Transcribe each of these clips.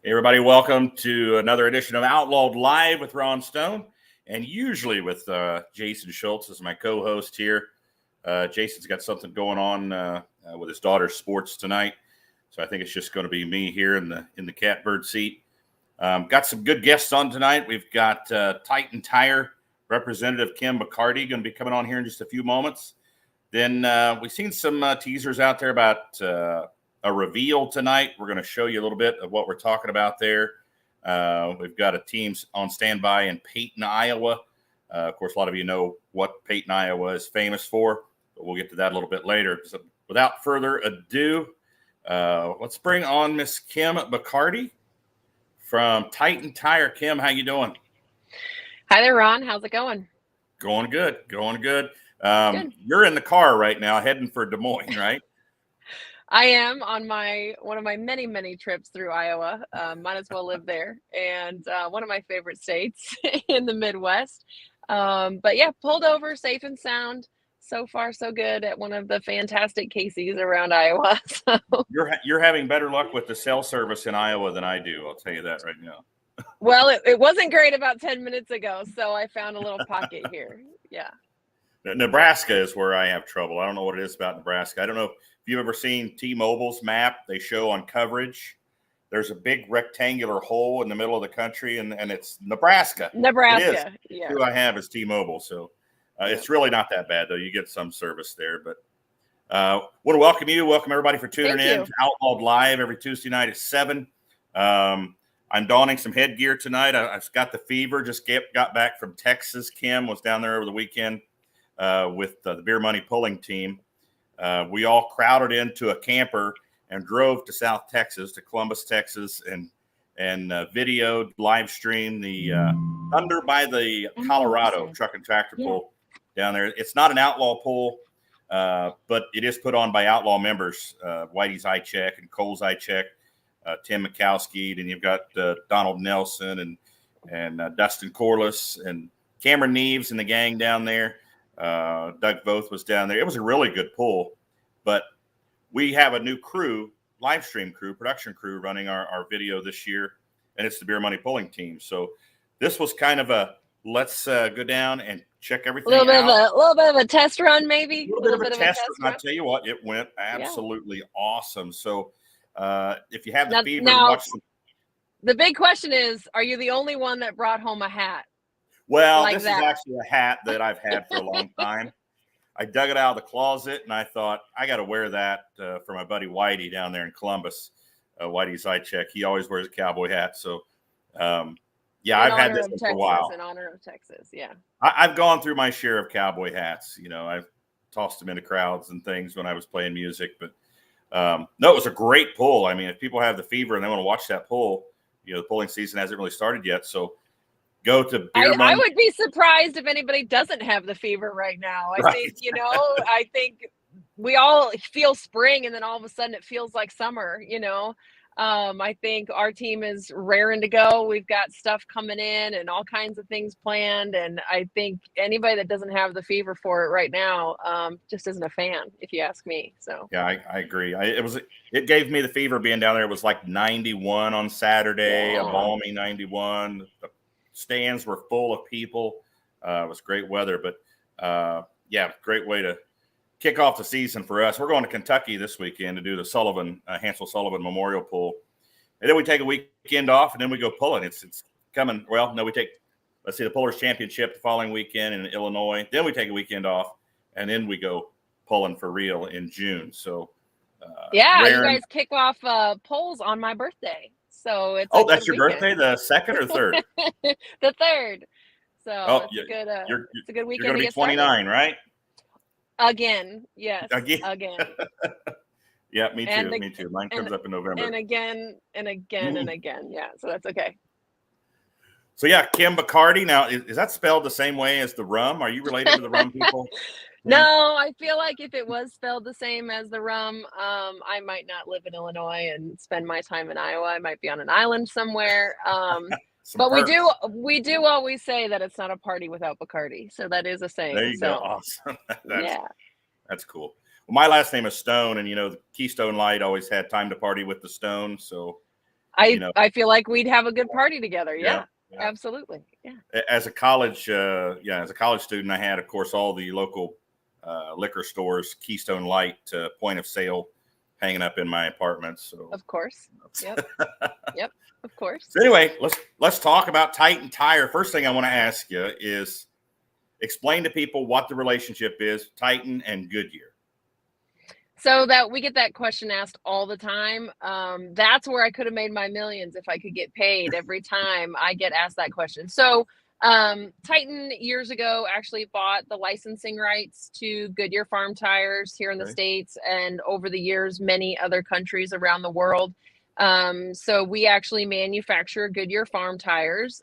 Hey everybody, welcome to another edition of Outlawed Live with Ron Stone, and usually with Jason Schultz as my co-host here. Jason's got something going on with his daughter's sports tonight, so I think it's just going to be me here in the catbird seat. Got some good guests on tonight. We've got Titan Tire Representative Kim Boccardi going to be coming on here in just a few moments. Then we've seen some teasers out there about a reveal tonight. We're going to show you a little bit of what we're talking about there. We've got a team on standby in Peyton, Iowa. Of course, a lot of you know what Peyton, Iowa is famous for, but we'll get to that a little bit later. So without further ado, let's bring on Miss Kim Boccardi from Titan Tire. Kim, how you doing? Hi there, Ron. How's it going? Going good. Good. You're in the car right now heading for Des Moines, right? I am on one of my many trips through Iowa. Might as well live there, and one of my favorite states in the Midwest. But yeah, pulled over safe and sound. So far, so good at one of the fantastic Casey's around Iowa. So. You're having better luck with the cell service in Iowa than I do. I'll tell you that right now. Well, it wasn't great about 10 minutes ago, so I found a little pocket here. Yeah. Nebraska is where I have trouble. I don't know what it is about Nebraska. I don't know if you've ever seen T-Mobile's map. They show on coverage. There's a big rectangular hole in the middle of the country, and it's Nebraska. Nebraska, yeah. Who I have is T-Mobile, so it's really not that bad, though. You get some service there. But want to welcome you. Welcome, everybody, for tuning in to Outlawed Live every Tuesday night at 7. I'm donning some headgear tonight. I've got the fever. Just got back from Texas. Kim was down there over the weekend with the Beer Money Pulling team. We all crowded into a camper and drove to South Texas, to Columbus, Texas, and videoed, live streamed the Thunder by the Colorado truck and tractor pull down there. It's not an outlaw pull, but it is put on by outlaw members, Whitey's Eye Check and Cole's Eye Check, Tim Mikowski, and you've got Donald Nelson and Dustin Corliss and Cameron Neves and the gang down there. Doug Voth was down there. It was a really good pull, but we have a new crew, live stream crew, production crew running our video this year, and it's the Beer Money Pulling team. So this was kind of a let's go down and check everything out. A little bit of a test run, maybe. A little bit of a test run. I tell you what, it went absolutely awesome. So if you have the fever, watch the big question is, are you the only one that brought home a hat? Well, this is actually a hat that I've had for a long time. I dug it out of the closet, and I thought, I got to wear that for my buddy Whitey down there in Columbus. Whitey's Eye Check. He always wears a cowboy hat. So, I've had this for a while. In honor of Texas, yeah. I've gone through my share of cowboy hats. You know, I've tossed them into crowds and things when I was playing music. But, no, it was a great pull. I mean, if people have the fever and they want to watch that pull, the pulling season hasn't really started yet. So, go to Beer Money. I would be surprised if anybody doesn't have the fever right now. I think, I think we all feel spring and then all of a sudden it feels like summer, I think our team is raring to go. We've got stuff coming in and all kinds of things planned. And I think anybody that doesn't have the fever for it right now just isn't a fan, if you ask me. So yeah, I agree. It gave me the fever being down there. It was like 91 on Saturday, a balmy 91. The stands were full of people. It was great weather, but great way to kick off the season for us. We're going to Kentucky this weekend to do the Hansel Sullivan Memorial Pull, and then we take a weekend off, and then we go pulling. It's coming. Well, no, we take the Pullers Championship the following weekend in Illinois. Then we take a weekend off, and then we go pulling for real in June. So you guys kick off polls on my birthday. So it's that's your birthday, the 2nd or 3rd? The 3rd. So it's a good weekend. You're going to be 29, right? Again, yes. Again. Yeah, me too. Mine comes up in November. And again. Yeah, so that's okay. So yeah, Kim Boccardi. Now, is that spelled the same way as the rum? Are you related to the rum people? No, I feel like if it was spelled the same as the rum, I might not live in Illinois and spend my time in Iowa. I might be on an island somewhere. But we do always say that it's not a party without Boccardi. So that is a saying. There you go. Awesome. That's cool. Well, my last name is Stone, and the Keystone Light always had time to party with the Stone. So I feel like we'd have a good party together. Yeah. Absolutely. Yeah. As a college student, I had, of course, all the local liquor stores, Keystone Light, point of sale, hanging up in my apartment. So of course, yep, of course. So anyway, let's talk about Titan Tire. First thing I want to ask you is explain to people what the relationship is, Titan and Goodyear. So that we get that question asked all the time. That's where I could have made my millions if I could get paid every time I get asked that question. So Titan years ago actually bought the licensing rights to Goodyear farm tires here in the States, and over the years, many other countries around the world. So we actually manufacture Goodyear farm tires.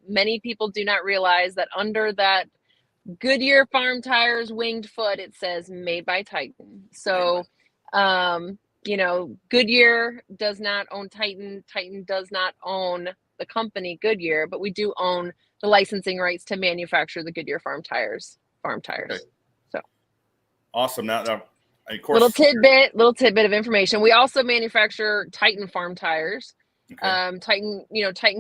Many people do not realize that under that Goodyear farm tires winged foot, it says made by Titan. So, Goodyear does not own Titan. Titan does not own the company Goodyear, but we do own the licensing rights to manufacture the Goodyear farm tires. Okay. So awesome. Now, of course, little tidbit of information. We also manufacture Titan farm tires. Titan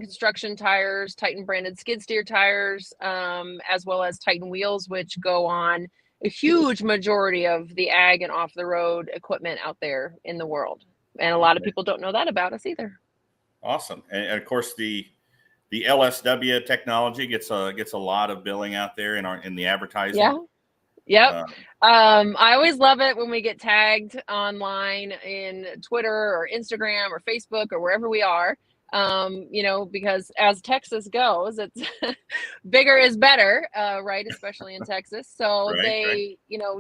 construction tires, Titan branded skid steer tires, as well as Titan wheels, which go on a huge majority of the ag and off the road equipment out there in the world. And a lot of people don't know that about us either. Awesome. And of course, the LSW technology gets a lot of billing out there in the advertising. Yeah. Yep. I always love it when we get tagged online in Twitter or Instagram or Facebook or wherever we are, because as Texas goes, it's bigger is better, right? Especially in Texas. So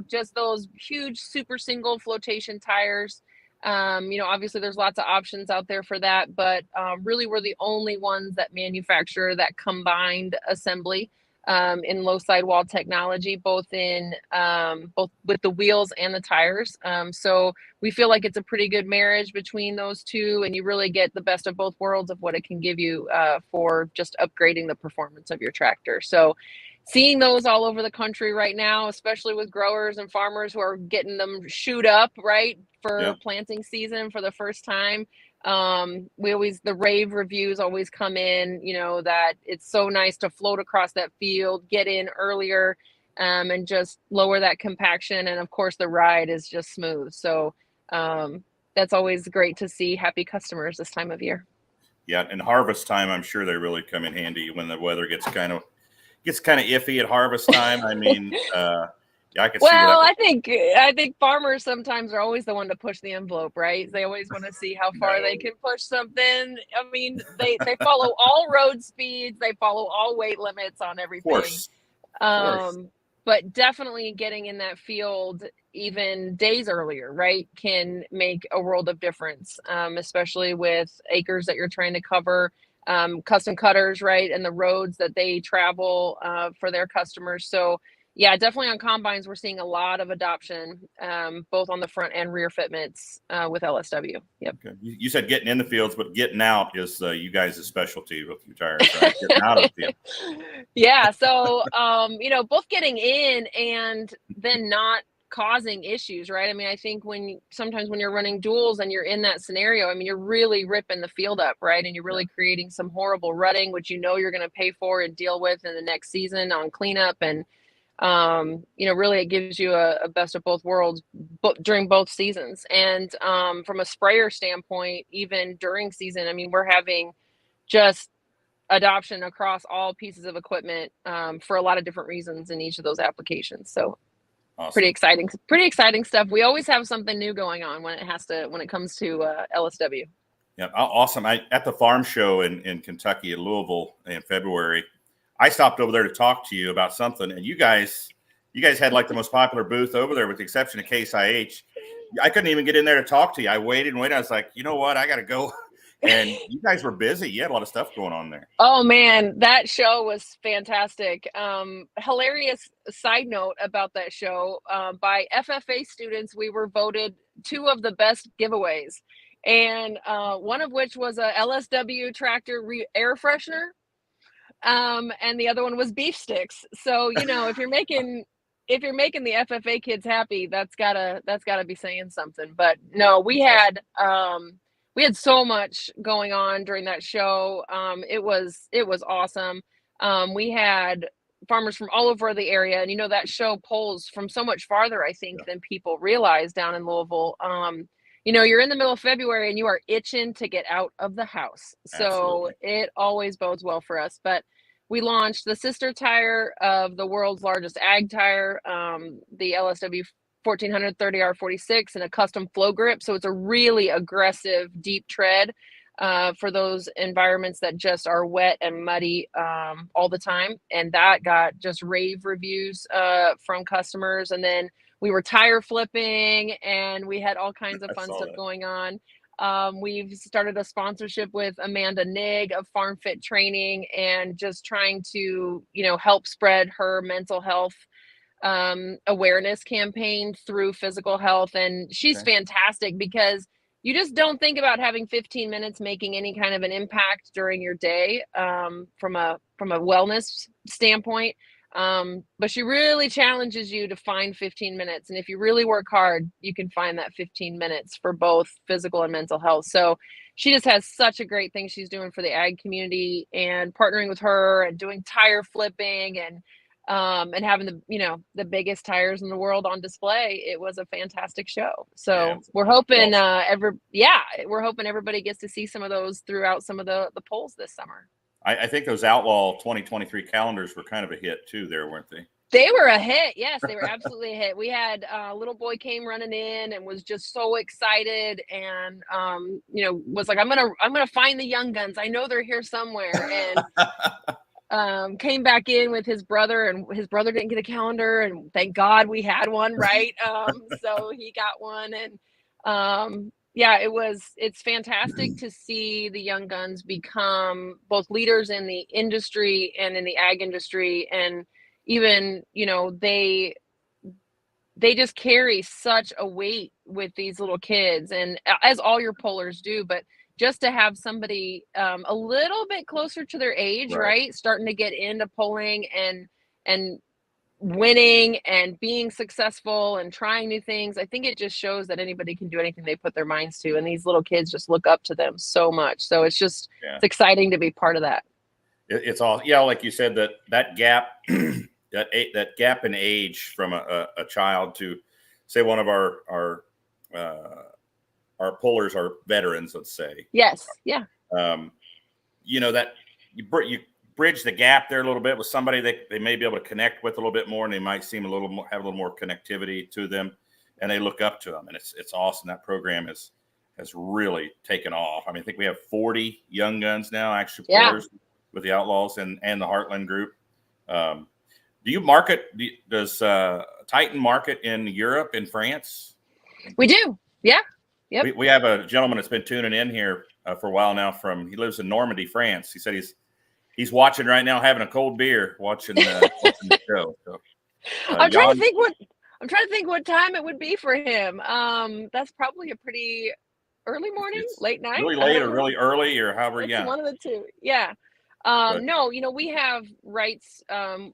just those huge super single flotation tires. Obviously there's lots of options out there for that, but really we're the only ones that manufacture that combined assembly. In low sidewall technology, both with the wheels and the tires. So we feel like it's a pretty good marriage between those two, and you really get the best of both worlds of what it can give you for just upgrading the performance of your tractor. So seeing those all over the country right now, especially with growers and farmers who are getting them shoot up, right, for planting season for the first time. The rave reviews always come in, that it's so nice to float across that field, get in earlier, and just lower that compaction. And of course the ride is just smooth. So, that's always great to see happy customers this time of year. Yeah. And harvest time, I'm sure they really come in handy when the weather gets kind of iffy at harvest time. I mean, I could see that. I think farmers sometimes are always the one to push the envelope, right? They always want to see how far they can push something. I mean, they follow all road speeds, they follow all weight limits on everything. Of course. But definitely getting in that field even days earlier, right, can make a world of difference, especially with acres that you're trying to cover, custom cutters, right, and the roads that they travel for their customers. So yeah, definitely on combines, we're seeing a lot of adoption, both on the front and rear fitments with LSW. Yep. Okay. You said getting in the fields, but getting out is you guys' specialty with your tires, right? Getting out of the field. Yeah. So, both getting in and then not causing issues, right? I mean, I think sometimes when you're running duals and you're in that scenario, I mean, you're really ripping the field up, right? And you're really creating some horrible rutting, which you're going to pay for and deal with in the next season on cleanup. And really it gives you a best of both worlds during both seasons. And from a sprayer standpoint, even during season, I mean, we're having just adoption across all pieces of equipment for a lot of different reasons in each of those applications. So awesome. Pretty exciting stuff. We always have something new going on when it comes to LSW. Yeah, awesome. At the farm show in Kentucky, in Louisville in February, I stopped over there to talk to you about something, and you guys had like the most popular booth over there, with the exception of Case IH. I couldn't even get in there to talk to you. I waited and waited. I was like, you know what? I got to go. And you guys were busy. You had a lot of stuff going on there. Oh man, that show was fantastic. Hilarious side note about that show. By FFA students, we were voted 2 of the best giveaways, and one of which was a LSW tractor air freshener. And the other one was beef sticks. So, if you're making the FFA kids happy, that's gotta be saying something. But no, we had We had so much going on during that show. It was awesome. We had farmers from all over the area, and that show pulls from so much farther, I think, than people realize down in Louisville. You're in the middle of February and you are itching to get out of the house. So Absolutely. it always bodes well for us. But we launched the sister tire of the world's largest ag tire, the LSW 1400 30R46, and a custom flow grip. So it's a really aggressive, deep tread for those environments that just are wet and muddy all the time. And that got just rave reviews from customers. And then we were tire flipping, and we had all kinds of fun stuff going on. We've started a sponsorship with Amanda Nigg of Farm Fit Training, and just trying to, help spread her mental health awareness campaign through physical health. And she's fantastic, because you just don't think about having 15 minutes making any kind of an impact during your day from a wellness standpoint. But she really challenges you to find 15 minutes. And if you really work hard, you can find that 15 minutes for both physical and mental health. So she just has such a great thing she's doing for the ag community, and partnering with her and doing tire flipping and having the biggest tires in the world on display. It was a fantastic show. So we're hoping we're hoping everybody gets to see some of those throughout some of the polls this summer. I think those Outlaw 2023 calendars were kind of a hit too there, weren't they? They were a hit. Yes, they were absolutely a hit. We had a little boy came running in and was just so excited, and was like, I'm gonna find the young guns. I know they're here somewhere. And came back in with his brother, and his brother didn't get a calendar, and thank God we had one, right? So he got one, and it's fantastic to see the young guns become both leaders in the industry and in the ag industry. And even, they just carry such a weight with these little kids, and as all your pullers do, but just to have somebody a little bit closer to their age, right? Starting to get into pulling and winning and being successful and trying new things. I think it just shows that anybody can do anything they put their minds to. And these little kids just look up to them so much. So it's just, it's exciting to be part of that. It's all, like you said, that gap, that gap in age from a child to, say, one of our pullers are veterans, let's say. Yes. Yeah. That you bridge the gap there a little bit with somebody that they may be able to connect with a little bit more, and they might seem have a little more connectivity to them, and they look up to them. And it's awesome. That program has really taken off. I mean, I think we have 40 young guns now, actually, pullers with the Outlaws and the Heartland group. Do you market? Does Titan market in Europe, in France? We do. Yeah. Yep. We have a gentleman that's been tuning in here for a while now. He lives in Normandy, France. He said he's watching right now, having a cold beer, watching the show. So, I'm trying to think what time it would be for him. That's probably a pretty early morning, late night, really late or really early, or however. It's one of the two. Yeah. No, we have rights.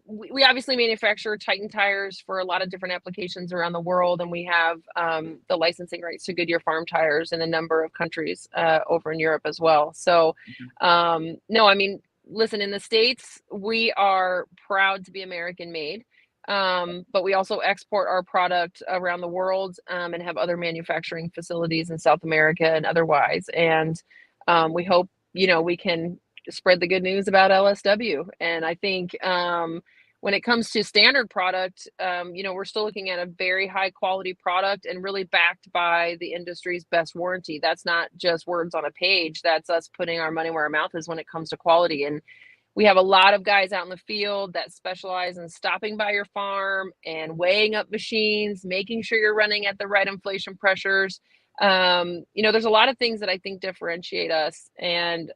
We obviously manufacture Titan tires for a lot of different applications around the world, and we have the licensing rights to Goodyear farm tires in a number of countries over in Europe as well. So, no, I mean, listen, in the States, we are proud to be American made, but we also export our product around the world and have other manufacturing facilities in South America and otherwise. And we hope, we can spread the good news about LSW. And I think when it comes to standard product, we're still looking at a very high quality product and really backed by the industry's best warranty. That's not just words on a page. That's us putting our money where our mouth is when it comes to quality. And we have a lot of guys out in the field that specialize in stopping by your farm and weighing up machines, making sure you're running at the right inflation pressures. There's a lot of things that I think differentiate us. And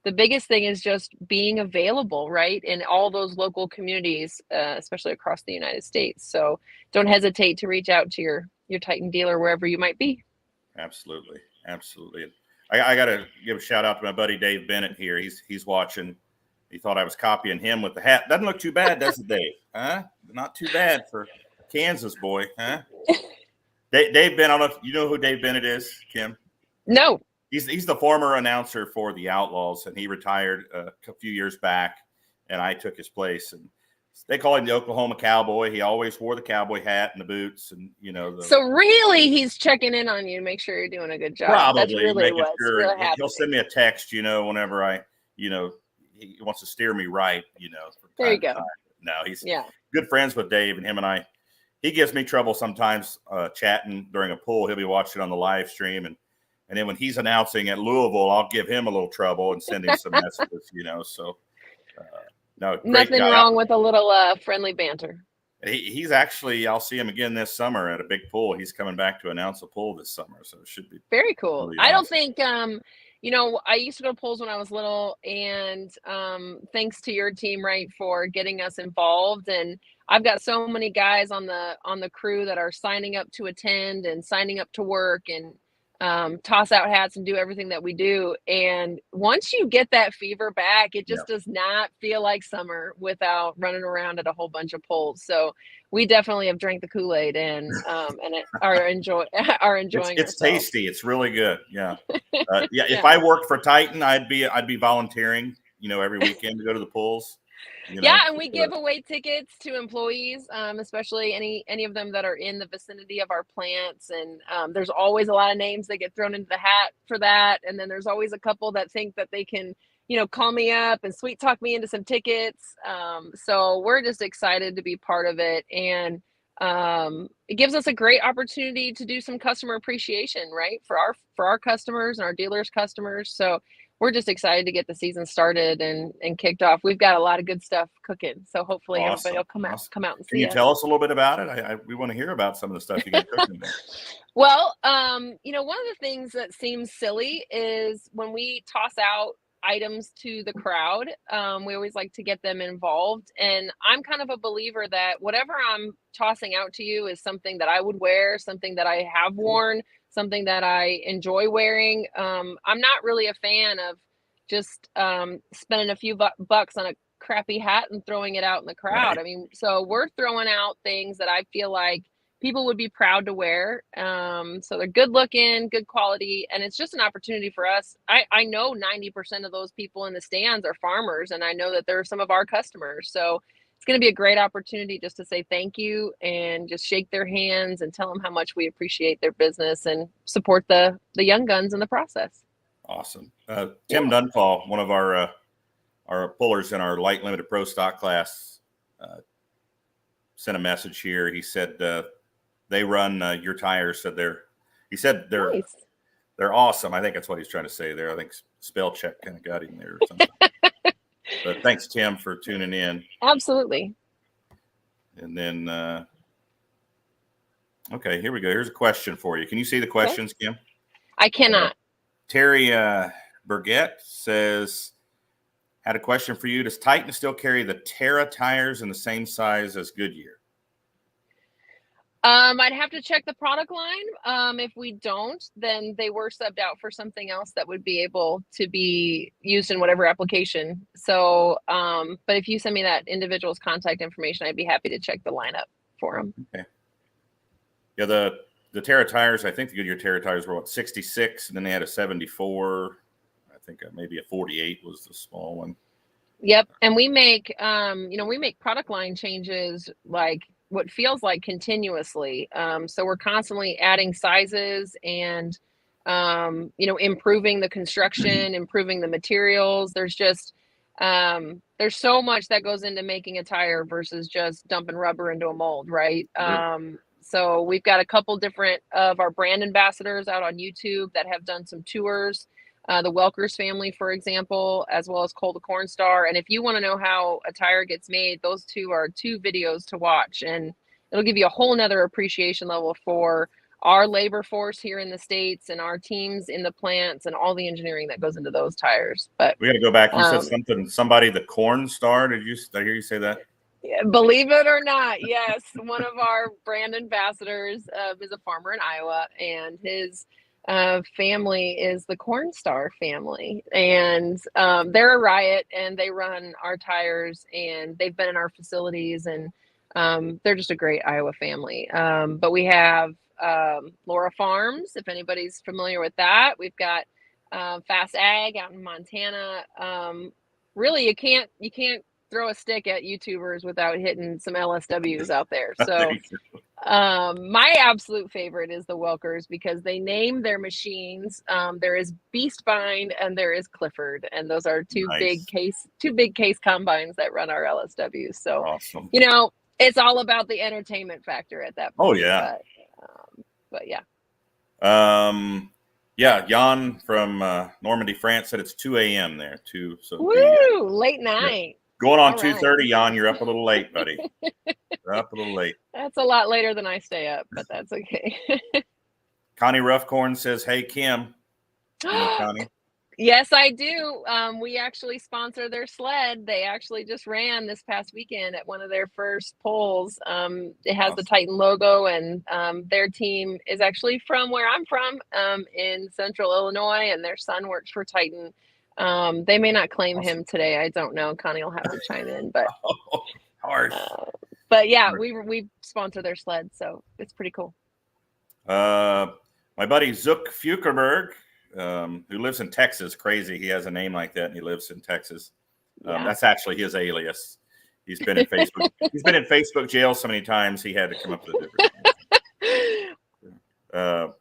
the biggest thing is just being available, right, in all those local communities, especially across the United States. So don't hesitate to reach out to your Titan dealer wherever you might be. Absolutely. I got to give a shout out to my buddy Dave Bennett here. He's watching. He thought I was copying him with the hat. Doesn't look too bad, does it, Dave? Huh? Not too bad for Kansas boy, huh? Dave Bennett. I don't know if you know who Dave Bennett is, Kim. No. He's the former announcer for the Outlaws, and he retired a few years back, and I took his place. And they call him the Oklahoma Cowboy. He always wore the cowboy hat and the boots, and So really, he's checking in on you to make sure you're doing a good job. Probably That's really making sure. really He'll send me a text, whenever he wants to steer me right, from there you time to go. time. No, he's Yeah. good friends with Dave, and him and I. He gives me trouble sometimes chatting during a pull. He'll be watching on the live stream, and then when he's announcing at Louisville, I'll give him a little trouble and send him some messages, So, no, great Nothing guy. wrong with a little friendly banter. He's actually, I'll see him again this summer at a big pull. He's coming back to announce a pull this summer, so it should be very cool. Really I don't awesome. think, I used to go to polls when I was little, and thanks to your team, right, for getting us involved. And I've got so many guys on the crew that are signing up to attend and signing up to work and toss out hats and do everything that we do. And once you get that fever back, it just does not feel like summer without running around at a whole bunch of polls. So we definitely have drank the Kool-Aid and are enjoying It's ourselves. tasty. It's really good. Yeah. If I worked for Titan, I'd be volunteering, every weekend to go to the pulls. And we give away tickets to employees, especially any of them that are in the vicinity of our plants. And there's always a lot of names that get thrown into the hat for that. And then there's always a couple that think that they can, call me up and sweet talk me into some tickets. So we're just excited to be part of it. And it gives us a great opportunity to do some customer appreciation, right? For our customers and our dealers' customers. So we're just excited to get the season started and kicked off. We've got a lot of good stuff cooking, so hopefully everybody will come out and see us. Can you tell us a little bit about it? We want to hear about some of the stuff you got cooking there. Well, one of the things that seems silly is when we toss out items to the crowd, we always like to get them involved. And I'm kind of a believer that whatever I'm tossing out to you is something that I would wear, something that I have worn, something that I enjoy wearing. I'm not really a fan of just spending a few bucks on a crappy hat and throwing it out in the crowd. Right. I mean, so we're throwing out things that I feel like people would be proud to wear. So they're good looking, good quality, and it's just an opportunity for us. I know 90% of those people in the stands are farmers, and I know that they're some of our customers. So it's going to be a great opportunity just to say thank you and just shake their hands and tell them how much we appreciate their business and support the young guns in the process. Awesome. Tim Dunfall, one of our pullers in our light limited pro stock class, sent a message here. He said they run your tires. Nice. They're awesome. I think that's what he's trying to say there. I think spell check kind of got him there or something. But thanks, Tim, for tuning in. Absolutely. And then, okay, here we go. Here's a question for you. Can you see the questions, Kim? I cannot. Terry Burgett says, had a question for you. Does Titan still carry the Terra tires in the same size as Goodyear? I'd have to check the product line. If we don't, then they were subbed out for something else that would be able to be used in whatever application. So, but if you send me that individual's contact information, I'd be happy to check the lineup for them. Okay. Yeah, the Terra tires, I think the Goodyear Terra tires were 66, and then they had a 74. I think maybe a 48 was the small one. Yep. And we make, we make product line changes like what feels like continuously. So we're constantly adding sizes and, improving the construction, improving the materials. There's just, there's so much that goes into making a tire versus just dumping rubber into a mold, right? So we've got a couple different of our brand ambassadors out on YouTube that have done some tours. The Welkers family, for example, as well as Cole the Corn Star. And if you want to know how a tire gets made, those two are two videos to watch. And it'll give you a whole nother appreciation level for our labor force here in the States and our teams in the plants and all the engineering that goes into those tires. But we got to go back. You said somebody, the Corn Star. Did I hear you say that? Believe it or not, yes. One of our brand ambassadors is a farmer in Iowa, and his family is the Corn Star family, and they're a riot, and they run our tires, and they've been in our facilities, and they're just a great Iowa family. But we have Laura Farms, if anybody's familiar with that. We've got Fast Ag out in Montana. Really, you can't throw a stick at YouTubers without hitting some LSWs out there. So my absolute favorite is the Welkers because they name their machines. There is Beastbind and there is Clifford, and those are two big case combines that run our LSWs. So awesome. It's all about the entertainment factor at that point. Oh yeah. But yeah. Yeah, Jan from Normandy, France said it's 2 a.m. there too. So woo, late night. Yeah. Going on 2:30, Jan, you're up a little late, buddy. You're up a little late. That's a lot later than I stay up, but that's okay. Connie Roughcorn says, "Hey Kim." You know Connie? Yes, I do. We actually sponsor their sled. They actually just ran this past weekend at one of their first polls. It has the Titan logo, and their team is actually from where I'm from, in Central Illinois, and their son works for Titan. They may not claim him today. I don't know. Connie will have to chime in, but harsh. But yeah, we sponsor their sled, so it's pretty cool. My buddy Zook Fukerberg, who lives in Texas, crazy. He has a name like that, and he lives in Texas. That's actually his alias. He's been in Facebook. He's been in Facebook jail so many times he had to come up with a different name.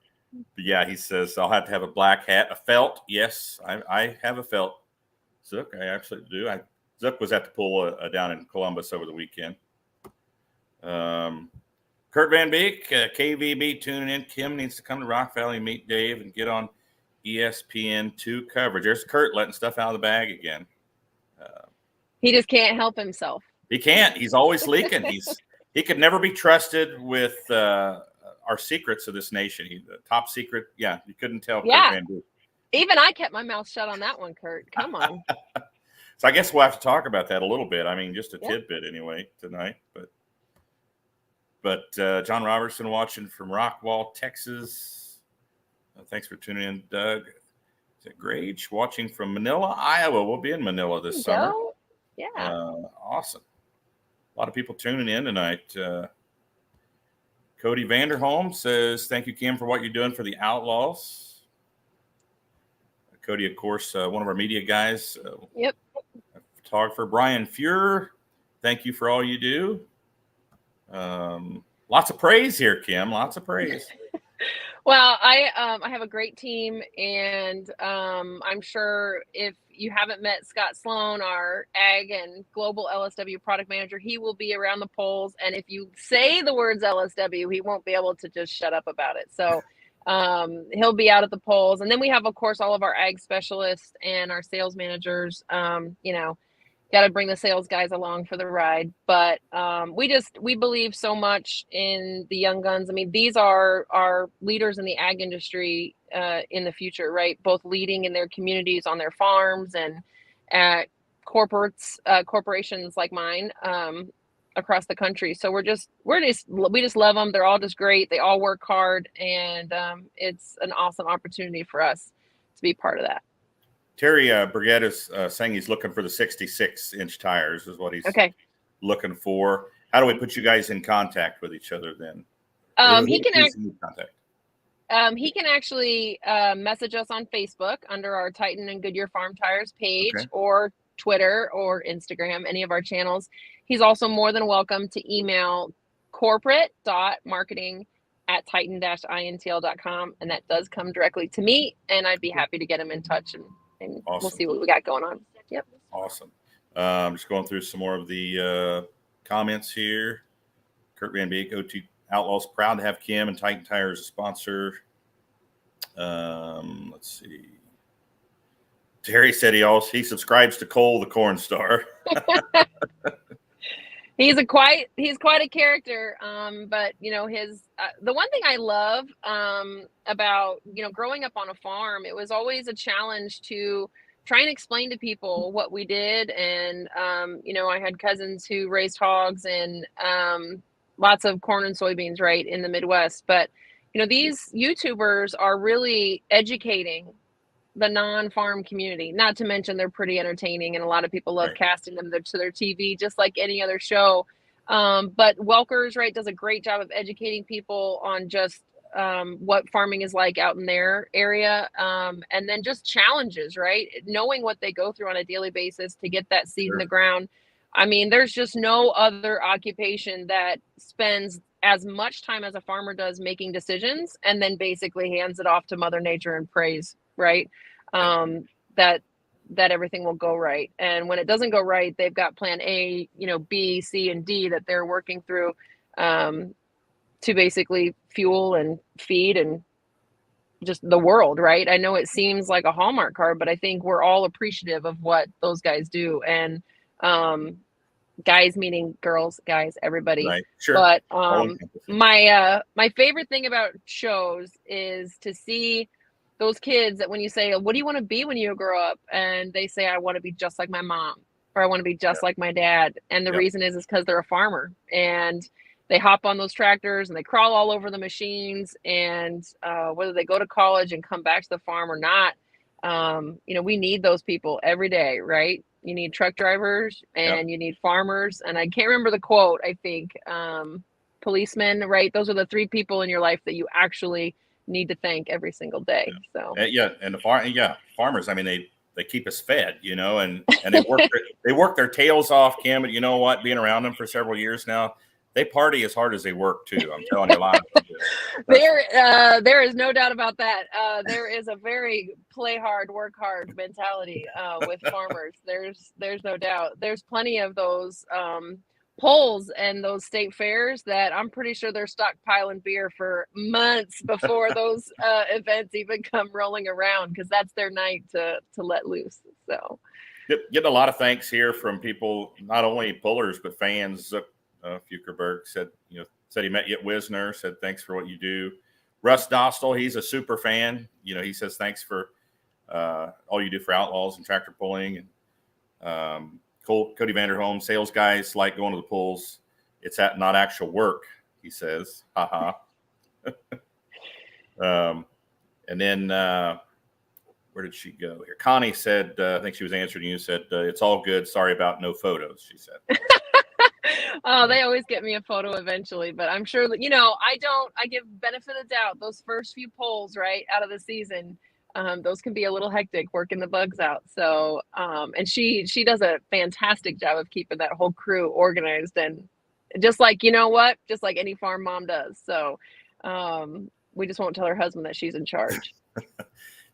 Yeah, he says I'll have to have a black hat, a felt. Yes, I have a felt. Zook, I actually do. Zook was at the pool down in Columbus over the weekend. Kurt Van Beek, KVB tuning in. Kim needs to come to Rock Valley, meet Dave, and get on ESPN2 coverage. There's Kurt letting stuff out of the bag again. He just can't help himself. He can't. He's always leaking. He could never be trusted with our secrets of this nation. The top secret. Yeah, you couldn't tell. Yeah. Kurt Van Beek. Even I kept my mouth shut on that one, Kurt. Come on. So I guess we'll have to talk about that a little bit. I mean, just a tidbit anyway tonight. But John Robertson watching from Rockwall, Texas. Thanks for tuning in, Doug. Is it Grage watching from Manila, Iowa? We'll be in Manila this summer. Yeah. Awesome. A lot of people tuning in tonight. Cody Vanderholm says, "Thank you, Kim, for what you're doing for the Outlaws." Cody, of course, one of our media guys. Yep. Photographer Brian Fuhrer, thank you for all you do. Lots of praise here, Kim. Lots of praise. Well, I have a great team, and I'm sure if you haven't met Scott Sloan, our ag and global LSW product manager, he will be around the polls. And if you say the words LSW, he won't be able to just shut up about it. So he'll be out at the polls. And then we have, of course, all of our ag specialists and our sales managers. Got to bring the sales guys along for the ride. But we believe so much in the young guns. I mean, these are our leaders in the ag industry in the future, right? Both leading in their communities, on their farms, and at corporations like mine across the country. So we just love them. They're all just great. They all work hard, and it's an awesome opportunity for us to be part of that. Terry Brigette is saying he's looking for the 66-inch tires is what he's looking for. How do we put you guys in contact with each other then? He can actually message us on Facebook under our Titan and Goodyear Farm Tires page, or Twitter or Instagram, any of our channels. He's also more than welcome to email corporate.marketing@titan-intl.com, and that does come directly to me, and I'd be happy to get him in touch, and we'll see what we got going on. Yep. Awesome. I'm just going through some more of the comments here. Kurt Van Beek, OT Outlaws, proud to have Kim and Titan Tires as a sponsor. Let's see. Terry said he subscribes to Cole the Corn Star. He's quite a character. But his the one thing I love about growing up on a farm, it was always a challenge to try and explain to people what we did. And I had cousins who raised hogs and lots of corn and soybeans right in the Midwest. But these YouTubers are really educating the non-farm community, not to mention they're pretty entertaining, and a lot of people love casting them to their TV, just like any other show. But Welkers, does a great job of educating people on just what farming is like out in their area, and then just challenges, right? Knowing what they go through on a daily basis to get that seed in the ground. I mean, there's just no other occupation that spends as much time as a farmer does making decisions and then basically hands it off to Mother Nature and prays, right? That everything will go right. And when it doesn't go right, they've got plan A, B, C, and D that they're working through to basically fuel and feed and just the world, right? I know it seems like a Hallmark card, but I think we're all appreciative of what those guys do. And guys meaning girls, guys, everybody. Right. Sure. But my favorite thing about shows is to see those kids that when you say, what do you want to be when you grow up? And they say, I want to be just like my mom, or I want to be just like my dad. And the reason is because they're a farmer and they hop on those tractors and they crawl all over the machines. And whether they go to college and come back to the farm or not, we need those people every day, right? You need truck drivers and you need farmers. And I can't remember the quote, I think, policemen, right? Those are the three people in your life that you actually need to thank every single day. So and farmers, I mean, they keep us fed, and they work their tails off, Kim. And you know what, being around them for several years now, they party as hard as they work too. I'm telling you, a lot of them do. There is no doubt about that. There is a very play hard, work hard mentality with farmers. There's no doubt. There's plenty of those polls and those state fairs that I'm pretty sure they're stockpiling beer for months before those events even come rolling around, because that's their night to let loose. So getting a lot of thanks here from people, not only pullers but fans. Fukerberg said he met you at Wisner, said thanks for what you do. Russ Dostal, he's a super fan. He says thanks for all you do for Outlaws and tractor pulling. And Cody Vanderholm, sales guys like going to the pulls. It's not actual work, he says. Ha ha. And then where did she go here? Connie said, I think she was answering you, said, it's all good. Sorry about no photos, she said. Oh, they always get me a photo eventually, but I'm sure that, I give benefit of doubt. Those first few polls, right, out of the season, those can be a little hectic working the bugs out. So, and she does a fantastic job of keeping that whole crew organized, and just like, just like any farm mom does. So, we just won't tell her husband that she's in charge.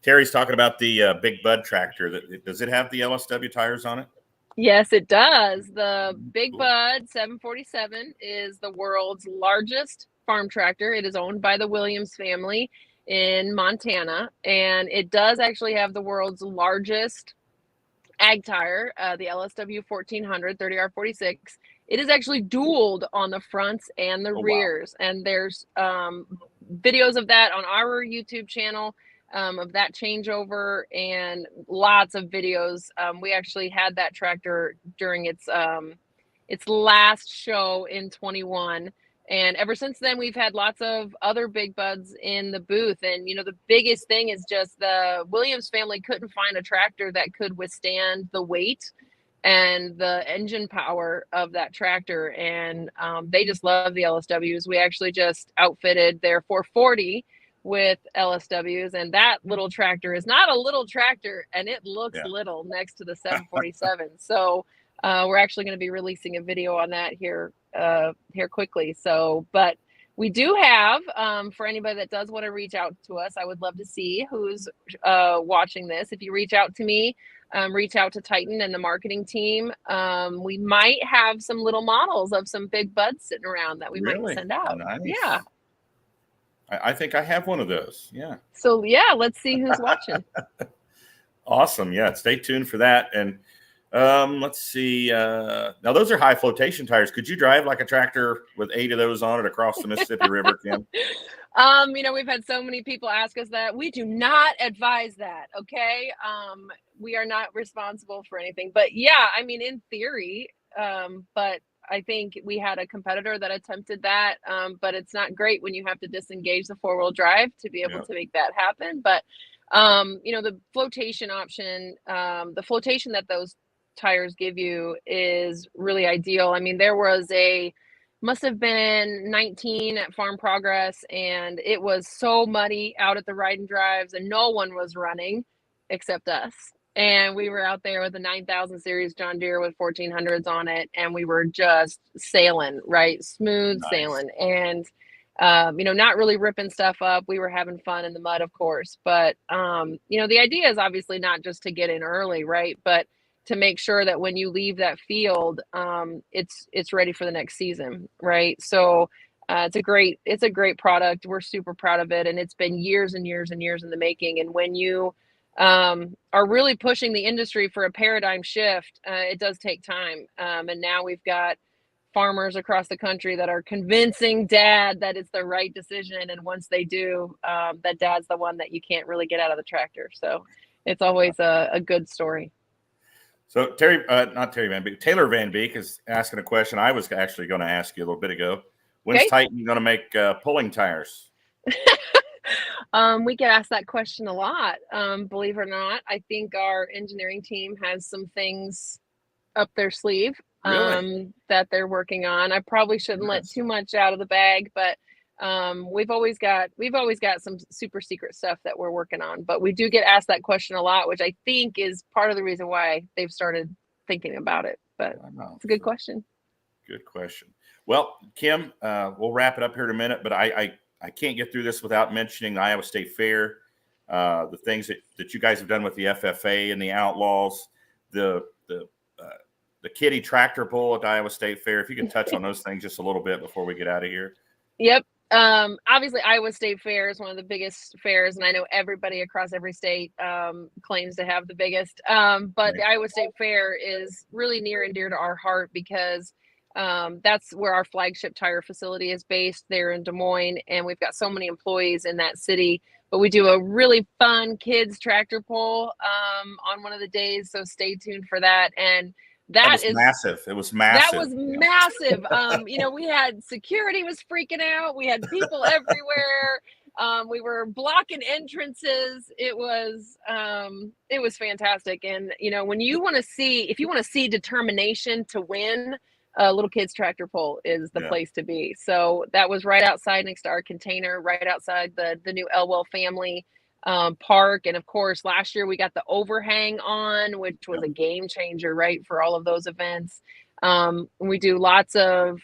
Terry's talking about the Big Bud tractor. Does it have the LSW tires on it? Yes, it does. The Big Bud 747 is the world's largest farm tractor. It is owned by the Williams family in Montana, and it does actually have the world's largest ag tire, the LSW 1400 30R46. It is actually dualed on the fronts and the rears, and there's videos of that on our YouTube channel. Of that changeover, and lots of videos. We actually had that tractor during its last show in 21, and ever since then we've had lots of other Big Buds in the booth. And the biggest thing is just the Williams family couldn't find a tractor that could withstand the weight and the engine power of that tractor, and they just love the LSWs. We actually just outfitted their 440 with LSWs, and that little tractor is not a little tractor, and it looks little next to the 747. So we're actually going to be releasing a video on that here quickly. So, but we do have, for anybody that does want to reach out to us, I would love to see who's watching this. If you reach out to me, reach out to Titan and the marketing team, we might have some little models of some Big Buds sitting around that we might send out. Nice. Yeah. I think I have one of those. Yeah. So let's see who's watching. Awesome. Yeah. Stay tuned for that. And let's see. Now those are high flotation tires. Could you drive like a tractor with 8 of those on it across the Mississippi River, Kim? We've had so many people ask us that. We do not advise that. Okay. We are not responsible for anything, but in theory, but I think we had a competitor that attempted that, but it's not great when you have to disengage the 4-wheel drive to be able to make that happen. But, the flotation option, the flotation that those tires give you is really ideal. I mean, there was a must have been 19 at Farm Progress, and it was so muddy out at the ride and drives, and no one was running except us. And we were out there with a 9000 series John Deere with 1400s on it, and we were just sailing, right? Smooth sailing. And not really ripping stuff up. We were having fun in the mud, of course. But the idea is obviously not just to get in early, right? But to make sure that when you leave that field, it's ready for the next season, right? So it's a great product. We're super proud of it, and it's been years and years and years in the making. And when you are really pushing the industry for a paradigm shift, it does take time. And now we've got farmers across the country that are convincing dad that it's the right decision. And once they do, that dad's the one that you can't really get out of the tractor. So it's always a good story. So Taylor Van Beek is asking a question I was actually going to ask you a little bit ago. When's Titan going to make pulling tires? We get asked that question a lot. Believe it or not, I think our engineering team has some things up their sleeve that they're working on. I probably shouldn't let too much out of the bag, but we've always got some super secret stuff that we're working on. But we do get asked that question a lot, which I think is part of the reason why they've started thinking about it. But it's a good question. Good question. Well, Kim, we'll wrap it up here in a minute, but I can't get through this without mentioning the Iowa State Fair, the things that you guys have done with the FFA and the Outlaws, the kiddie tractor pull at the Iowa State Fair. If you can touch on those things just a little bit before we get out of here. Yep. Obviously, Iowa State Fair is one of the biggest fairs, and I know everybody across every state claims to have the biggest. But the Iowa State Fair is really near and dear to our heart because that's where our flagship tire facility is based there in Des Moines, and we've got so many employees in that city. But we do a really fun kids tractor pull on one of the days, so stay tuned for that. And that was massive. It was massive. That was massive. We had security was freaking out. We had people everywhere. We were blocking entrances. It was fantastic. And when you want to see determination to win, Little Kids Tractor Pull is the place to be. So that was right outside next to our container, right outside the new Elwell family park. And of course, last year we got the overhang on, which was a game changer, right, for all of those events. We do lots of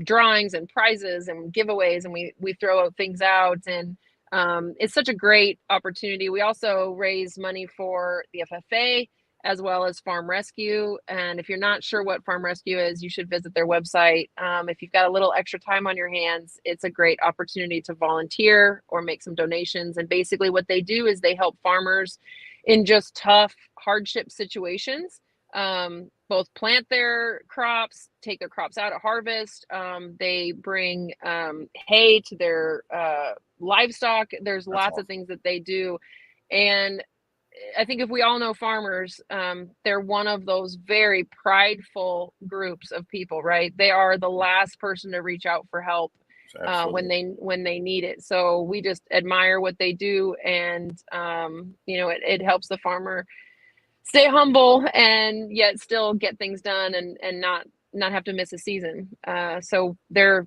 drawings and prizes and giveaways, and we throw things out, and it's such a great opportunity. We also raise money for the FFA as well as Farm Rescue. And if you're not sure what Farm Rescue is, you should visit their website. If you've got a little extra time on your hands, it's a great opportunity to volunteer or make some donations. And basically what they do is they help farmers in just tough hardship situations, both plant their crops, take their crops out at harvest. They bring hay to their livestock. There's lots of things that they do. And I think if we all know farmers, they're one of those very prideful groups of people, right? They are the last person to reach out for help when they need it. So we just admire what they do, and it helps the farmer stay humble and yet still get things done and not have to miss a season. So their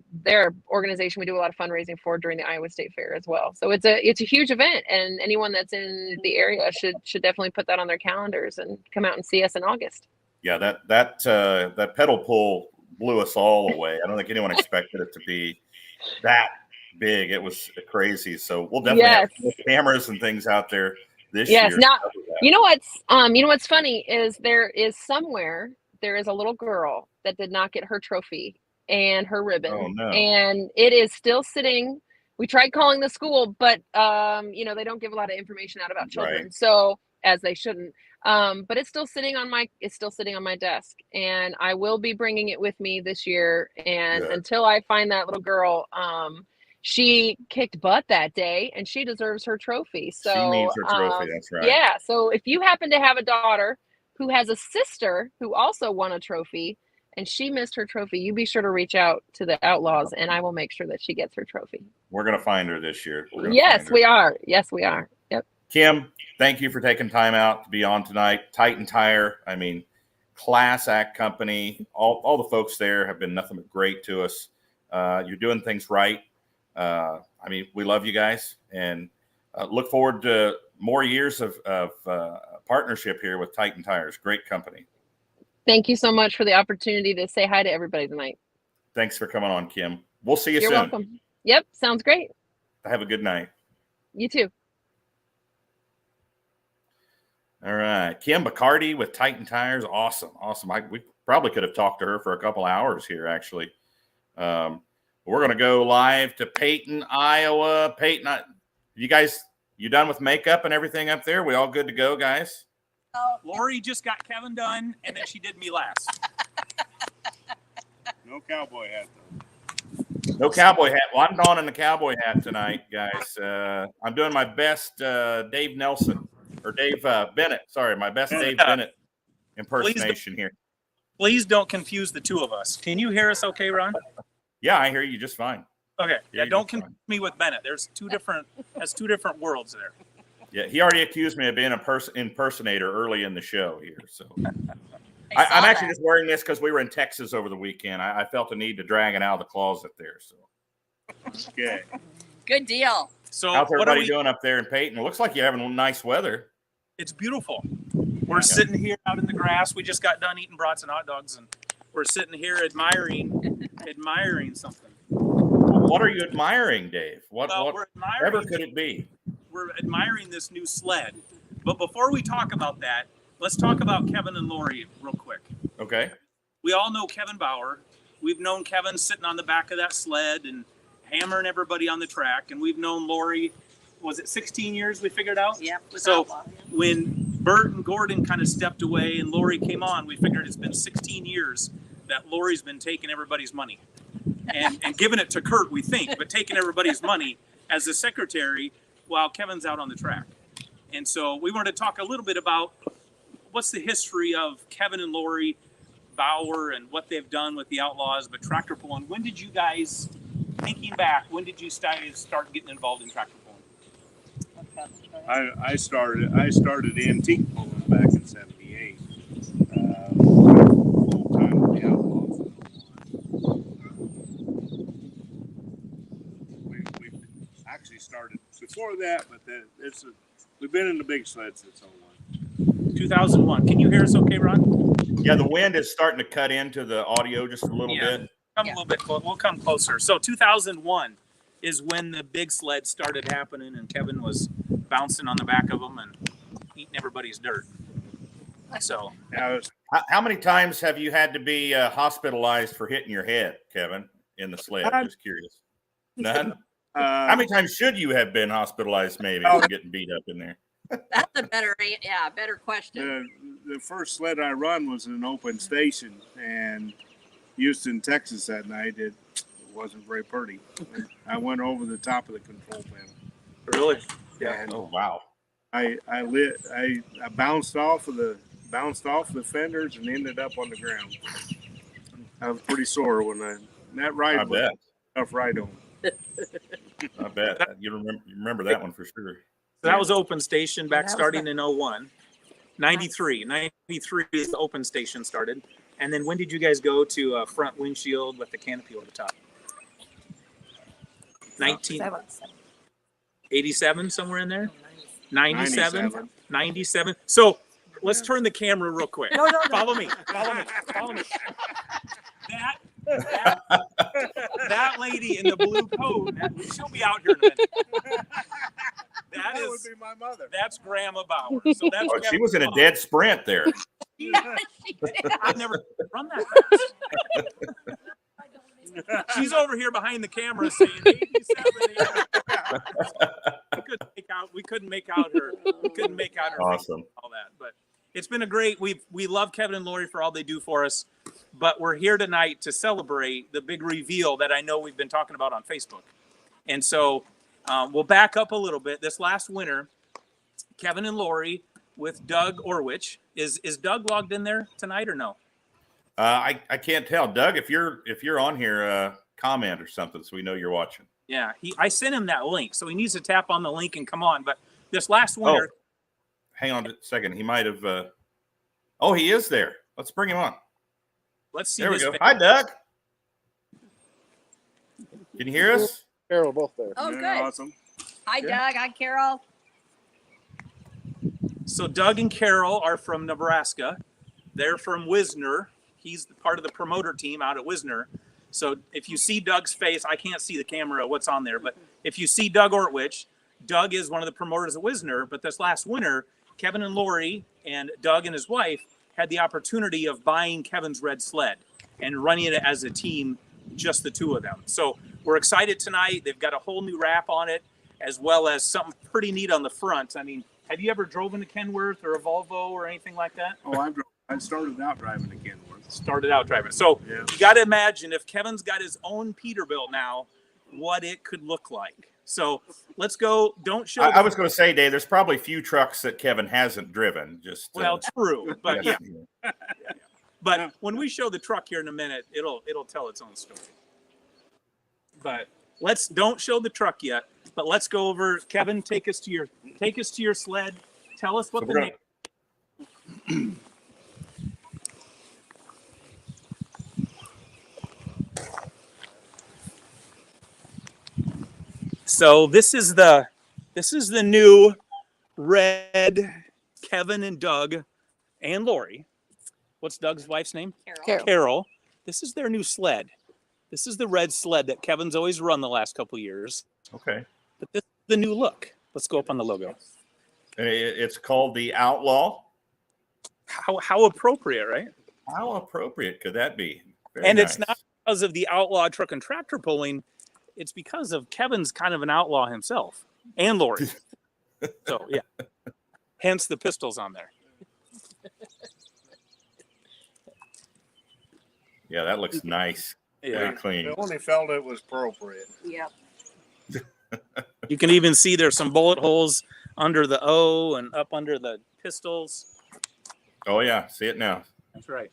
organization we do a lot of fundraising for during the Iowa State Fair as well. So it's a huge event, and anyone that's in the area should definitely put that on their calendars and come out and see us in August. Yeah, that pedal pull blew us all away. I don't think anyone expected it to be that big. It was crazy. So we'll definitely have cameras and things out there this year. Now, what's funny is there is a little girl that did not get her trophy and her ribbon. Oh, no. And it is still sitting. We tried calling the school, but they don't give a lot of information out about children. Right. So as they shouldn't. But it's still sitting on my desk, and I will be bringing it with me this year. And until I find that little girl, she kicked butt that day, and she deserves her trophy. So she needs her trophy. That's right. Yeah. So if you happen to have a daughter who has a sister who also won a trophy and she missed her trophy, you be sure to reach out to the Outlaws, and I will make sure that she gets her trophy. We're going to find her this year. Yes, we are. Yep. Kim, thank you for taking time out to be on tonight. Titan Tire, class act company. All the folks there have been nothing but great to us. You're doing things right. I mean, we love you guys, and look forward to more years of partnership here with Titan Tires. Great company. Thank you so much for the opportunity to say hi to everybody tonight. Thanks for coming on, Kim. We'll see you soon. You're welcome. Yep, sounds great. Have a good night. You too. All right. Kim Boccardi with Titan Tires. Awesome. We probably could have talked to her for a couple hours here, actually. We're going to go live to Peyton, Iowa. Peyton, you done with makeup and everything up there? We all good to go, guys? Lori just got Kevin done, and then she did me last. No cowboy hat, though. No cowboy hat. Well, I'm donning the cowboy hat tonight, guys. I'm doing my best Dave Nelson or Dave Bennett. Sorry, my best Dave Bennett impersonation here. Please don't confuse the two of us. Can you hear us okay, Ron? Yeah, I hear you just fine. Okay. Yeah, don't confuse me with Bennett. There's two different worlds there. Yeah, he already accused me of being an impersonator early in the show here. So I'm actually just wearing this because we were in Texas over the weekend. I felt the need to drag it out of the closet there. So Okay. Good deal. So how's everybody doing up there in Peyton? It looks like you're having nice weather. It's beautiful. We're sitting here out in the grass. We just got done eating brats and hot dogs, and we're sitting here admiring something. What are you admiring, Dave? Whatever could it be? We're admiring this new sled. But before we talk about that, let's talk about Kevin and Lori real quick. Okay. We all know Kevin Bauer. We've known Kevin sitting on the back of that sled and hammering everybody on the track. And we've known Lori, was it 16 years we figured out? Yep. So when Bert and Gordon kind of stepped away and Lori came on, we figured it's been 16 years that Lori's been taking everybody's money and giving it to Kurt, we think, but taking everybody's money as the secretary while Kevin's out on the track. And so we wanted to talk a little bit about what's the history of Kevin and Lori Bauer and what they've done with the Outlaws, but tractor pulling. When did you guys, thinking back, when did you start getting involved in tractor pulling? I started antique pulling back in '78. Full time with the Outlaws. We actually started before that, but we've been in the big sled since '01. 2001. Can you hear us okay, Ron? Yeah, the wind is starting to cut into the audio just a little bit. Come a little bit close. We'll come closer. So 2001 is when the big sled started happening, and Kevin was bouncing on the back of them and eating everybody's dirt. So how many times have you had to be hospitalized for hitting your head, Kevin, in the sled? I'm just curious. None? How many times should you have been hospitalized maybe for getting beat up in there? That's a better question. The first sled I run was in an open station in Houston, Texas that night. It wasn't very pretty. I went over the top of the control panel. Really? Yeah. Oh wow. I bounced off the fenders and ended up on the ground. I was pretty sore when that ride was a tough ride on. I bet. You remember that one for sure. That was open station starting in 01. 93 is the open station started. And then when did you guys go to front windshield with the canopy over the top? 1987, somewhere in there? 97. So let's turn the camera real quick. No. Follow me. That lady in the blue coat, she'll be out here in a minute. That would be my mother. That's Grandma Bauer. So that's she was in a dead sprint there. I've never run that fast. She's over here behind the camera saying 87. We couldn't make out her. Awesome. All that, but it's been a great. We love Kevin and Lori for all they do for us, but we're here tonight to celebrate the big reveal that I know we've been talking about on Facebook, and so we'll back up a little bit. This last winter, Kevin and Lori with Doug Orwich. Is Doug logged in there tonight or no? I can't tell. Doug, if you're on here, comment or something so we know you're watching. Yeah, I sent him that link, so he needs to tap on the link and come on. But this last winter, hang on a second. He might have. He is there. Let's bring him on. Let's see. There we go. Hi, Doug. Can you hear us? Carol, both there. Oh, Yeah, good. awesome. Hi, Doug. Hi, Carol. So Doug and Carol are from Nebraska. They're from Wisner. He's part of the promoter team out at Wisner. So if you see Doug's face, I can't see the camera, what's on there, but if you see Doug Ortwich, Doug is one of the promoters at Wisner. But this last winter, Kevin and Lori and Doug and his wife had the opportunity of buying Kevin's red sled and running it as a team, just the two of them. So we're excited tonight. They've got a whole new wrap on it, as well as something pretty neat on the front. I mean, have you ever driven a Kenworth or a Volvo or anything like that? Oh, I started out driving a Kenworth. Started out driving. So Yeah. you got to imagine if Kevin's got his own Peterbilt now, what it could look like. So let's go. Don't show. I was going to say, Dave, there's probably a few trucks that Kevin hasn't driven. Just Well, true, but yeah. yeah. But when we show the truck here in a minute, it'll tell its own story. But don't show the truck yet. But let's go over. Kevin, take us to your sled. Tell us what the name. So this is the new red Kevin and Doug and Lori. What's Doug's wife's name? Carol. Carol. This is their new sled. This is the red sled that Kevin's always run the last couple of years. Okay. But this is the new look. Let's go up on the logo. It's called the Outlaw. How appropriate, right? How appropriate could that be? Very And nice. it's not because of the Outlawed truck and tractor pulling. It's because of Kevin's kind of an outlaw himself and Lori. So, yeah. Hence the pistols on there. Yeah, that looks nice. Yeah. Very clean. I only felt it was appropriate. Yep. You can even see there's some bullet holes under the O and up under the pistols. Oh, yeah. See it now. That's right.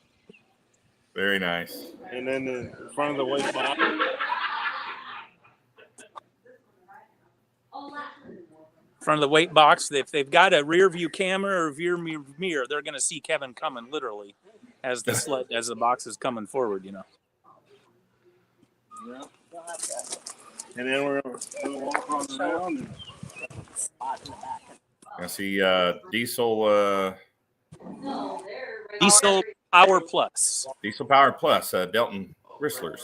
Very nice. And then in front of the weight box. Front of the weight box, if they've got a rear view camera or rear mirror, they're going to see Kevin coming literally as the box is coming forward, you know. Yeah. And then we're going to walk on around. I see Diesel Power Plus. Diesel Power Plus, Delton Wristlers.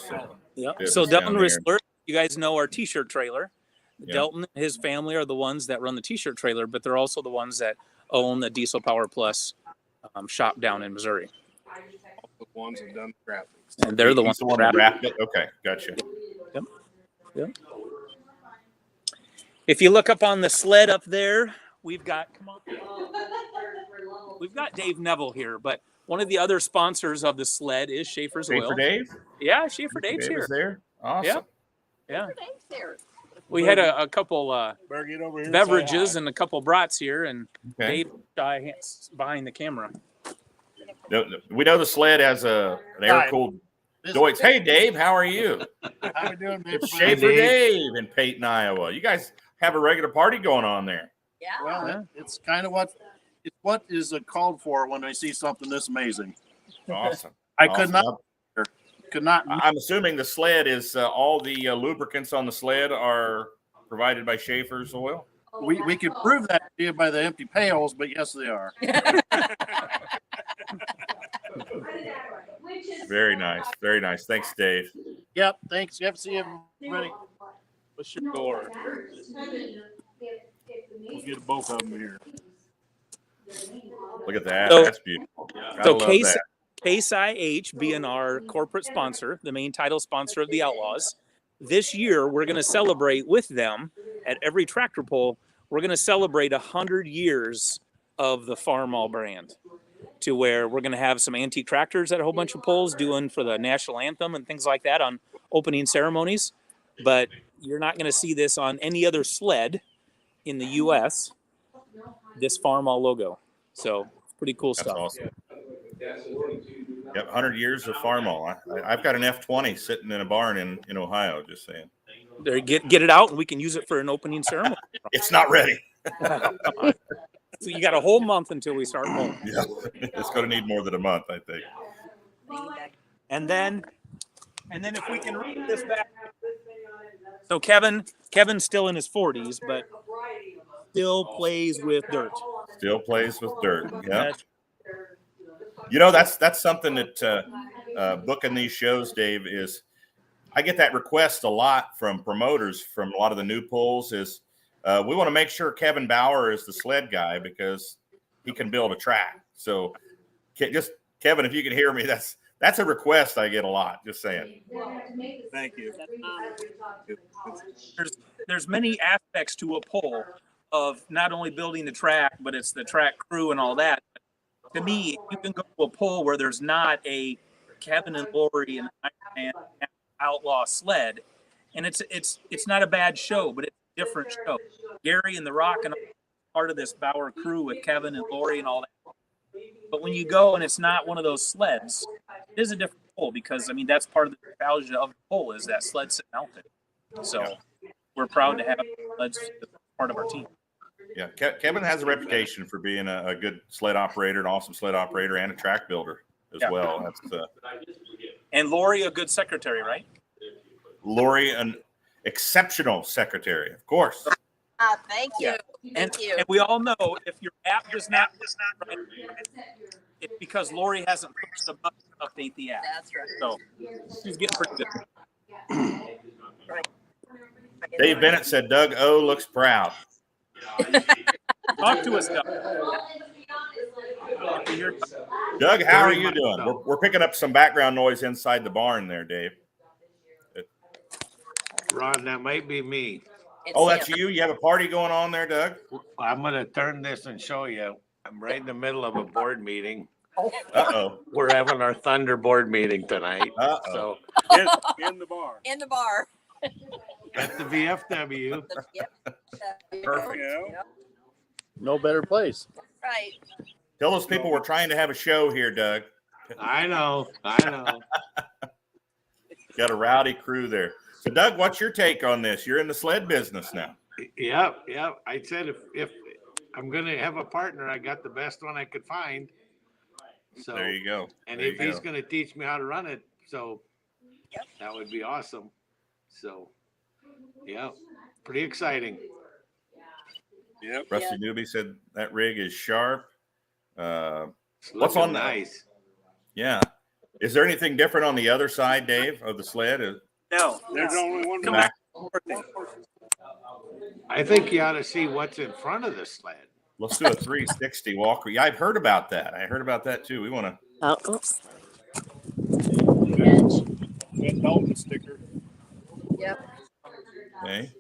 Yep. Business So Delton down there. Whistler, you guys know our t-shirt trailer. Yeah. Delton and his family are the ones that run the t-shirt trailer, but they're also the ones that own the Diesel Power Plus shop down in Missouri. The ones that done the graphics. And they're the He's ones that wrapped it. Okay, gotcha. Yep. If you look up on the sled up there, we've got Dave Neville here, but one of the other sponsors of the sled is Schaefer's Oil. Schaefer Dave? Yeah, Schaefer Dave's Dave here. is there. Awesome. Yeah. We had a couple Better get over here and beverages say hi. and a couple brats here, and Okay. Dave behind the camera. We know the sled has an air-cooled Deutz. Hey, Dave, how are you? How we doing, man? It's Schaefer Dave in Peyton, Iowa. You guys have a regular party going on there. Yeah. Well, it's kind of what is called for when I see something this amazing. Awesome. I Awesome. could not. I'm assuming the sled is all the lubricants on the sled are provided by Schaefer's Oil. We can prove that to you by the empty pails, but yes, they are. Very nice. Very nice. Thanks, Dave. Yep. Thanks. Yep. See everybody. What's your door? We'll get both of them here. Look at that. So- That's beautiful. I So love Case that. IH being our corporate sponsor, the main title sponsor of the Outlaws, this year we're going to celebrate with them at every tractor pull. We're going to celebrate 100 years of the Farmall brand, to where we're going to have some antique tractors at a whole bunch of pulls doing for the national anthem and things like that on opening ceremonies. But you're not going to see this on any other sled in the U.S., this Farmall logo. So pretty cool That's stuff. awesome. Yep, 100 years of Farmall. I've got an F20 sitting in a barn in Ohio, just saying. There, get it out and we can use it for an opening ceremony. It's not ready. So you got a whole month until we start pulling. Yeah, it's going to need more than a month, I think. And then if we can read this back, So Kevin's still in his 40s, but still plays with dirt. Still plays with dirt. Yeah. You know, that's something that booking these shows, Dave, is I get that request a lot from promoters from a lot of the new pulls is we want to make sure Kevin Bauer is the sled guy because he can build a track. So just Kevin, if you can hear me, that's a request I get a lot. Just saying. Thank you. There's many aspects to a pull of not only building the track, but it's the track crew and all that. To me, you can go to a pull where there's not a Kevin and Lori and Outlaw sled, and it's not a bad show, but it's a different show. Gary and the Rock and part of this Bauer crew with Kevin and Lori and all that. But when you go and it's not one of those sleds, it is a different pull because I mean that's part of the nostalgia of the pull is that sled sitting out there. So we're proud to have sleds as part of our team. Yeah, Kevin has a reputation for being a good sled operator, an awesome sled operator, and a track builder as well. That's and Lori, a good secretary, right? Lori, an exceptional secretary, of course. Thank you. And we all know if your app does not right, it's because Lori hasn't pushed the button to update the app. That's right. So she's getting pretty good. Right. Dave Bennett said Doug O looks proud. Talk to us, Doug. Doug, how are you doing? We're picking up some background noise inside the barn there, Dave. Ron, that might be me. That's you? You have a party going on there, Doug? I'm going to turn this and show you. I'm right in the middle of a board meeting. Uh-oh. We're having our Thunder board meeting tonight. Uh-oh. So In the bar. In the bar. at the VFW. Yep. Perfect. Yep. No better place. Right. Tell those people we're trying to have a show here, Doug. I know. Got a rowdy crew there. So, Doug, what's your take on this? You're in the sled business now. Yep. I said if I'm going to have a partner, I got the best one I could find. So There you go. And There if you he's go. going to teach me how to run it, so Yep. that would be awesome. So, yeah, pretty exciting. Yep. Rusty Newby said that rig is sharp. It's What's looking on that? nice? Yeah. Is there anything different on the other side, Dave, of the sled? No. There's only one. Come back. I think you ought to see what's in front of the sled. Let's do a 360 walk. Yeah, I've heard about that. I heard about that too. We want to. Oh, oops. That Dalton sticker. Yep. Okay.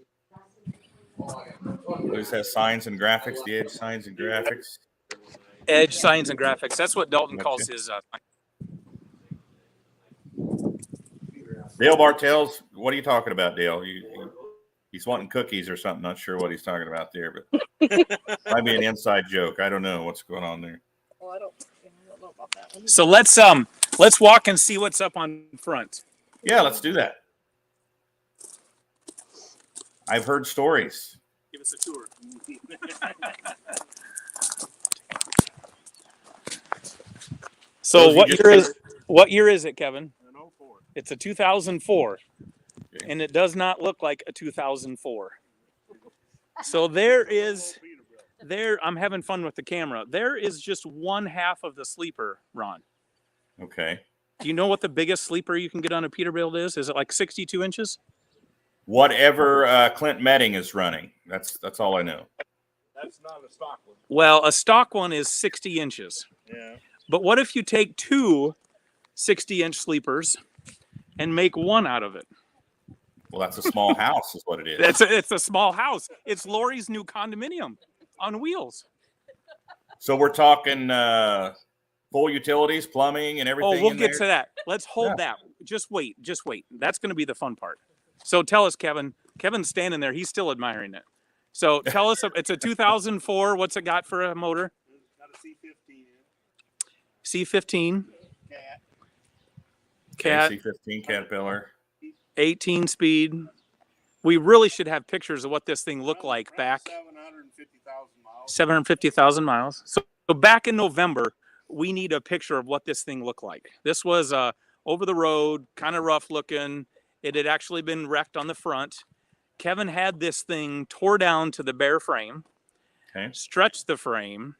This has signs and graphics. The Edge signs and graphics. Edge signs and graphics. That's what Dalton calls his. Dale Bartels, what are you talking about, Dale? He's wanting cookies or something. Not sure what he's talking about there, but might be an inside joke. I don't know what's going on there. Well, I don't know about that one. So let's walk and see what's up on front. Yeah, let's do that. I've heard stories. Give us a tour. So what year is it, Kevin? It's a 2004, and it does not look like a 2004. So I'm having fun with the camera. There is just one half of the sleeper, Ron. Okay. Do you know what the biggest sleeper you can get on a Peterbilt is? Is it like 62 inches? Whatever Clint Medding is running. That's all I know. That's not a stock one. Well, a stock one is 60 inches. Yeah. But what if you take two 60-inch sleepers and make one out of it? Well, that's a small house is what it is. It's a small house. It's Lori's new condominium on wheels. So we're talking full utilities, plumbing, and everything. Oh, we'll get to that. Let's hold that. Just wait. That's going to be the fun part. So tell us, Kevin. Kevin's standing there. He's still admiring it. So tell us, it's a 2004. What's it got for a motor? Got a C15. C15. Cat. C15 Caterpillar. 18 speed. We really should have pictures of what this thing looked like back. 750,000 miles. 750,000 miles. So back in November, we need a picture of what this thing looked like. This was over the road, kind of rough looking. It had actually been wrecked on the front. Kevin had this thing tore down to the bare frame, stretched the frame,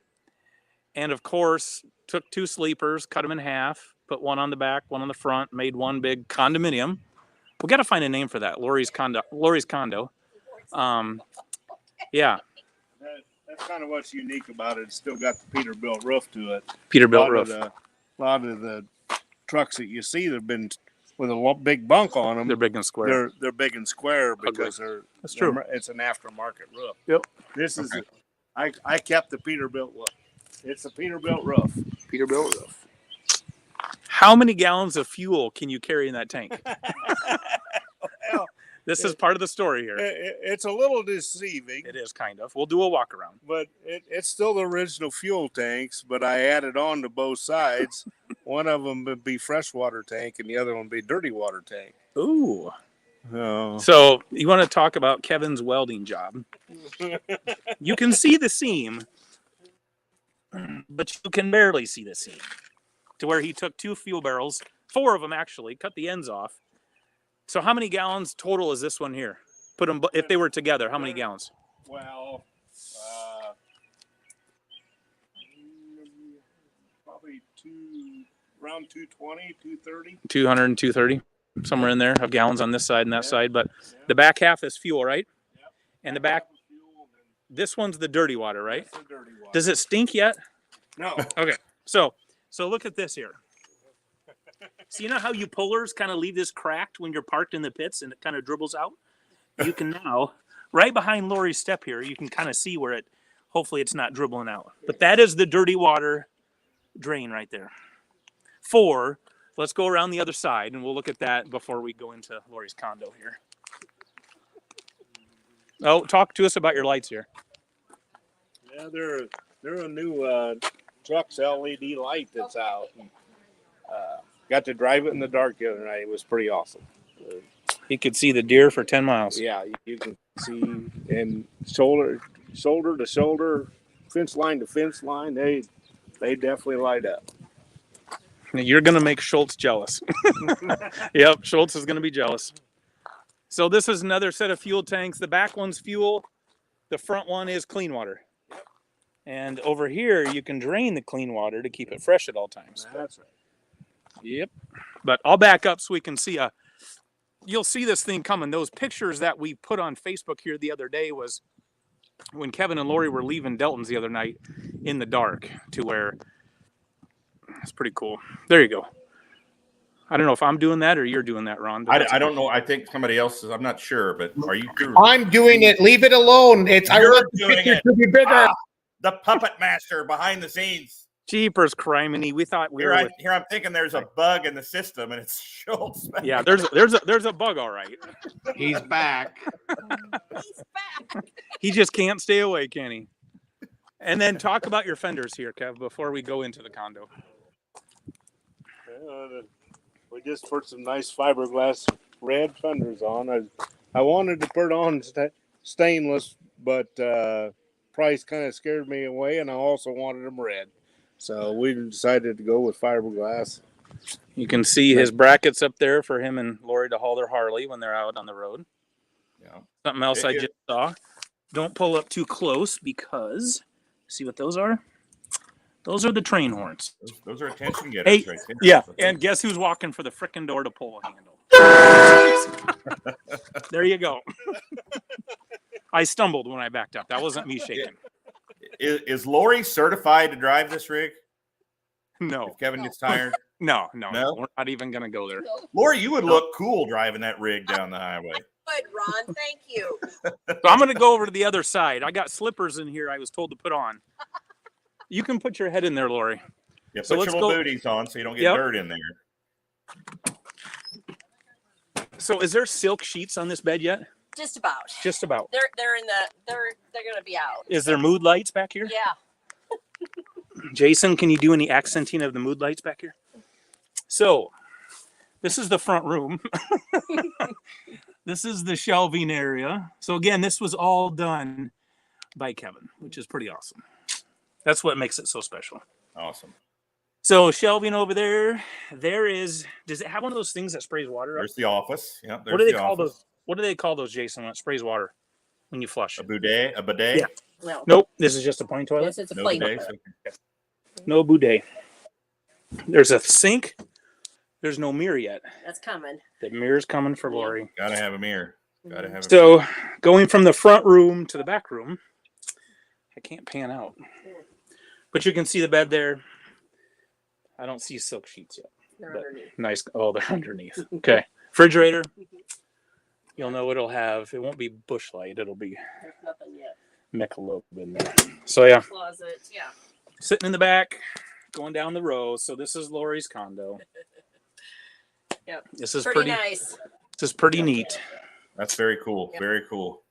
and of course took 2 sleepers, cut them in half, put one on the back, one on the front, made one big condominium. We got to find a name for that. Lori's condo. Yeah. That's kind of what's unique about it. It's still got the Peterbilt roof to it. Peterbilt roof. A lot of the trucks that you see that have been with a big bunk on them. They're big and square. They're big and square because That's true. It's an aftermarket roof. Yep. This is I kept the Peterbilt look. It's a Peterbilt roof. Peterbilt roof. How many gallons of fuel can you carry in that tank? Well, this is part of the story here. It's a little deceiving. It is kind of. We'll do a walk around. But it's still the original fuel tanks, but I added on to both sides. One of them would be freshwater tank and the other one would be dirty water tank. Ooh. Oh. So you want to talk about Kevin's welding job. You can see the seam, but you can barely see the seam. To where he took 2 fuel barrels, 4 of them actually, cut the ends off. So how many gallons total is this one here? Put them, if they were together, how many gallons? Well, probably around 220, 230. 200 and 230, somewhere in there of gallons on this side and that side. But the back half is fuel, right? Yep. And the back, this one's the dirty water, right? That's the dirty water. Does it stink yet? No. Okay. So look at this here. So you know how you pullers kind of leave this cracked when you're parked in the pits and it kind of dribbles out? You can now, right behind Lori's step here, you can kind of see where hopefully it's not dribbling out. But that is the dirty water drain right there. 4, let's go around the other side and we'll look at that before we go into Lori's condo here. Oh, talk to us about your lights here. Yeah, they're a new Trucks LED light that's out. Got to drive it in the dark the other night. It was pretty awesome. He could see the deer for 10 miles. Yeah, you can see, and shoulder to shoulder, fence line to fence line, they definitely light up. You're going to make Schultz jealous. Yep, Schultz is going to be jealous. So this is another set of fuel tanks. The back one's fuel. The front one is clean water. And over here, you can drain the clean water to keep it fresh at all times. That's right. Yep. But I'll back up so we can see you'll see this thing coming. Those pictures that we put on Facebook here the other day was when Kevin and Lori were leaving Delton's the other night in the dark to where it's pretty cool. There you go. I don't know if I'm doing that or you're doing that, Ron. I don't know. I think somebody else is. I'm not sure, but are you? I'm doing it. Leave it alone. I want the picture to be bigger. The puppet master behind the scenes. Jeepers criminy. We thought we were here. I'm thinking there's a bug in the system, and it's Schultz. Yeah, there's a bug, all right. He's back. He's back. He just can't stay away, can he? And then talk about your fenders here, Kev, before we go into the condo. We just put some nice fiberglass red fenders on. I wanted to put on stainless, but price kind of scared me away, and I also wanted them red. So we decided to go with fiberglass. You can see his brackets up there for him and Lori to haul their Harley when they're out on the road. Yeah. Something else I just saw. Don't pull up too close because see what those are? Those are the train horns. Those are attention getters right there. Yeah, and guess who's walking for the frickin' door to pull a handle? There you go. I stumbled when I backed up. That wasn't me shaking. Is Lori certified to drive this rig? No. If Kevin gets tired? No. We're not even going to go there. Lori, you would look cool driving that rig down the highway. Good, Ron. Thank you. So I'm going to go over to the other side. I got slippers in here I was told to put on. You can put your head in there, Lori. Yeah, So put let's your little go- booties on so you don't get dirt in there. So is there silk sheets on this bed yet? Just about. Just about. They're in the they're gonna be out. Is there mood lights back here? Yeah. Jason, can you do any accenting of the mood lights back here? So this is the front room. This is the shelving area. So again, this was all done by Kevin, which is pretty awesome. That's what makes it so special. Awesome. So shelving over there, does it have one of those things that sprays water up? There's the office. Yeah. What do they call those? What do they call those, Jason, when it sprays water when you flush? A bidet? A bidet? Yeah. No. Nope. This is just a plain toilet. Yes, it's a No plain bidets? toilet. Okay. No bidet. There's a sink. There's no mirror yet. That's coming. The mirror's coming for Lori. Gotta have a mirror. Gotta have a So going from the front room to the back room, I can't pan out. But you can see the bed there. I don't see silk sheets yet. They're But underneath. nice. Oh, they're underneath. Okay. Refrigerator. You'll know what it'll have. It won't be Bush Light. It'll be There's nothing yet. Michelob in there. So yeah, Closet. Yeah. sitting in the back, going down the row. So this is Lori's condo. Yep. This is Pretty pretty. nice. This is pretty neat. That's very cool. Yep. Very cool.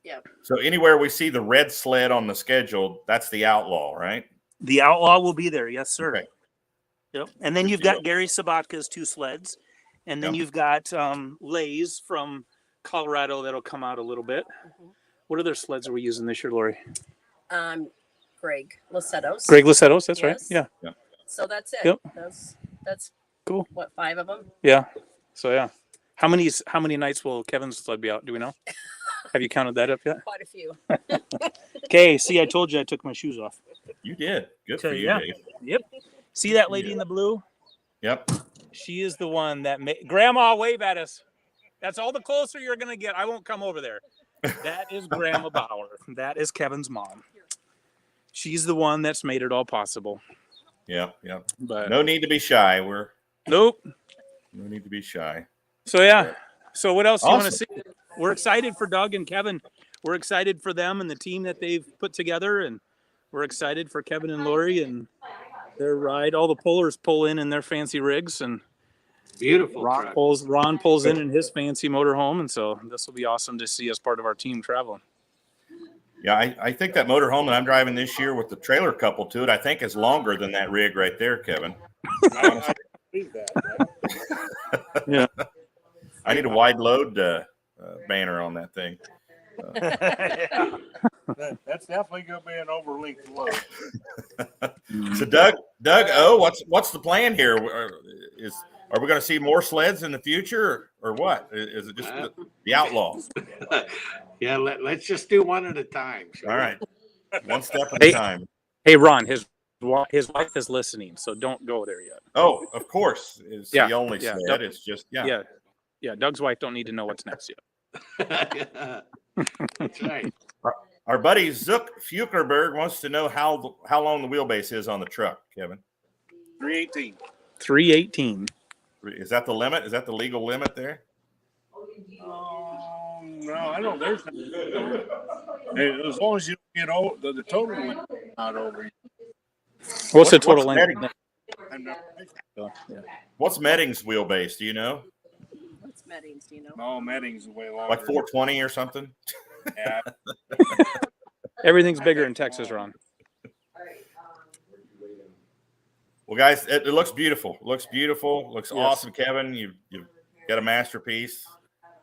Yep. So anywhere we see the red sled on the schedule, that's the Outlaw, right? The Outlaw will be there. Yes, sir. Okay. Yep. And then Good you've got deal. Gary Sabatka's 2 sleds. And then Yep. you've got Lay's from Colorado that'll come out a little bit. Mhm. What other sleds are we using this year, Lori? Greg Lassetto's. Greg Lassetto's, that's right. Yes. Yeah. So that's it. Yep. That's Cool. what, 5 of them? Yeah. So yeah. How many nights will Kevin's sled be out? Do we know? Have you counted that up yet? Quite a few. Okay, see, I told you I took my shoes off. You did. Good for Okay, you, yeah. Dave. Yep. See that lady in the blue? Yep. She is the one that Grandma, wave at us. That's all the closer you're going to get. I won't come over there. That is Grandma Bauer. That is Kevin's mom. She's the one that's made it all possible. Yep. Yep. But No need to be shy. nope. No need to be shy. So yeah. So what else do you want to Awesome. see? We're excited for Doug and Kevin. We're excited for them and the team that they've put together, and we're excited for Kevin and Lori and their ride. All the pullers pull in their fancy rigs, and Beautiful Ron truck. pulls in his fancy motorhome, and so this will be awesome to see as part of our team traveling. Yeah, I think that motorhome that I'm driving this year with the trailer coupled to it, I think is longer than that rig right there, Kevin. I believe that. Yeah. I need a wide load banner on that thing. That's definitely going to be an overlinked load. So Doug, what's the plan here? Are we going to see more sleds in the future, or what? Is it just the Outlaws? Yeah, let's just do one at a time. shall All we? right, one step at a time. Hey, Ron, his wife is listening, so don't go there yet. Oh, of course, it's Yeah, the only yeah, sled. It's just Yeah. Doug's wife don't need to know what's next yet. That's right. Our buddy Zook Fukerberg wants to know how long the wheelbase is on the truck, Kevin. 318. 318. Is that the limit? Is that the legal limit there? No, I don't. There's hey, as long as you don't get over the total limit not over. What's the total length? Medding- I'm not, What's Medding's wheelbase? Do you know? What's Meddings, do you know? no, Medding's way longer. Like 420 or something? Yeah. Everything's bigger in Texas, Ron. Well, guys, it looks beautiful. Looks beautiful. Looks Yes. awesome, Kevin. You've got a masterpiece.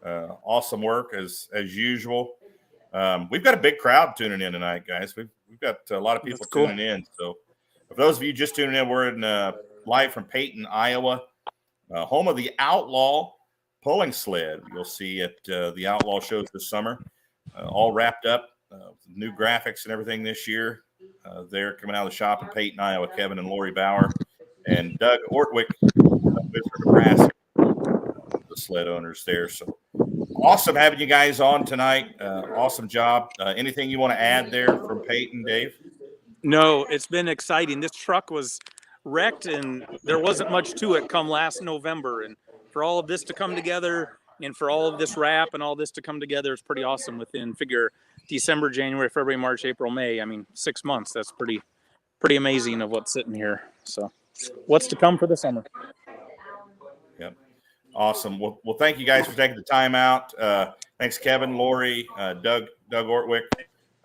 Awesome work as usual. We've got a big crowd tuning in tonight, guys. We've got a lot of people That's cool. tuning in. So, for those of you just tuning in, we're in live from Peyton, Iowa, home of the Outlaw Pulling Sled. You'll see at the Outlaw shows this summer, all wrapped up, new graphics and everything this year. They're coming out of the shop in Peyton, Iowa. Kevin and Lori Bauer and Doug Ortwick, Mr. Nebraska, the sled owners there. So awesome having you guys on tonight. Awesome job. Anything you want to add there from Peyton, Dave? No, it's been exciting. This truck was wrecked, and there wasn't much to it come last November. And for all of this to come together, and for all of this wrap and all this to come together, it's pretty awesome. Within December, January, February, March, April, May. I mean, 6 months. That's pretty amazing of what's sitting here. So, what's to come for the summer? Yep. Awesome. Well, thank you guys for taking the time out. Thanks, Kevin, Lori, Doug Ortwick,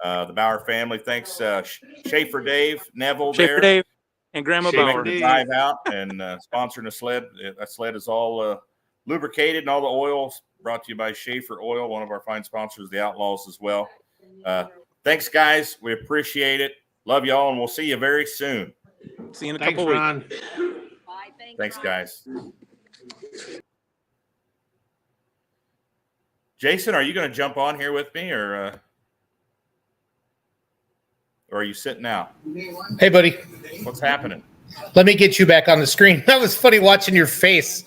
the Bauer family. Thanks, Schaefer Dave, Neville Schaefer there. Dave and Grandma Schaefer Bauer. Dave. Drive out and sponsoring the sled. That sled is all lubricated, and all the oils brought to you by Schaefer Oil, one of our fine sponsors, the Outlaws as well. Thanks, guys. We appreciate it. Love y'all, and we'll see you very soon. See you in a Thanks, couple weeks. Ron. Bye. Thanks, guys. Jason, are you going to jump on here with me, or are you sitting out? Hey, buddy. What's happening? Let me get you back on the screen. That was funny watching your face.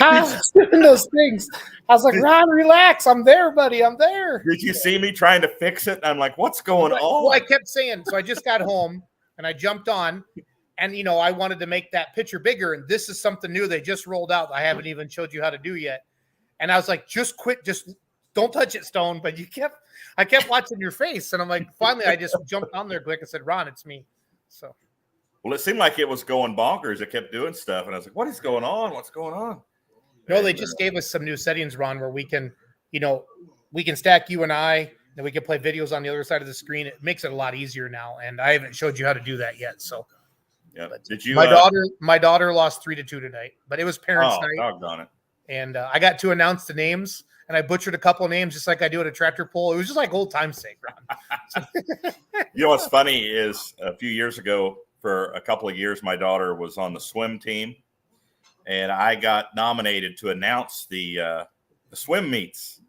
I was doing those things. I was like, Ron, relax. I'm there, buddy. I'm there. Did you see me trying to fix it? I'm like, what's going on? Well, I kept saying, so I just got home and I jumped on and, I wanted to make that picture bigger. And this is something new they just rolled out. I haven't even showed you how to do yet. And I was like, just quit. Just don't touch it, Stone. But I kept watching your face. And I'm like, finally, I just jumped on there quick and said, Ron, it's me. So. Well, it seemed like it was going bonkers. It kept doing stuff. And I was like, what is going on? What's going on? No, they just gave us some new settings, Ron, where we can, we can stack you and I, and we can play videos on the other side of the screen. It makes it a lot easier now. And I haven't showed you how to do that yet. So yeah. Did you my daughter lost 3-2 tonight, but it was parents' night. Doggone it. And I got to announce the names, and I butchered a couple of names just like I do at a tractor pull. It was just like old time's sake, Ron. You know what's funny is a few years ago, for a couple of years, my daughter was on the swim team, and I got nominated to announce the swim meets,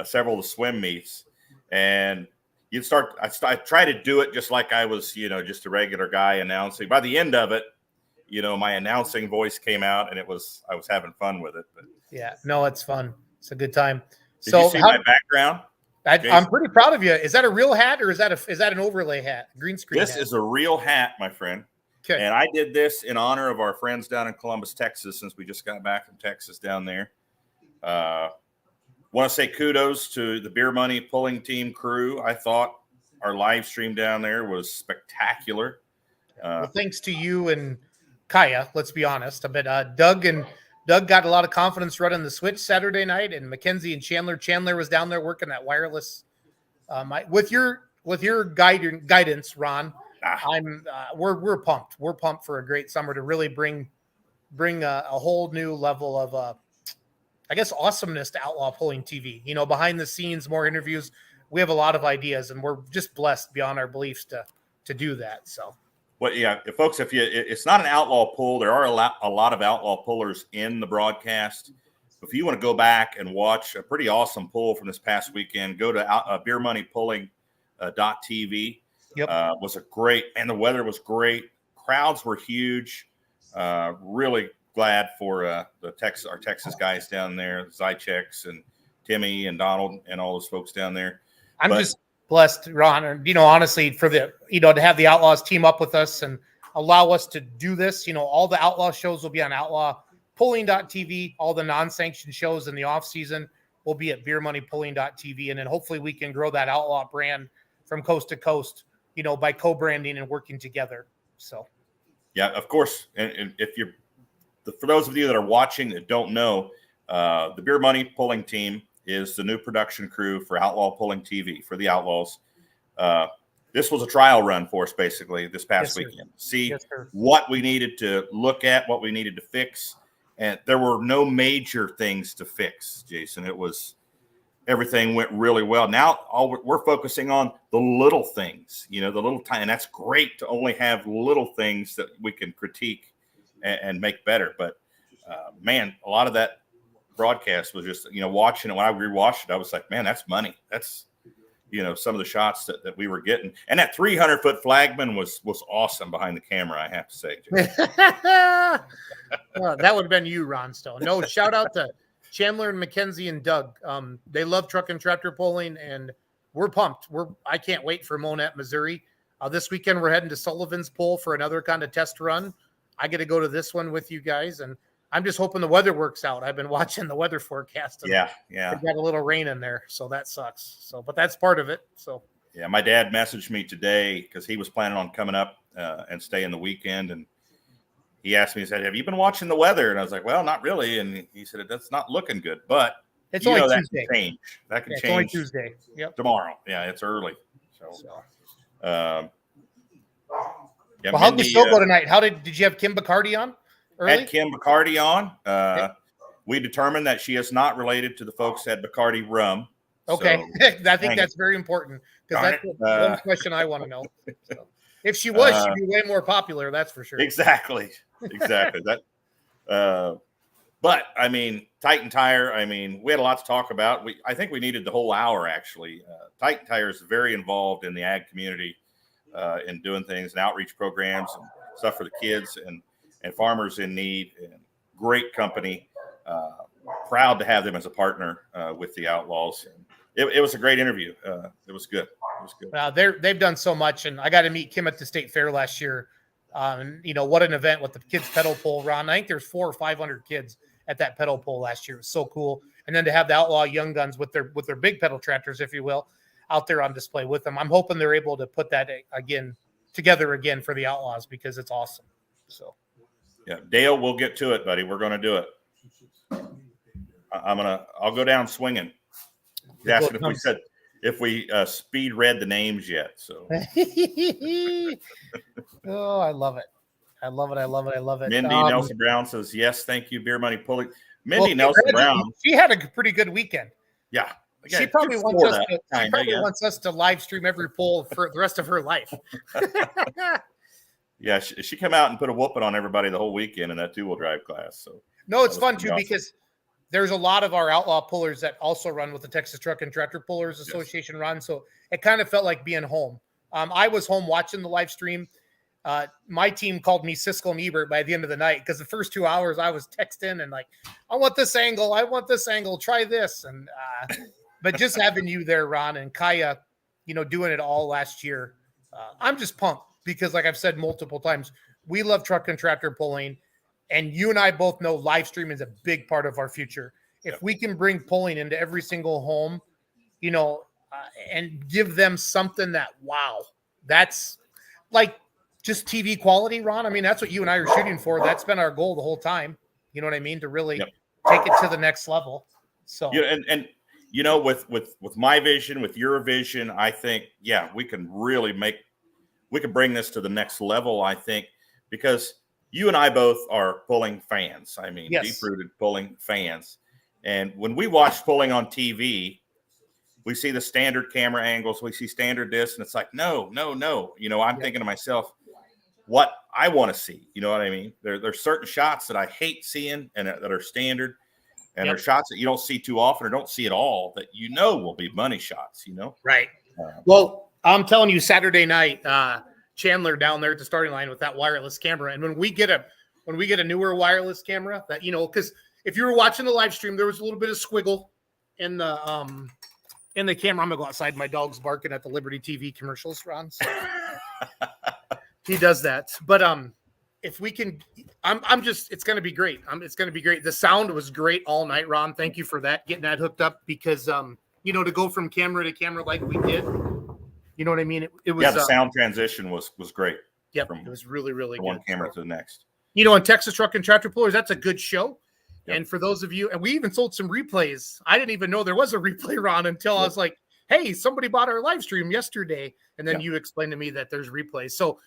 several of the swim meets. And I try to do it just like I was, just a regular guy announcing. By the end of it, my announcing voice came out, and I was having fun with it. But yeah, no, it's fun. It's a good time. Did you see my background? I'm pretty proud of you. Is that a real hat or is that an overlay hat? Green screen. This hat? is a real hat, my friend. Okay. And I did this in honor of our friends down in Columbus, Texas, since we just got back from Texas down there. Want to say kudos to the Beer Money Pulling Team crew. I thought our live stream down there was spectacular. Well, thanks to you and Kaya, let's be honest. I bet Doug got a lot of confidence running the switch Saturday night, and Mackenzie and Chandler was down there working that wireless. With your guidance, Ron, we're pumped. We're pumped for a great summer to really bring a whole new level of awesomeness to Outlaw Pulling TV. Behind the scenes, more interviews. We have a lot of ideas, and we're just blessed beyond our beliefs to do that. So. Well, yeah, folks, it's not an outlaw pull. There are a lot of outlaw pullers in the broadcast. If you want to go back and watch a pretty awesome pull from this past weekend, go to beermoneypulling.tv. Yep. Was a great, and the weather was great. Crowds were huge. Really glad for our Texas guys down there, Zycheks and Timmy and Donald and all those folks down there. I'm just blessed, Ron, and honestly, for the to have the Outlaws team up with us and allow us to do this. All the Outlaw shows will be on outlawpulling.tv. All the non-sanctioned shows in the off season will be at beermoneypulling.tv, and then hopefully we can grow that Outlaw brand from coast to coast, by co-branding and working together. So, yeah, of course. And for those of you that are watching that don't know, the Beer Money Pulling team is the new production crew for Outlaw Pulling TV for the Outlaws. This was a trial run for us, basically, this past weekend. See what we needed to look at, what we needed to fix. And there were no major things to fix, Jason. Everything went really well. Now we're focusing on the little things, the little time. And that's great to only have little things that we can critique and make better. But, man, a lot of that broadcast was just, watching it. When I rewatched it, I was like, man, that's money. That's, some of the shots that we were getting. And that 300-foot flagman was awesome behind the camera, I have to say. Well, that would have been you, Ron Stone. No, shout out to Chandler and Mackenzie and Doug. They love truck and tractor pulling, and we're pumped. I can't wait for Monette, Missouri. This weekend we're heading to Sullivan's Pull for another kind of test run. I get to go to this one with you guys, and I'm just hoping the weather works out. I've been watching the weather forecast. And yeah. We got a little rain in there, so that sucks. So, but that's part of it. So. Yeah, my dad messaged me today because he was planning on coming up and staying the weekend, and he asked me, he said, "Have you been watching the weather?" And I was like, "Well, not really." And he said, "That's not looking good, but it's only Tuesday. That can change. It's only Tuesday. Yep. Tomorrow. Yeah, it's early. So. Well, how did the show go tonight? Did you have Kim Boccardi on? Early? Had Kim Boccardi on. We determined that she is not related to the folks at Bacardi Rum. Okay, so, I think that's very important because that's one question I want to know. So. If she was, she'd be way more popular. That's for sure. Exactly. That. But I mean, Titan Tire. I mean, we had a lot to talk about. I think we needed the whole hour actually. Titan Tire is very involved in the ag community, in doing things and outreach programs and stuff for the kids and farmers in need. And great company. Proud to have them as a partner with the Outlaws. And it was a great interview. It was good. They've done so much, and I got to meet Kim at the state fair last year. And what an event with the kids pedal pole, Ron. I think there's 400 or 500 kids at that pedal pole last year. It was so cool. And then to have the Outlaw Young Guns with their big pedal tractors, if you will, out there on display with them. I'm hoping they're able to put that together again for the Outlaws because it's awesome. So, yeah, Dale, we'll get to it, buddy. We're going to do it. I'll go down swinging. He's asking if we speed read the names yet. So, oh, I love it. I love it. Mindy Nelson Brown says, yes, thank you. Beer Money Pulling. Mindy Nelson Brown. She had a pretty good weekend. Yeah. She probably wants us to live stream every poll for the rest of her life. Yeah, she came out and put a whooping on everybody the whole weekend in that 2-wheel drive class. So no, it's fun too because there's a lot of our outlaw pullers that also run with the Texas Truck and Tractor Pullers Association run. So it kind of felt like being home. I was home watching the live stream. My team called me Siskel and Ebert by the end of the night because the first 2 hours I was texting and like, I want this angle, try this. And but just having you there, Ron, and Kaya, doing it all last year, I'm just pumped because like I've said multiple times, we love truck and tractor pulling. And you and I both know live streaming is a big part of our future. If we can bring pulling into every single home, and give them something that's like just TV quality, Ron. I mean, that's what you and I are shooting for. That's been our goal the whole time. You know what I mean? To really take it to the next level. So and with my vision, with your vision, I think we can bring this to the next level. I think because you and I both are pulling fans. I mean, deep-rooted pulling fans. And when we watch pulling on TV, we see the standard camera angles. We see standard this, and it's like, no. I'm thinking to myself, what I want to see. You know what I mean? There's certain shots that I hate seeing and that are standard. And there are shots that you don't see too often or don't see at all that will be money shots, Right. Well, I'm telling you, Saturday night, Chandler down there at the starting line with that wireless camera. And when we get a newer wireless camera that, because if you were watching the live stream, there was a little bit of squiggle in the camera. I'm gonna go outside. My dog's barking at the Liberty TV commercials, Ron. So he does that. But if we can, it's going to be great. It's going to be great. The sound was great all night, Ron. Thank you for that, getting that hooked up because, to go from camera to camera like we did, you know what I mean? It was the sound transition was great. Yep, it was really, really good. One camera to the next. In Texas Truck and Tractor Pullers, that's a good show. Yep. And for those of you, and we even sold some replays. I didn't even know there was a replay, Ron, until I was like, hey, somebody bought our live stream yesterday. And then you explained to me that there's replays. So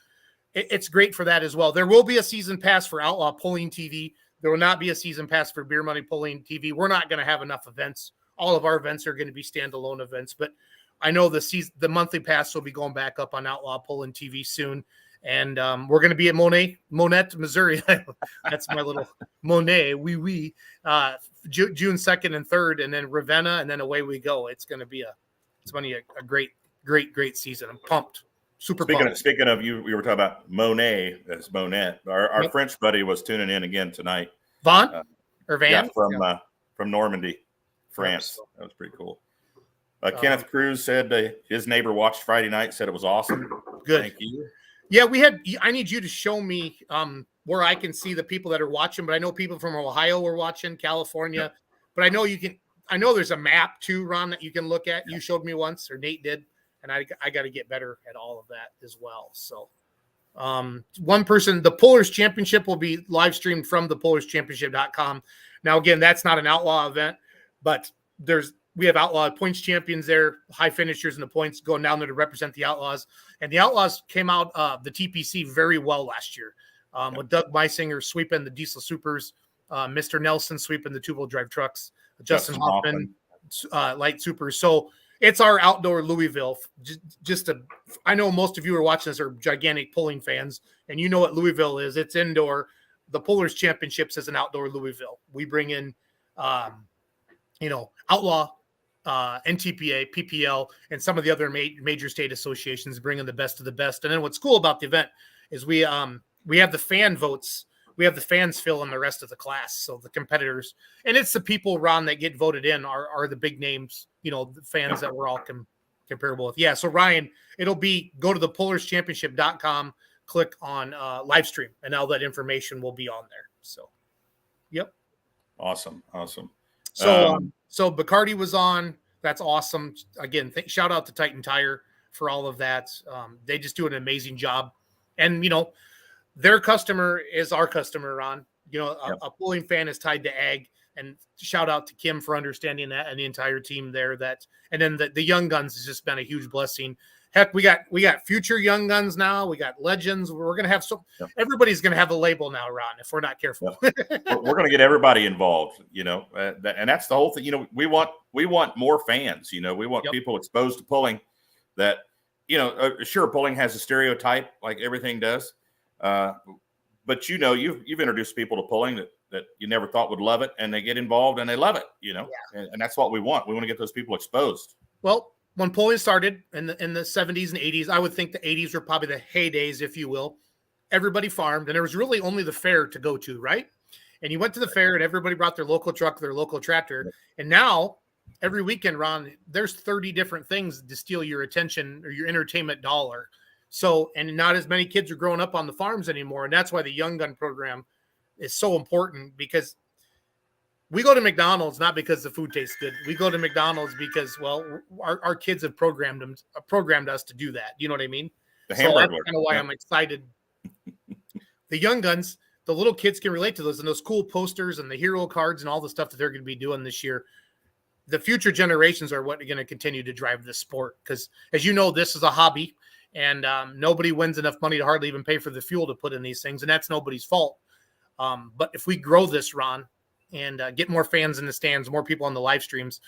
it's great for that as well. There will be a season pass for Outlaw Pulling TV. There will not be a season pass for Beer Money Pulling TV. We're not going to have enough events. All of our events are going to be standalone events, but I know the monthly pass will be going back up on Outlaw Pulling TV soon. And we're going to be at Monette, Missouri. That's my little Monet, June 2nd and 3rd, and then Ravenna, and then away we go. It's going to be a great season. I'm pumped. Speaking of you, we were talking about Monet as Monette. Our French buddy was tuning in again tonight. Van? From Normandy, France. That was pretty cool. Kenneth Cruz said his neighbor watched Friday night, said it was awesome. Good. Thank you. Yeah, I need you to show me where I can see the people that are watching, but I know people from Ohio were watching, California, but I know there's a map too, Ron, that you can look at. You showed me once, or Nate did, and I got to get better at all of that as well. So one person, the Pullers Championship will be live streamed from thepullerschampionship.com. Now, again, that's not an outlaw event, but we have outlaw points champions there, high finishers in the points going down there to represent the Outlaws. And the Outlaws came out the TPC very well last year with Doug Meisinger sweeping the diesel supers, Mr. Nelson sweeping the 2-wheel drive trucks, Justin Hoffman light supers. So it's our outdoor Louisville. I know most of you are watching this are gigantic pulling fans, and you know what Louisville is. It's indoor. The Pullers Championships is an outdoor Louisville. We bring in, Outlaw, NTPA, PPL, and some of the other major state associations, bringing the best of the best. And then what's cool about the event is we have the fan votes. We have the fans fill in the rest of the class. So the competitors, and it's the people, Ron, that get voted in are the big names, the fans that we're all comparable with. Yeah. So Ryan, it'll be, go to the pullerschampionship.com, click on live stream, and all that information will be on there. So, yep. Awesome. So Boccardi was on. That's awesome. Again, shout out to Titan Tire for all of that. They just do an amazing job. And, their customer is our customer, Ron. A pulling fan is tied to ag. And shout out to Kim for understanding that, and the entire team there. And then the Young Guns has just been a huge blessing. Heck, we got future Young Guns now. We got legends. We're gonna have everybody's gonna have a label now, Ron, if we're not careful. We're gonna get everybody involved, and that's the whole thing. We want more fans. We want people exposed to pulling. That sure, pulling has a stereotype like everything does, but you've introduced people to pulling that you never thought would love it, and they get involved and they love it. And that's what we want. We want to get those people exposed. Well, when pulling started in the 70s and 80s, I would think the 80s were probably the heydays, if you will. Everybody farmed, and there was really only the fair to go to, right? And you went to the fair, and everybody brought their local truck, their local tractor. And now, every weekend, Ron, there's 30 different things to steal your attention or your entertainment dollar. So, and not as many kids are growing up on the farms anymore. And that's why the Young Gun program is so important, because we go to McDonald's not because the food tastes good. We go to McDonald's because, our kids have programmed us to do that. You know what I mean? The hamburger. So that's kind of why I'm excited. The Young Guns, the little kids can relate to those, and those cool posters and the hero cards and all the stuff that they're going to be doing this year. The future generations are what are going to continue to drive this sport, because, as you know, this is a hobby, and nobody wins enough money to hardly even pay for the fuel to put in these things, and that's nobody's fault. But if we grow this, Ron, and get more fans in the stands, more people on the live streams,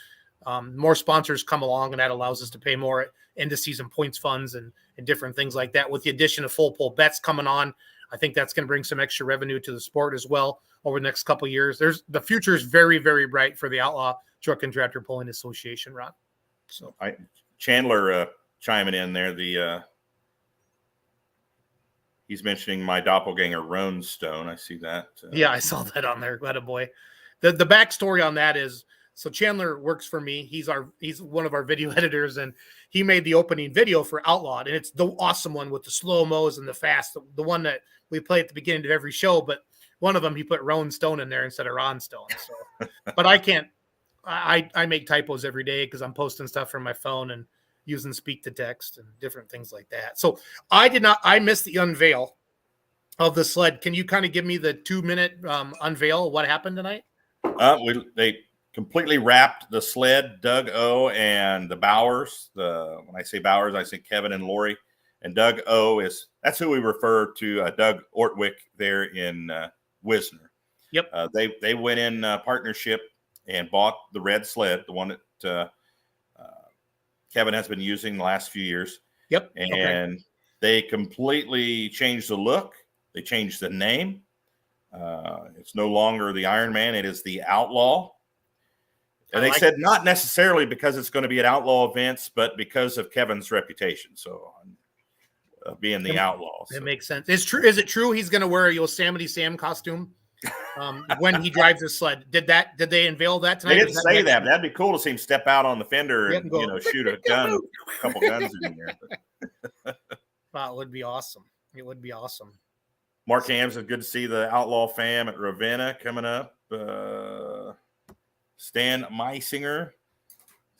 more sponsors come along, and that allows us to pay more end of season points funds and different things like that. With the addition of full pull bets coming on, I think that's going to bring some extra revenue to the sport as well over the next couple of years. The future is very, very bright for the Outlaw Truck and Tractor Pulling Association, Ron. So Chandler chiming in there. He's mentioning my doppelganger, Roan Stone. I see that. Yeah, I saw that on there. Glad a boy. The backstory on that is, so Chandler works for me. He's one of our video editors, and he made the opening video for Outlawed, and it's the awesome one with the slow-mos and the fast, the one that we play at the beginning of every show. But one of them, he put Roan Stone in there instead of Ron Stone. So, but I can't. I make typos every day because I'm posting stuff from my phone and using speak to text and different things like that. So I missed the unveil of the sled. Can you kind of give me the 2-minute unveil of what happened tonight? They completely wrapped the sled, Doug O and the Bauers. When I say Bauers, I say Kevin and Lori. And Doug O that's who we refer to, Doug Ortwick there in Wisner. Yep. They went in partnership and bought the red sled, the one that Kevin has been using the last few years. Yep. And they completely changed the look. They changed the name. It's no longer the Iron Man. It is the Outlaw. And they said not necessarily because it's going to be at Outlaw events, but because of Kevin's reputation. So being the Outlaw. It makes sense. Is it true he's going to wear a Yosemite Sam costume when he drives his sled? Did they unveil that tonight? They didn't say that. That'd be cool to see him step out on the fender and shoot a couple guns in there. Wow, it would be awesome. It would be awesome. Mark Hams, it's good to see the Outlaw fam at Ravenna coming up. Stan Meisinger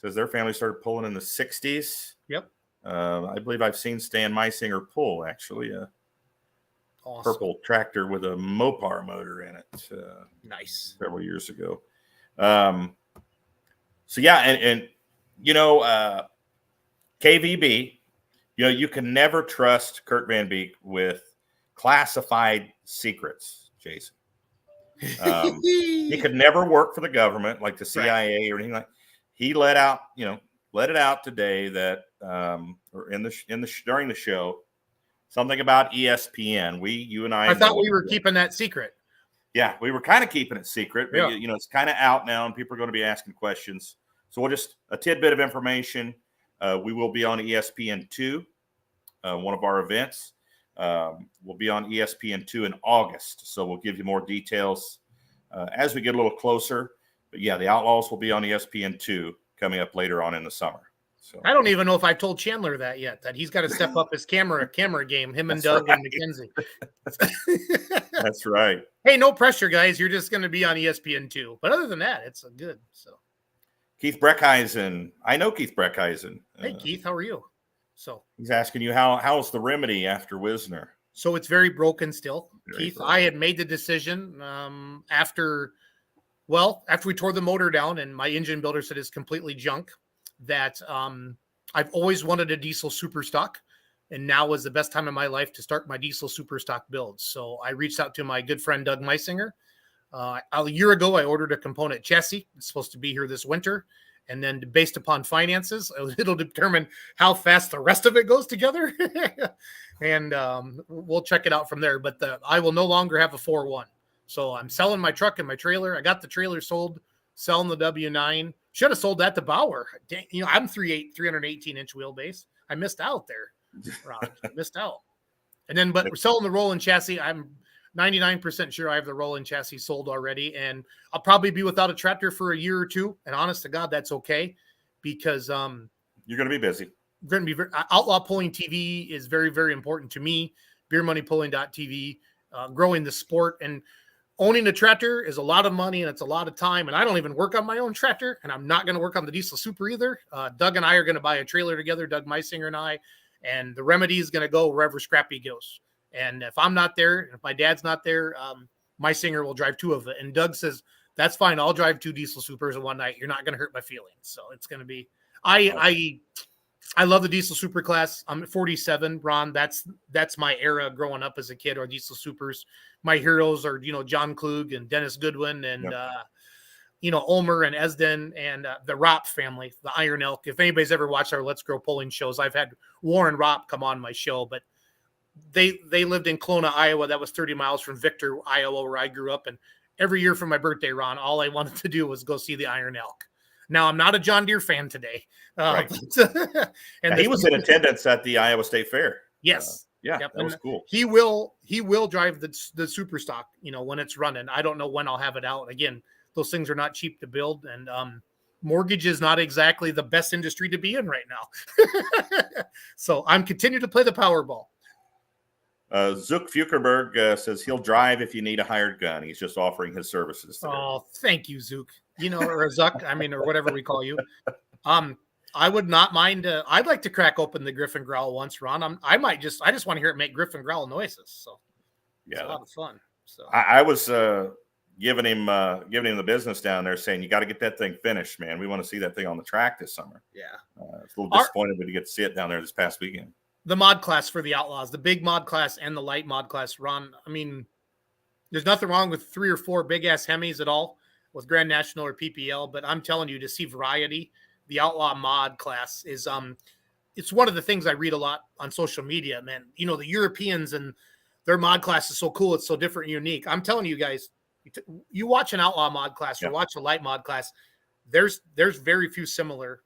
says their family started pulling in the 60s. Yep. I believe I've seen Stan Meisinger pull, actually, a awesome purple tractor with a Mopar motor in it. Nice. Several years ago. So, yeah, and KVB, you can never trust Kurt Van Beek with classified secrets, Jason. He could never work for the government like the CIA or anything like that. He let out, let it out today that or during the show, something about ESPN. You and I thought we were keeping that secret. Yeah, we were kind of keeping it secret, but Yeah. it's kind of out now, and people are going to be asking questions. So we'll just a tidbit of information. We will be on ESPN2, one of our events. We'll be on ESPN2 in August, so we'll give you more details as we get a little closer. But yeah, the Outlaws will be on ESPN2 coming up later on in the summer. So I don't even know if I told Chandler that yet, that he's got to step up his camera game, him and Doug and Mackenzie. That's right. Hey, no pressure, guys. You're just going to be on ESPN2. But other than that, it's good. So Keith Breckheisen. I know Keith Breckheisen. Hey, Keith, how are you? So he's asking you how's the remedy after Wisner? So it's very broken still. Very Keith, broken. I had made the decision after we tore the motor down and my engine builder said it's completely junk, that I've always wanted a diesel super stock, and now was the best time of my life to start my diesel super stock builds. So I reached out to my good friend Doug Meisinger. A year ago, I ordered a component chassis. It's supposed to be here this winter. And then based upon finances, it'll determine how fast the rest of it goes together. And we'll check it out from there. But I will no longer have a 4.1. So I'm selling my truck and my trailer. I got the trailer sold, selling the W9. Should have sold that to Bauer. Dang, I'm 3.8, 318-inch wheelbase. I missed out there, Ron. Missed out. And then, but we're selling the rolling chassis. I'm 99% sure I have the rolling chassis sold already, and I'll probably be without a tractor for a year or two. And honest to God, that's okay, because you're going to be busy. Going to be Outlaw Pulling TV is very, very important to me. BeerMoneyPulling.tv, growing the sport, and owning a tractor is a lot of money and it's a lot of time. And I don't even work on my own tractor, and I'm not going to work on the diesel super either. Doug and I are going to buy a trailer together, Doug Meisinger and I, and the remedy is going to go wherever Scrappy goes. And if I'm not there, if my dad's not there, Meisinger will drive two of it. And Doug says, that's fine. I'll drive two diesel supers in one night. You're not going to hurt my feelings. So it's going to be, I love the diesel super class. I'm at 47, Ron. That's my era growing up as a kid, or diesel supers. My heroes are, John Klug and Dennis Goodwin and, Ulmer and Esden and the Ropp family, the Iron Elk. If anybody's ever watched our Let's Grow Pulling shows, I've had Warren Ropp come on my show, but they lived in Kelowna, Iowa. That was 30 miles from Victor, Iowa, where I grew up. And every year for my birthday, Ron, all I wanted to do was go see the Iron Elk. Now, I'm not a John Deere fan today. Right. And he was in attendance at the Iowa State Fair. Yes. That And was cool. He will drive the super stock, when it's running. I don't know when I'll have it out. Again, those things are not cheap to build, and mortgage is not exactly the best industry to be in right now. So I'm continuing to play the Powerball. Zook Fukerberg says he'll drive if you need a hired gun. He's just offering his services today. Oh, thank you, Zook. Or Zuck, or whatever we call you. I would not mind. I'd like to crack open the Griffin growl once, Ron. I just want to hear it make Griffin growl noises. So it's a lot of fun. So I was giving him the business down there, saying you got to get that thing finished, man. We want to see that thing on the track this summer. Yeah, I was a little disappointed we didn't get to see it down there this past weekend. The mod class for the Outlaws, the big mod class and the light mod class, Ron. There's nothing wrong with 3 or 4 big ass Hemis at all with Grand National or PPL, but I'm telling you, to see variety, the Outlaw mod class is it's one of the things I read a lot on social media, man. The Europeans and their mod class is so cool, it's so different and unique. I'm telling you guys, you watch an Outlaw mod class or watch a light mod class, there's very few similar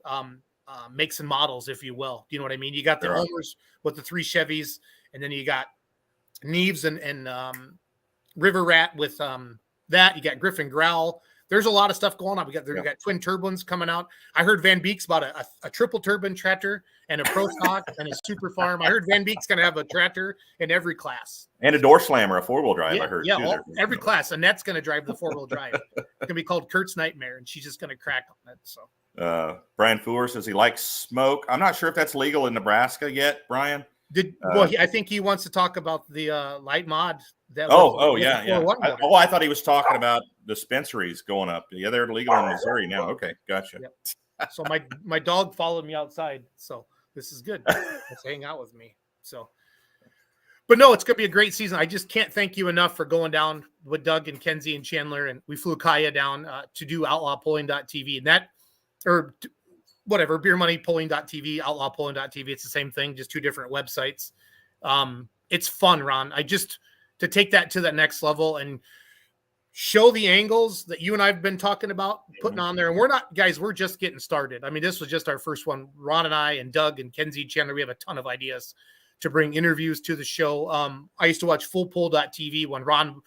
makes and models, if you will. Do you know what I mean? You got the Homers with the 3 Chevys, and then you got Neves and River Rat with that. You got Griffin Growl. There's a lot of stuff going on. We got twin turbines coming out. I heard Van Beek's about a triple turbine tractor and a Pro Stock and a Super Farm. I heard Van Beek's going to have a tractor in every class. And a door slammer, a 4-wheel drive, I heard. Yeah, every class. Annette's going to drive the 4-wheel drive. It's going to be called Kurt's Nightmare, and she's just going to crack on it. So Brian Fuhr says he likes smoke. I'm not sure if that's legal in Nebraska yet, Brian. I think he wants to talk about the light mod. I thought he was talking about dispensaries going up. Yeah, they're legal in Missouri now. Okay, gotcha. Yep. So my dog followed me outside, so this is good. Let's hang out with me. So, but no, it's gonna be a great season. I just can't thank you enough for going down with Doug and Kenzie and Chandler, and we flew Kaya down to do outlawpulling.tv, and whatever, Beer Money Pulling.tv, Outlaw Pulling.tv. It's the same thing, just two different websites. It's fun, Ron. To take that to that next level and show the angles that you and I've been talking about putting on there. And we're just getting started. I mean, this was just our first one. Ron and I and Doug and Kenzie Chandler, we have a ton of ideas to bring interviews to the show. I used to watch FullPull.tv when Ron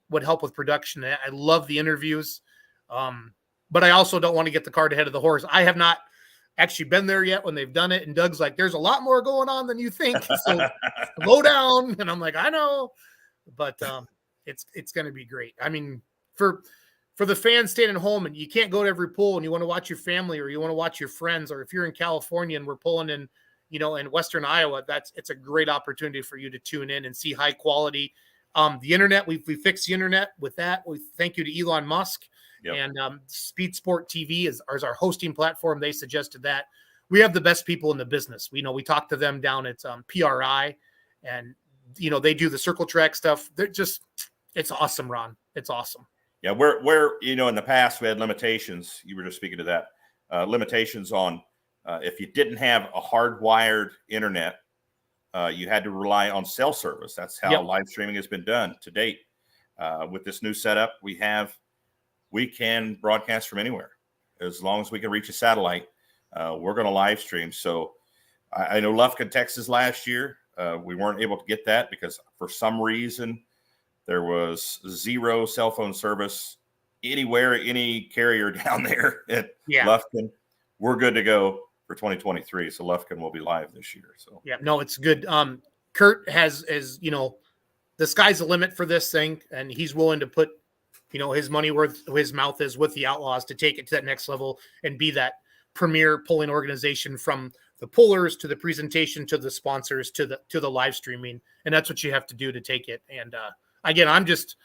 would help with production. I love the interviews. But I also don't want to get the cart ahead of the horse. I have not actually been there yet when they've done it. And Doug's like, there's a lot more going on than you think. So slow down. And I'm like, I know, but it's going to be great. I mean, for the fans staying at home and you can't go to every pool and you want to watch your family or you want to watch your friends, or if you're in California and we're pulling in, in Western Iowa, it's a great opportunity for you to tune in and see high quality. The internet, we fixed the internet with that. We thank you to Elon Musk. Yep. And Speed Sport TV is our hosting platform. They suggested that. We have the best people in the business. We talked to them down at PRI, and they do the circle track stuff. It's awesome, Ron. It's awesome. Yeah, we're in the past we had limitations. You were just speaking to that, limitations on if you didn't have a hardwired internet, you had to rely on cell service. That's how live streaming has been done to date. With this new setup, we can broadcast from anywhere as long as we can reach a satellite. We're going to live stream. So I know Lufkin, Texas last year, we weren't able to get that because for some reason there was zero cell phone service anywhere, any carrier down there at Lufkin. We're good to go for 2023. So Lufkin will be live this year. So it's good. Kurt has the sky's the limit for this thing, and he's willing to put his money where his mouth is with the Outlaws to take it to that next level and be that premier pulling organization, from the pullers to the presentation to the sponsors to the live streaming. And that's what you have to do to take it. And again, I'm just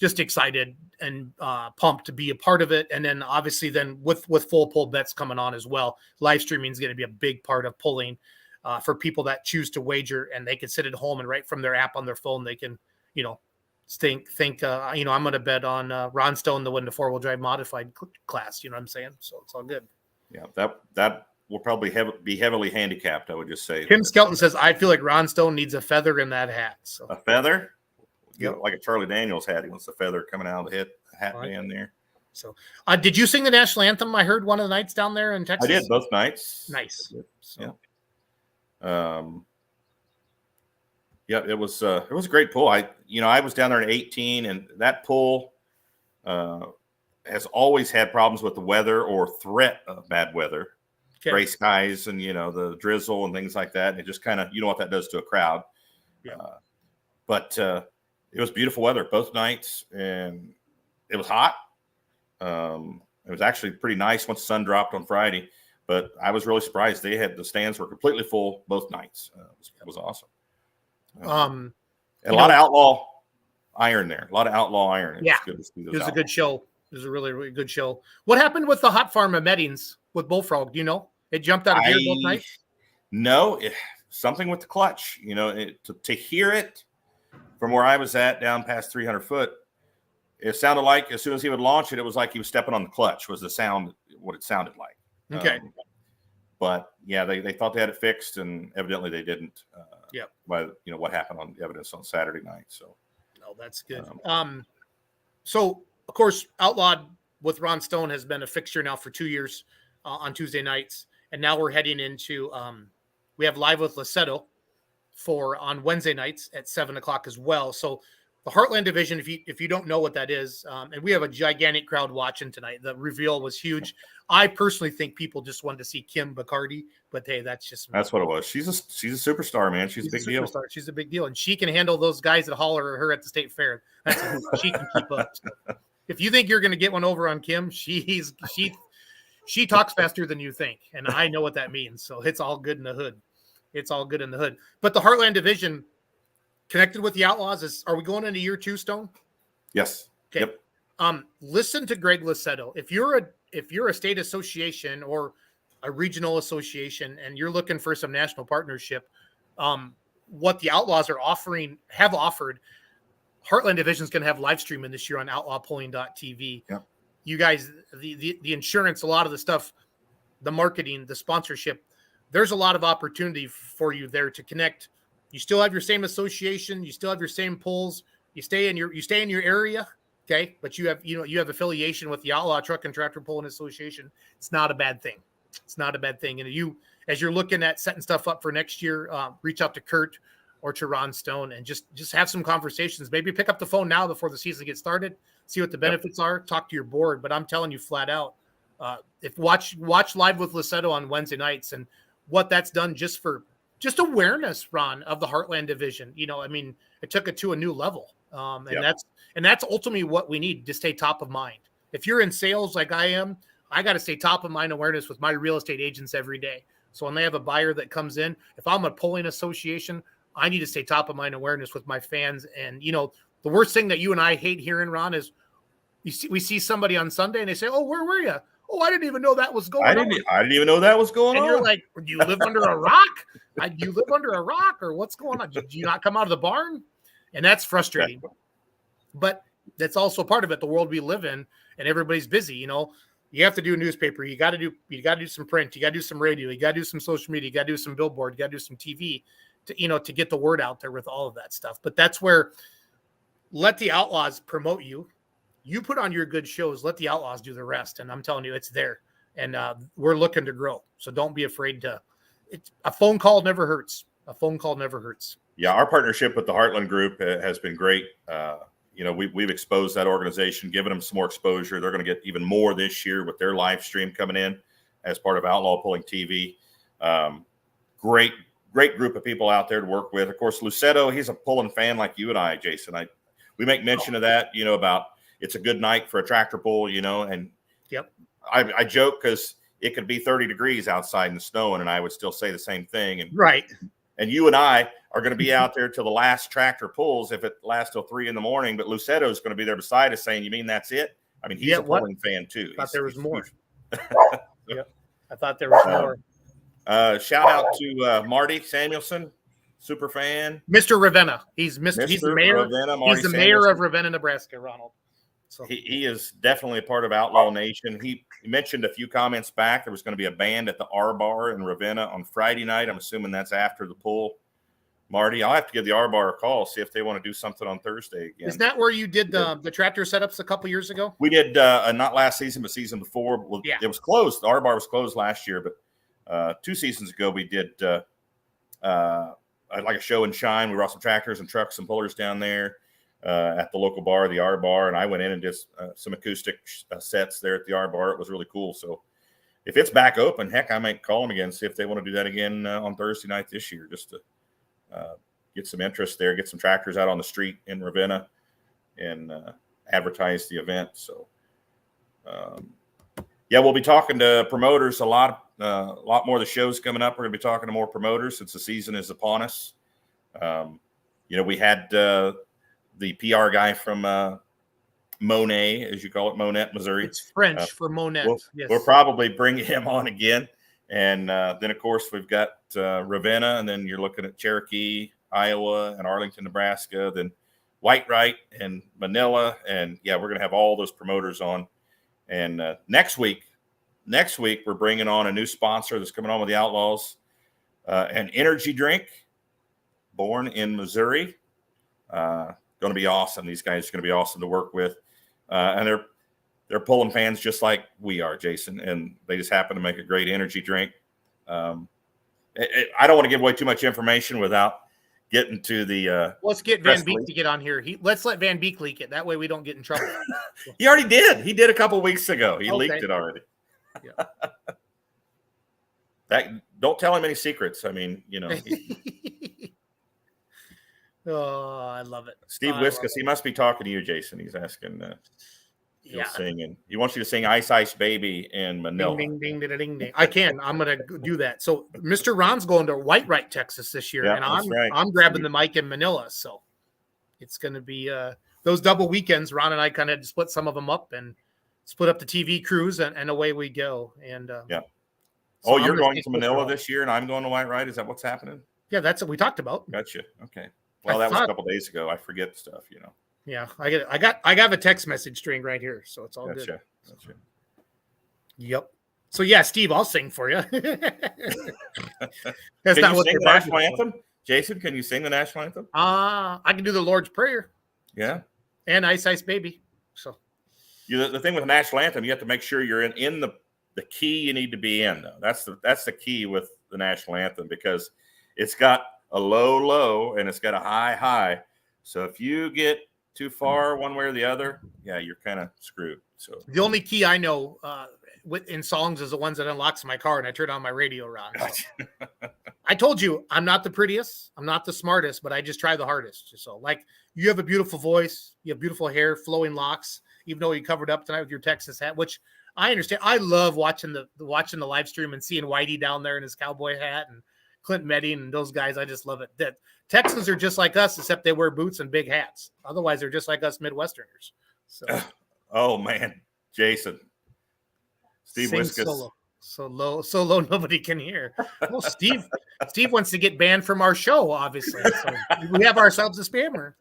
excited and pumped to be a part of it. And then obviously with Full Pull Bets coming on as well, live streaming is going to be a big part of pulling for people that choose to wager, and they can sit at home and right from their app on their phone, they can, think I'm going to bet on Ron Stone to win the 4-wheel drive modified class. You know what I'm saying? So it's all good. Yeah, that will probably be heavily handicapped, I would just say. Tim Skelton says, I feel like Ron Stone needs a feather in that hat. So a feather? Like a Charlie Daniels hat. He wants the feather coming out of the hat band there. So did you sing the national anthem? I heard one of the nights down there in Texas. I did, both nights. Nice. So. Yeah. It was a great pull. I was down there in 2018, and that pull has always had problems with the weather or threat of bad weather, gray skies, and the drizzle and things like that. And it just kind of what that does to a crowd. Yeah. But it was beautiful weather both nights, and it was hot. It was actually pretty nice once the sun dropped on Friday. But I was really surprised. The stands were completely full both nights. It was awesome. And a lot of outlaw iron there. A lot of outlaw iron. It was good to see those. It was a good show. It was a really, really good show. What happened with the hot farm of Mettings with Bullfrog? Do you know? It jumped out of gear both nights? No, something with the clutch. To hear it from where I was at down past 300 foot, it sounded like as soon as he would launch it, it was like he was stepping on the clutch was the sound, what it sounded like. Okay. But yeah, they thought they had it fixed, and evidently they didn't. By what happened on the evidence on Saturday night. So no, that's good. So of course, Outlawed with Ron Stone has been a fixture now for 2 years on Tuesday nights, and now we're heading into we have Live with Lassetto on Wednesday nights at 7:00 as well. So the Heartland division, if you don't know what that is, and we have a gigantic crowd watching tonight. The reveal was huge. I personally think people just wanted to see Kim Boccardi, but hey, that's what it was. She's a superstar, man. She's a big deal. She's a big deal, and she can handle those guys that holler at her at the state fair. She can keep up. If you think you're going to get one over on Kim, she talks faster than you think, and I know what that means. So it's all good in the hood. It's all good in the hood. But the Heartland division connected with the Outlaws are we going into year 2, Stone? Yes. Okay. Yep. Listen to Greg Lassetto. If you're a state association or a regional association and you're looking for some national partnership, what the Outlaws have offered, Heartland Division is going to have live streaming this year on outlawpulling.tv. Yep. You guys, the insurance, a lot of the stuff the marketing, the sponsorship, there's a lot of opportunity for you there to connect. You still have your same association, you still have your same pulls, you stay in your area, okay? But you have affiliation with the Outlaw Truck and Tractor Pulling Association. It's not a bad thing. It's not a bad thing. And as you're looking at setting stuff up for next year, reach out to Kurt or to Ron Stone and just have some conversations. Maybe pick up the phone now before the season gets started, see what the benefits are, talk to your board. But I'm telling you flat out, if watch Live with Lusetto on Wednesday nights and what that's done just awareness, Ron, of the Heartland division. I mean, it took it to a new level. And that's ultimately what we need to stay top of mind. If you're in sales like I am, I got to stay top of mind awareness with my real estate agents every day. So when they have a buyer that comes in, if I'm a polling association, I need to stay top of mind awareness with my fans. And, the worst thing that you and I hate hearing, Ron, is we see somebody on Sunday and they say, "Oh, where were you? Oh, I didn't even know that was going on." I didn't even know that was going on. And you're like, "Do you live under a rock? Do you live under a rock, or what's going on? Do you not come out of the barn?" And that's frustrating. But that's also part of it. The world we live in, and everybody's busy. You have to do a newspaper. You got to do some print. You got to do some radio. You got to do some social media. You got to do some billboard. You got to do some TV to get the word out there with all of that stuff. But that's where let the Outlaws promote you. You put on your good shows. Let the Outlaws do the rest. And I'm telling you, it's there. And we're looking to grow. So don't be afraid to. A phone call never hurts. A phone call never hurts. Yeah, our partnership with the Heartland Group has been great. We've exposed that organization, given them some more exposure. They're going to get even more this year with their live stream coming in as part of Outlaw Pulling TV. Great group of people out there to work with. Of course, Lusetto, he's a pulling fan like you and I, Jason. We make mention of that, about it's a good night for a tractor pull, and yep. I joke because it could be 30 degrees outside in the snow, and I would still say the same thing. And right. And you and I are going to be out there till the last tractor pulls if it lasts till 3 a.m. But Lusetto is going to be there beside us saying, "You mean that's it?" I mean, he's a pulling fan too. I thought there was more. Yep. I thought there was more. Shout out to Marty Samuelson, super fan. Mr. Ravenna. He's the mayor. Ravenna, he's the mayor of Ravenna, Nebraska, Ronald. So he is definitely a part of Outlaw Nation. He mentioned a few comments back there was going to be a band at the R Bar in Ravenna on Friday night. I'm assuming that's after the pull. Marty, I'll have to give the R Bar a call, see if they want to do something on Thursday again. Is that where you did the tractor setups a couple years ago? We did not last season, but season before. Well, yeah. It was closed. The R Bar was closed last year, but 2 seasons ago we did like a show and shine. We brought some tractors and trucks and pullers down there at the local bar, the R Bar, and I went in and did some acoustic sets there at the R Bar. It was really cool. So if it's back open, heck, I might call them again, see if they want to do that again on Thursday night this year, just to get some interest there, get some tractors out on the street in Ravenna and advertise the event. So we'll be talking to promoters a lot more of the shows coming up. We're going to be talking to more promoters since the season is upon us. We had the PR guy from Monet, as you call it, Monette, Missouri. It's French for Monette. We'll probably bring him on again. And then, of course, we've got Ravenna, and then you're looking at Cherokee, Iowa, and Arlington, Nebraska, then Whitewright and Manila. And, we're going to have all those promoters on. And next week, we're bringing on a new sponsor that's coming on with the Outlaws, an energy drink born in Missouri. Going to be awesome. These guys are going to be awesome to work with. And they're pulling fans just like we are, Jason, and they just happen to make a great energy drink. I don't want to give away too much information without getting to the let's get Van Beek to get on here. Let's let Van Beek leak it. That way we don't get in trouble. He already did. He did a couple weeks ago. He leaked it already. Yeah. Don't tell him any secrets. I mean, Oh, I love it. Steve Wiskus, he must be talking to you, Jason. He's asking you'll sing, and he wants you to sing Ice Ice Baby in Manila. Ding, ding, ding, ding, ding. I can. I'm going to do that. So Mr. Ron's going to Whitewright, Texas this year, and I'm grabbing the mic in Manila. So it's going to be those double weekends. Ron and I kind of split some of them up and split up the TV crews, and away we go. And so you're going to Manila this year, and I'm going to Whitewright. Is that what's happening? Yeah, that's what we talked about. Gotcha. Okay. Well, that was a couple days ago. I forget stuff, Yeah, I got a text message string right here, so it's all good. Gotcha. Yep. So yeah, Steve, I'll sing for you. That's Can not you what sing the they're national bargaining for. anthem? Jason, can you sing the national anthem? I can do the Lord's Prayer Yeah. and Ice Ice Baby. So The thing with the national anthem, you have to make sure you're in the key you need to be in, though. That's the key with the national anthem, because it's got a low and it's got a high. So if you get too far one way or the other, yeah, you're kind of screwed. So the only key I know in songs is the ones that unlocks my car and I turn on my radio around. So. I told you I'm not the prettiest, I'm not the smartest, but I just try the hardest. So like, you have a beautiful voice, you have beautiful hair, flowing locks, even though you covered up tonight with your Texas hat, which I understand. I love watching the live stream and seeing Whitey down there in his cowboy hat and Clint Meding and those guys. I just love it. That Texans are just like us, except they wear boots and big hats. Otherwise, they're just like us Midwesterners. So, oh man, Jason, Steve sing Wiskus. Solo, so low nobody can hear. Well, Steve wants to get banned from our show, obviously. So we have ourselves a spammer.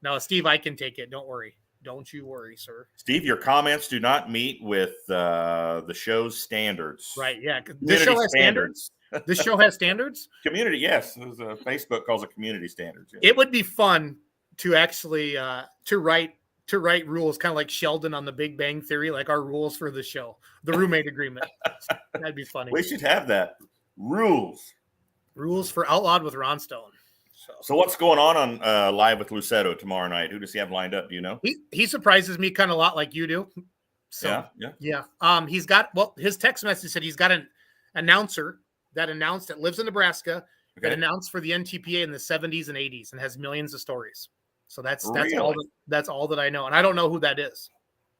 No, Steve, I can take it. Don't worry. Don't you worry, sir. Steve, your comments do not meet with the show's standards. Right, yeah. This show has standards. This show has standards? Community, yes. Facebook calls it community standards. Yeah. It would be fun to actually to write rules, kind of like Sheldon on the Big Bang Theory, like our rules for the show, the roommate agreement. That'd be funny. We should have that. Rules for Outlawed with Ron Stone. So what's going on Live with Lucetto tomorrow night? Who does he have lined up? Do you know? He surprises me kind of a lot, like you do. So yeah. He's got, well, his text message said he's got an announcer that lives in Nebraska, that announced for the NTPA in the 70s and 80s and has millions of stories. So that's all that I know, and I don't know who that is.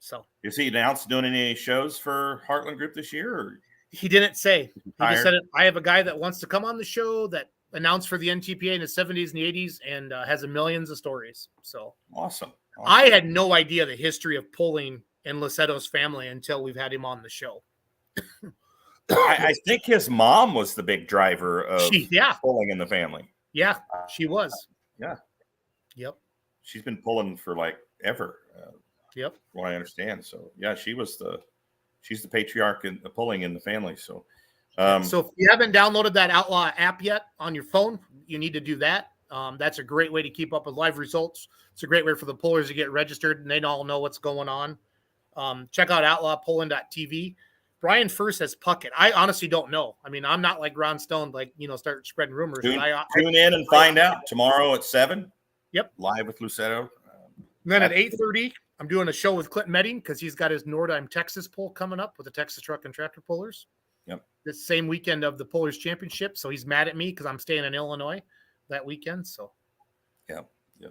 So is he announced doing any shows for Heartland Group this year? Or? He didn't say. He just said, I have a guy that wants to come on the show that announced for the NTPA in the 70s and the 80s and has millions of stories. So awesome. I had no idea the history of Pulling and Lucetto's family until we've had him on the show. I think his mom was the big driver of Pulling in the family. Yeah, she was. Yeah. Yep. She's been pulling for like ever. Yep. From what I understand. So yeah, she's the patriarch in the Pulling in the family. So so if you haven't downloaded that Outlaw app yet on your phone, you need to do that. That's a great way to keep up with live results. It's a great way for the pullers to get registered and they all know what's going on. Check out outlawpulling.tv. Brian First says Puckett. I honestly don't know. I mean, I'm not like Ron Stone, like, start spreading rumors. Tune in and find out tomorrow at 7. Yep. Live with Lucetto. And then at 8:30, I'm doing a show with Clint Meding because he's got his Nordheim, Texas pull coming up with the Texas Truck and Tractor Pullers. Yep. This same weekend of the Pullers Championship. So he's mad at me because I'm staying in Illinois that weekend. So yeah.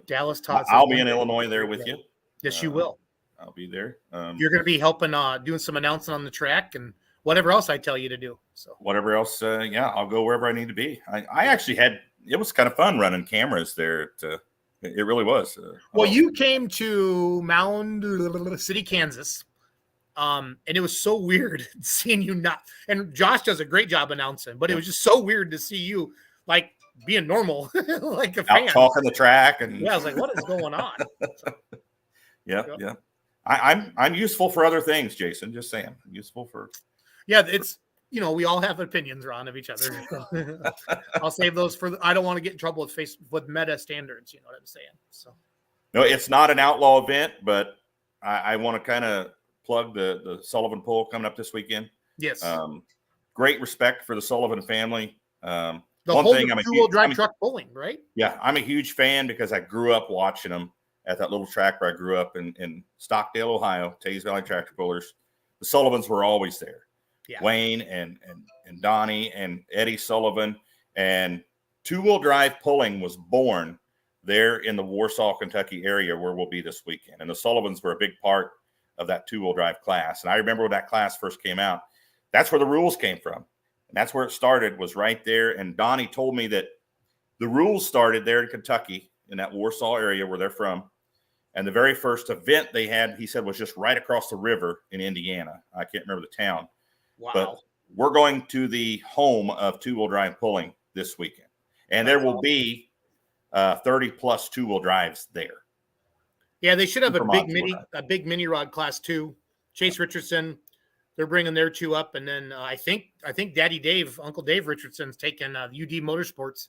Dallas Todd. I'll be in Illinois there with you. Yes, you will. I'll be there. You're going to be helping doing some announcing on the track and whatever else I tell you to do. So whatever else, I'll go wherever I need to be. I actually it was kind of fun running cameras there. It really was. Well, you came to Mound City, Kansas, and it was so weird seeing you not. And Josh does a great job announcing, but it was just so weird to see you like being normal, like a fan. Out talking the track, and I was like, "What is going on?" So, yeah. I'm useful for other things, Jason. Just saying, I'm useful for. Yeah, it's we all have opinions, Ron, of each other. I'll save those I don't want to get in trouble with meta standards. You know what I'm saying? So, no, it's not an outlaw event, but I want to kind of plug the Sullivan Pull coming up this weekend. Yes. Great respect for the Sullivan family. The whole two-wheel drive truck pulling, right? Yeah, I'm a huge fan because I grew up watching them at that little track where I grew up in Stockdale, Ohio, Tays Valley Tractor Pullers. The Sullivans were always there. Yeah. Wayne and Donnie and Eddie Sullivan, and two-wheel drive pulling was born there in the Warsaw, Kentucky area where we'll be this weekend. And the Sullivans were a big part of that two-wheel drive class. And I remember when that class first came out, that's where the rules came from. And that's where it started, was right there. And Donnie told me that the rules started there in Kentucky, in that Warsaw area where they're from. And the very first event they had, he said, was just right across the river in Indiana. I can't remember the town. Wow. But we're going to the home of two-wheel drive pulling this weekend. And there will be 30 plus two-wheel drives there. Yeah, they should have a big mini rod class 2. Chase Richardson. they're bringing their 2 up, and then I think Uncle Dave Richardson's taking UD Motorsports,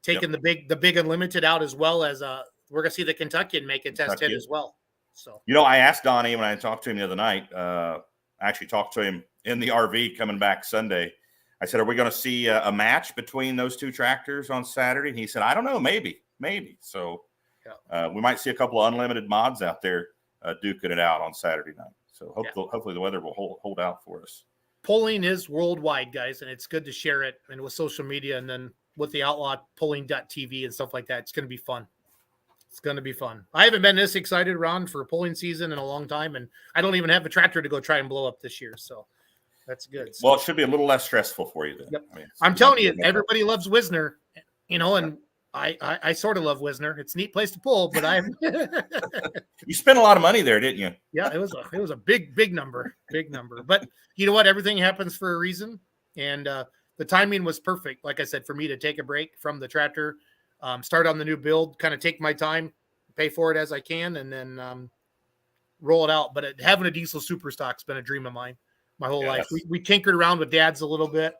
taking the big Unlimited out, as well as we're gonna see the Kentuckian make a test hit as well. So I asked Donnie when I talked to him the other night. I actually talked to him in the RV coming back Sunday. I said, "Are we going to see a match between those 2 tractors on Saturday?" And he said, "I don't know, maybe." So we might see a couple of Unlimited mods out there duking it out on Saturday night. So hopefully the weather will hold out for us. Pulling is worldwide, guys, and it's good to share it, and with social media, and then with the Outlawed Pulling.tv and stuff like that. It's going to be fun. It's going to be fun. I haven't been this excited, Ron, for pulling season in a long time, and I don't even have a tractor to go try and blow up this year, so that's good. So, well, it should be a little less stressful for you then. Yep. I'm telling you, everybody loves Wisner, and I sort of love Wisner. It's a neat place to pull, but you spent a lot of money there, didn't you? Yeah, it was a big number. But you know what? Everything happens for a reason, and the timing was perfect. Like I said, for me to take a break from the tractor, start on the new build, kind of take my time, pay for it as I can, and then roll it out. But having a diesel super stock's been a dream of mine my whole life. We tinkered around with Dad's a little bit,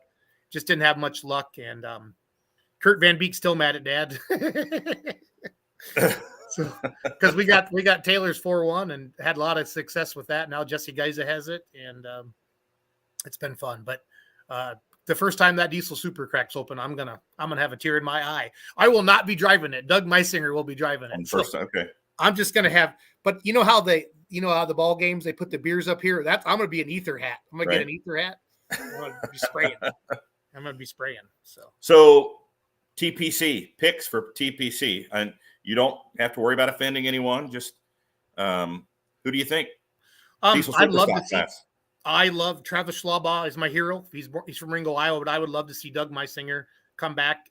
just didn't have much luck, and Kurt Van Beek's still mad at Dad. So, because we got Taylor's 4.1 and had a lot of success with that. Now Jesse Geisa has it, and it's been fun. But the first time that diesel super cracks open, I'm gonna have a tear in my eye. I will not be driving it. Doug Meisinger will be driving it. First, okay. I'm just gonna have. But you know how the ball games, they put the beers up here. I'm gonna be an ether hat. I'm gonna get an ether hat. I'm gonna be spraying. So TPC picks for TPC, and you don't have to worry about offending anyone. Just who do you think? I'd love to see. I love Travis Schlaubaugh is my hero. He's from Ringo, Iowa, but I would love to see Doug Meisinger come back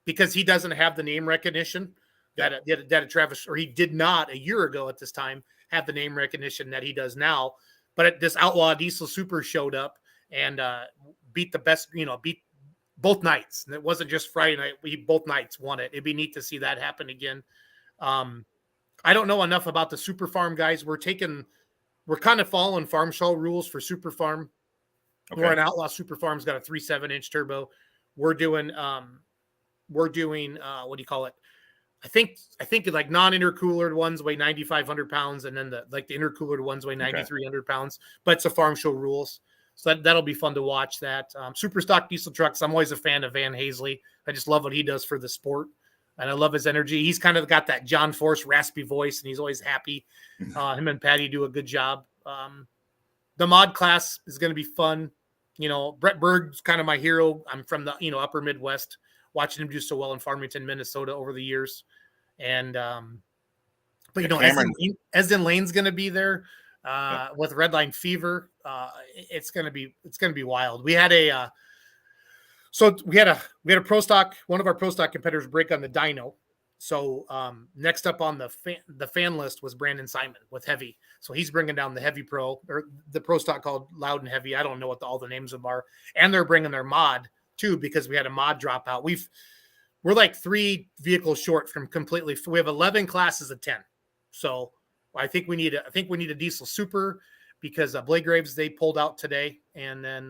because he doesn't have the name recognition that Travis, or he did not a year ago at this time, have the name recognition that he does now. But this Outlaw Diesel Super showed up and beat the best, beat both nights. And it wasn't just Friday night. Both nights won it. It'd be neat to see that happen again. I don't know enough about the Super Farm guys. We're kind of following farm show rules for Super Farm. Okay. We're an Outlaw Super Farm's got a 3.7-inch turbo. We're doing what do you call it? I think like non-intercoolered ones weigh 9,500 pounds, and then the intercoolered ones weigh 9,300 pounds. But it's a farm show rules, so that'll be fun to watch. That super stock diesel trucks. I'm always a fan of Van Hazley. I just love what he does for the sport, and I love his energy. He's kind of got that John Force raspy voice, and he's always happy. Him and Patty do a good job. The mod class is going to be fun. Brett Berg's kind of my hero. I'm from the upper Midwest, watching him do so well in Farmington, Minnesota over the years. And but Esden Lane's going to be there with Redline Fever. It's going to be wild. We had a pro stock, one of our pro stock competitors break on the dyno. So next up on the fan list was Brandon Simon with Heavy. So he's bringing down the Heavy Pro, or the pro stock called Loud and Heavy. I don't know what all the names of them are. And they're bringing their mod too, because we had a mod drop out. We're like 3 vehicles short from completely. We have 11 classes of 10. So I think we need a diesel super, because Blake Graves, they pulled out today. And then,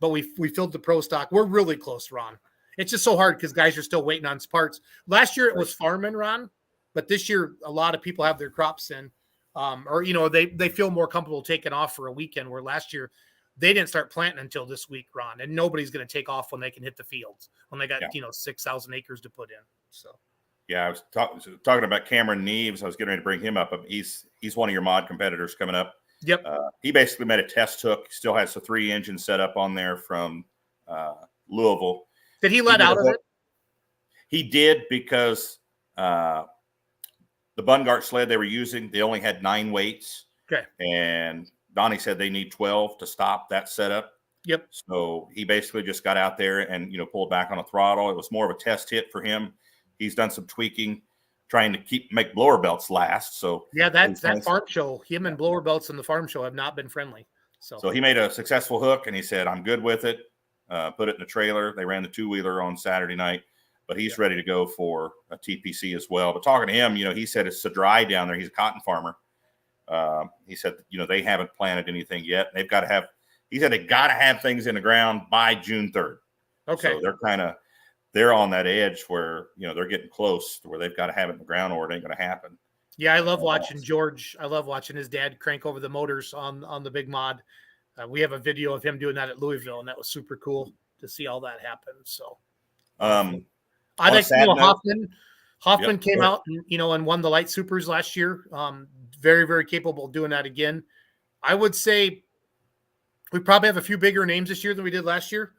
but we filled the pro stock. We're really close, Ron. It's just so hard because guys are still waiting on parts. Last year it was farming, Ron, but this year a lot of people have their crops in, or they feel more comfortable taking off for a weekend. Where last year they didn't start planting until this week, Ron, and nobody's going to take off when they can hit the fields when they got 6,000 acres to put in. So I was talking about Cameron Neves. I was getting ready to bring him up. He's one of your mod competitors coming up. Yep. He basically made a test hook. Still has the 3 engine set up on there from Louisville. Did he let out of it? He did, because the Bungart sled they were using, they only had 9 weights. Okay. And Donnie said they need 12 to stop that setup. Yep. So he basically just got out there and, pulled back on a throttle. It was more of a test hit for him. He's done some tweaking, trying to make blower belts last. So yeah, that farm show, him and blower belts in the farm show have not been friendly. So he made a successful hook, and he said, I'm good with it. Put it in the trailer. They ran the 2-wheeler on Saturday night, but he's ready to go for a TPC as well. But talking to him, he said it's so dry down there. He's a cotton farmer, He said, they haven't planted anything yet. They've got to have. He said they got to have things in the ground by June 3rd. Okay. So they're on that edge where they're getting close to where they've got to have it in the ground or it ain't going to happen. Yeah, I love watching George. I love watching his dad crank over the motors on the big mod. We have a video of him doing that at Louisville, and that was super cool to see all that happen. So, I think Hoffman came out and won the light supers last year. Very, very capable of doing that again. I would say we probably have a few bigger names this year than we did last year,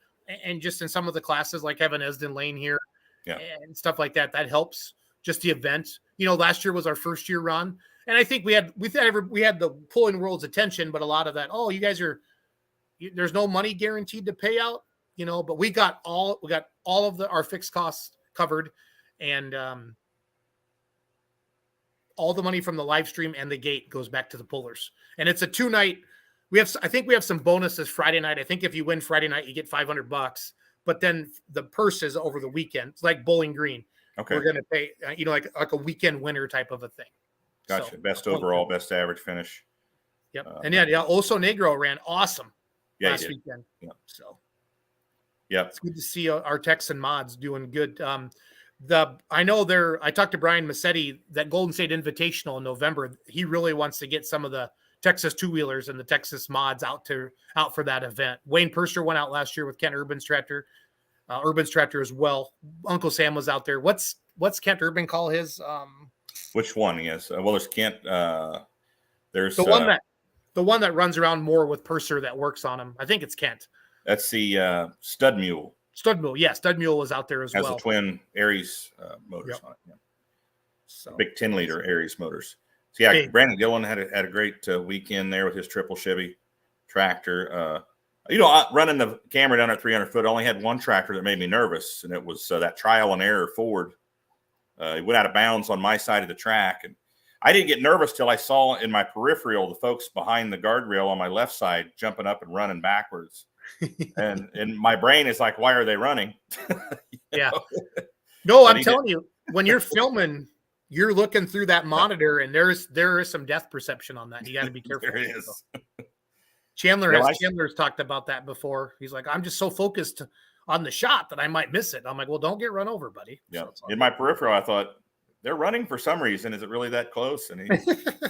and just in some of the classes like Evan Esden Lane here, and stuff like that. That helps. Just the event. Last year was our first year run, and I think we had the Pulling World's attention, but a lot of that. Oh, you guys there's no money guaranteed to pay out, but we got all of our fixed costs covered, and all the money from the live stream and the gate goes back to the pullers. And it's a 2-night. I think we have some bonuses Friday night. I think if you win Friday night, you get $500, but then the purse is over the weekend. It's like Bowling Green. Okay. We're going to pay, like a weekend winner type of a thing. Gotcha. So, best overall, best average finish. Yep. And Oso Negro ran awesome last weekend. Yeah. So, it's good to see our Texan mods doing good. I talked to Brian Massetti, that Golden State Invitational in November. He really wants to get some of the Texas two-wheelers and the Texas mods out for that event. Wayne Purser went out last year with Kent Urban's tractor. Urban's tractor as well. Uncle Sam was out there. What's Kent Urban call his? Which one? Yes. Well, there's Kent. There's the one that runs around more with Purser that works on him. I think it's Kent. That's the Stud Mule. Stud Mule, yeah. Stud Mule was out there as well. Has the twin Aries motors on it. Yeah. So big 10-liter Aries motors. So yeah, Brandon Gillen had a great weekend there with his triple Chevy tractor. Running the camera down at 300 foot, I only had one tractor that made me nervous, and it was that trial and error Ford. It went out of bounds on my side of the track, and I didn't get nervous till I saw in my peripheral the folks behind the guardrail on my left side jumping up and running backwards. and my brain is like, why are they running? Yeah. No, I'm telling you, when you're filming, you're looking through that monitor, and there is some depth perception on that. You got to be careful. There it is. Chandler's talked about that before. He's like, I'm just so focused on the shot that I might miss it. I'm like, well, don't get run over, buddy. Yeah. So in my peripheral, I thought they're running for some reason. Is it really that close? And he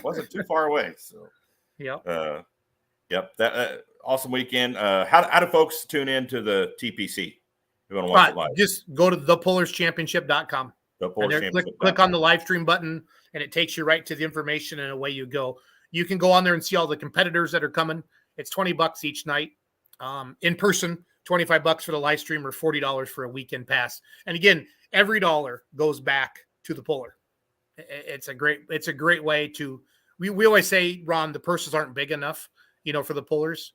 wasn't too far away. So, that awesome weekend. How do folks tune in to the TPC? You want to watch it live? Just go to thepullerschampionship.com. Click on the live stream button, and it takes you right to the information, and away you go. You can go on there and see all the competitors that are coming. It's $20 each night. In person, $25 for the live stream, or $40 for a weekend pass. And again, every dollar goes back to the puller. It's a great way to. We always say, Ron, the purses aren't big enough, for the pullers.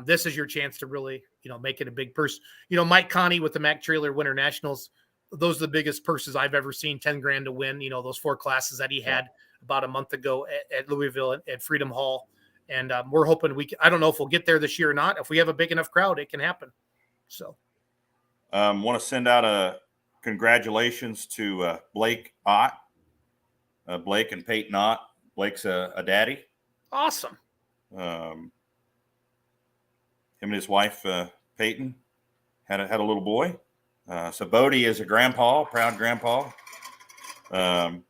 This is your chance to really, make it a big purse. Mike Connie with the Mac Trailer Winter Nationals. Those are the biggest purses I've ever seen. $10,000 to win. Those 4 classes that he had about a month ago at Louisville at Freedom Hall. And we're hoping I don't know if we'll get there this year or not. If we have a big enough crowd, it can happen. So, want to send out a congratulations to Blake Ott, Blake and Peyton Ott. Blake's a daddy. Awesome. Him and his wife Peyton had a little boy. So Bodie is a grandpa, proud grandpa. So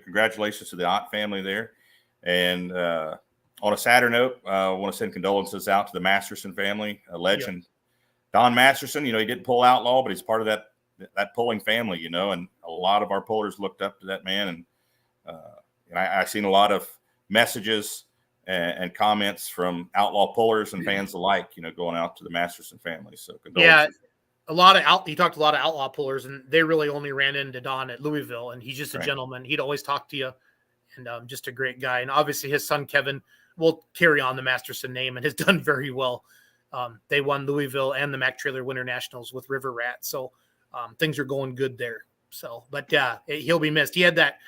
congratulations to the Ott family there. And on a sadder note, I want to send condolences out to the Masterson family, a legend. Don Masterson, he didn't pull Outlaw, but he's part of that pulling family, and a lot of our pullers looked up to that man. And I've seen a lot of messages and comments from Outlaw pullers and fans alike, going out to the Masterson family. So condolences. Yeah, he talked to a lot of Outlaw pullers, and they really only ran into Don at Louisville, and he's just a gentleman. He'd always talk to you, and just a great guy. And obviously his son, Kevin, will carry on the Masterson name and has done very well. They won Louisville and the Mac Trailer Winter Nationals with River Rat. So things are going good there. So, but he'll be missed. He had that.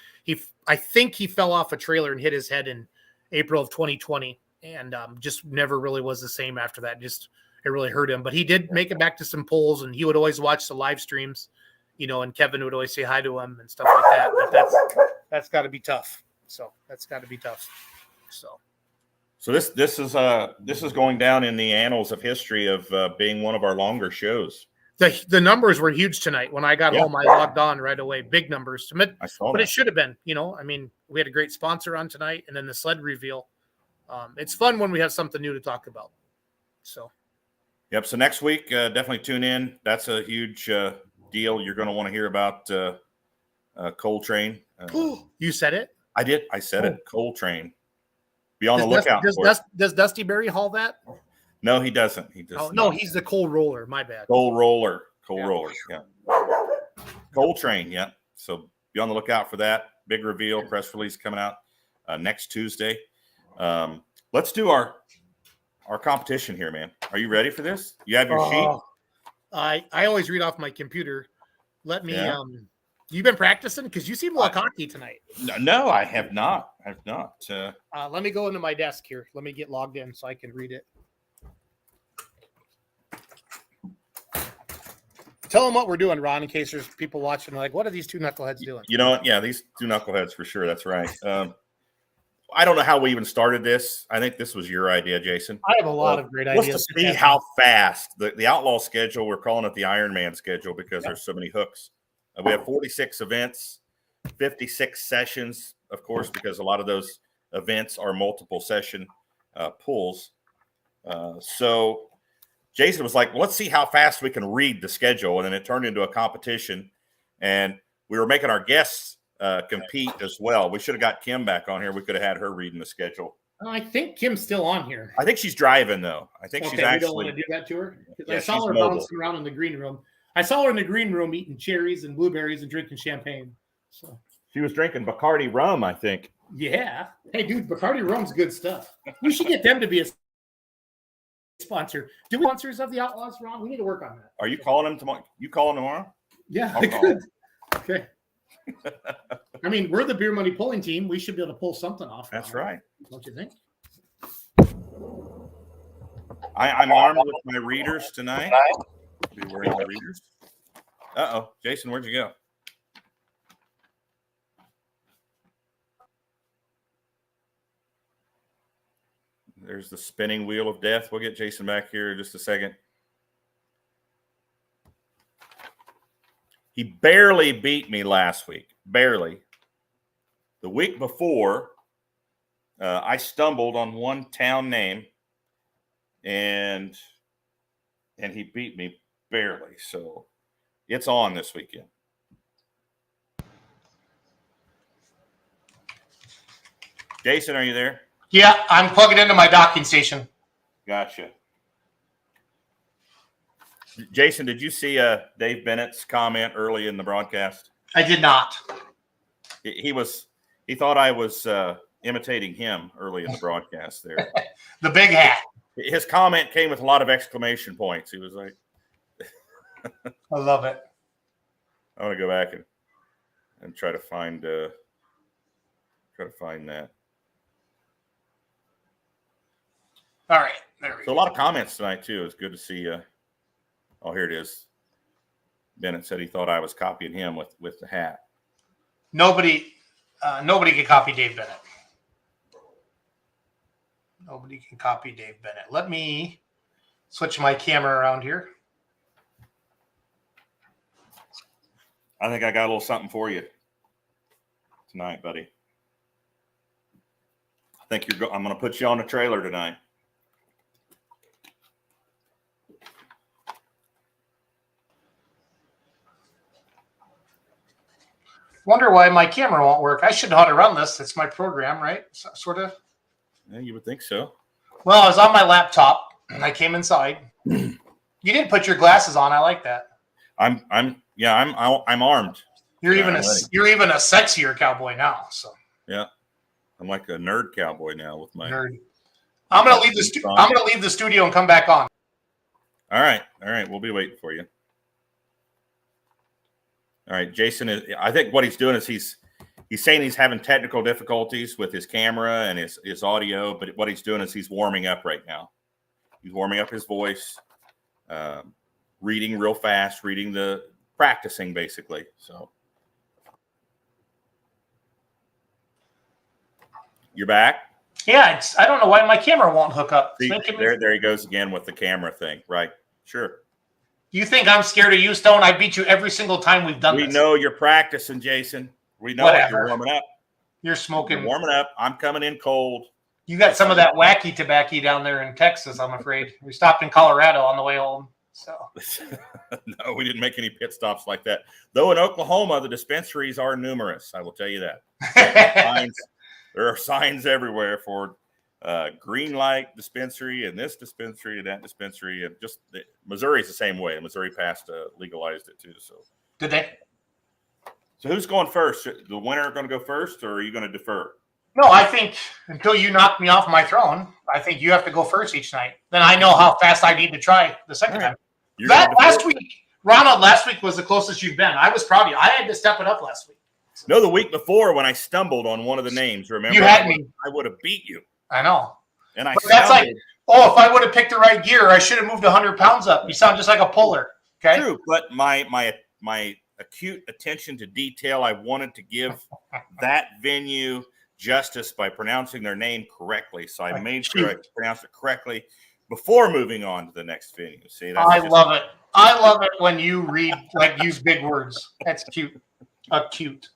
I think he fell off a trailer and hit his head in April of 2020, and just never really was the same after that. It really hurt him. But he did make it back to some polls, and he would always watch the live streams, and Kevin would always say hi to him and stuff like that. But that's got to be tough. So that's got to be tough. So this is going down in the annals of history of being one of our longer shows. The numbers were huge tonight. When I got home, I logged on right away. Big numbers. I saw but that. It should have been. I mean, we had a great sponsor on tonight, and then the sled reveal. It's fun when we have something new to talk about. So. Yep. So next week, definitely tune in. That's a huge deal. You're going to want to hear about Coltrane. You said it? I did. I said it. Coltrane. Be on the lookout. Does Dusty Berry haul that? No, he doesn't. He does. No, he's the coal roller. My bad. Coal roller. Yeah. Coltrane. Yeah. So be on the lookout for that big reveal. Press release coming out next Tuesday. Let's do our competition here, man. Are you ready for this? You have your sheet? I always read off my computer. Let me. You've been practicing because you seem a little cocky tonight. No, I have not. Let me go into my desk here. Let me get logged in so I can read it. Tell them what we're doing, Ron, in case there's people watching. Like, what are these two knuckleheads doing? You know what? Yeah, these two knuckleheads for sure. That's right. I don't know how we even started this. I think this was your idea, Jason. I have a lot of great ideas. Let's see how fast the Outlaw schedule. We're calling it the Ironman schedule because there's so many hooks. We have 46 events, 56 sessions, of course, because a lot of those events are multiple session pulls. So Jason was like, well, let's see how fast we can read the schedule. And then it turned into a competition. And we were making our guests compete as well. We should have got Kim back on here. We could have had her reading the schedule. I think Kim's still on here. I think she's driving, though. I think she's actually. We don't want to do that to her? Yeah, I saw her bouncing around in the green room. I saw her in the green room eating cherries and blueberries and drinking champagne. So she was drinking Boccardi rum, I think. Yeah. Hey, dude, Boccardi rum's good stuff. We should get them to be a sponsor. Do we sponsors of the Outlaws, Ron? We need to work on that. Are you calling them tomorrow? You calling tomorrow? Yeah, I could. Okay. I mean, we're the beer money pulling team. We should be able to pull something off. That's right. Don't you think? I'm armed with my readers tonight. Be wearing the readers. Uh-oh. Jason, where'd you go? There's the spinning wheel of death. We'll get Jason back here in just a second. He barely beat me last week. Barely. The week before, I stumbled on one town name, and he beat me barely. So it's on this weekend. Jason, are you there? Yeah, I'm plugging into my docking station. Gotcha. Jason, did you see Dave Bennett's comment early in the broadcast? I did not. He thought I was imitating him early in the broadcast there. The big hat. His comment came with a lot of exclamation points. He was like, I love it. I want to go back and try to find that. All right. There we So a lot of comments tonight too. It's good to see oh, here it is. Bennett said he thought I was copying him with the hat. Nobody can copy Dave Bennett. Nobody can copy Dave Bennett. Let me switch my camera around here. I think I got a little something for you tonight, buddy. I think I'm going to put you on a trailer tonight. Wonder why my camera won't work. I should know how to run this. It's my program, right? Sort of. Yeah, you would think so. Well, I was on my laptop and I came inside. You did put your glasses on. I like that. I'm armed. You're even a sexier cowboy now. So yeah, I'm like a nerd cowboy now with my nerd. I'm gonna leave the studio and come back on. All right. We'll be waiting for you. All right, Jason. I think what he's doing is he's saying he's having technical difficulties with his camera and his audio, but what he's doing is he's warming up right now. He's warming up his voice, reading real fast, practicing basically. So you're back. Yeah, I don't know why my camera won't hook up. See, there he goes again with the camera thing. Right. Sure. You think I'm scared of you, Stone? I beat you every single time we've done this. We know you're practicing, Jason. We know it. You're warming up. You're smoking. You're warming up. I'm coming in cold. You got some of that wacky tobacco down there in Texas, I'm afraid. We stopped in Colorado on the way home. So no, we didn't make any pit stops like that. Though in Oklahoma, the dispensaries are numerous. I will tell you that. There are signs everywhere for green light dispensary and this dispensary and that dispensary. And just Missouri's the same way. Missouri passed legalized it too. So did they? So who's going first? The winner going to go first, or are you going to defer? No, I think until you knock me off my throne, I think you have to go first each night. Then I know how fast I need to try the second time. Last week, Ronald, last week was the closest you've been. I was proud of you. I had to step it up last week. No, the week before when I stumbled on one of the names, remember? You had me. I would have beat you. I know. And but that's like, oh, if I would have picked the right gear, I should have moved 100 pounds up. You sound just like a puller. Okay. True, but my acute attention to detail, I wanted to give that venue justice by pronouncing their name correctly. So I made sure I pronounced it correctly before moving on to the next venue. See, I love it. I love it when you read, use big words. That's cute. Cute.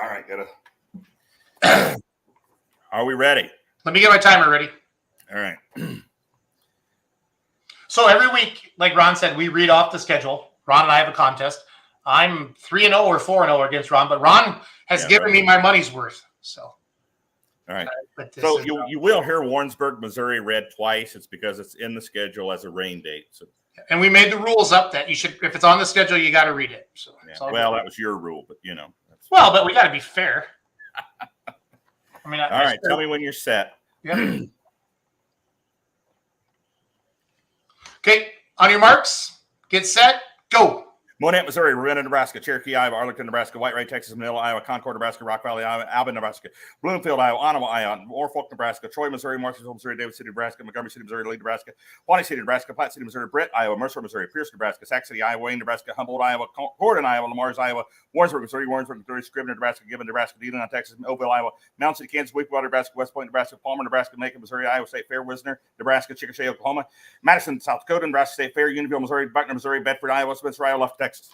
All right, gotta. Are we ready? Let me get my timer ready. All right. So every week, like Ron said, we read off the schedule. Ron and I have a contest. I'm 3-0 or 4-0 against Ron, but Ron has given me my money's worth. So, all right. So you will hear Warrensburg, Missouri read twice. It's because it's in the schedule as a rain date. So, and we made the rules up that you should, if it's on the schedule, you got to read it. So, well, that was your rule, but you know. Well, but we got to be fair. I mean, all right. Tell me when you're set. Yeah. Okay. On your marks, get set, go. Monette, Missouri, Ravenna, Nebraska, Cherokee, Iowa, Arlington, Nebraska, White Wright, Texas, Manila, Iowa, Concord, Nebraska, Rock Valley, Iowa, Alvin, Nebraska, Bloomfield, Iowa, Ottawa, Iowa, Norfolk, Nebraska, Troy, Missouri, Martinsville, Missouri, David City, Nebraska, Montgomery City, Missouri, Lee, Nebraska, Pawnee City, Nebraska, Platte City, Missouri, Britt, Iowa, Mercer, Missouri, Pierce, Nebraska, Sac City, Iowa, Wayne, Nebraska, Humboldt, Iowa, Gordon, Iowa, Lamar's, Iowa, Warrensburg, Missouri, Scrivener, Nebraska, Gibbon, Nebraska, Deland, Texas, Oakville, Iowa, Mountain City, Kansas, Weekwater, Nebraska, West Point, Nebraska, Palmer, Nebraska, Macon, Missouri, Iowa State Fair, Wisner, Nebraska, Chickasha, Oklahoma, Madison, South Dakota, Nebraska State Fair, Unionville, Missouri, Buckner, Missouri, Bedford, Iowa, Spencer, Iowa, Lufkin, Texas.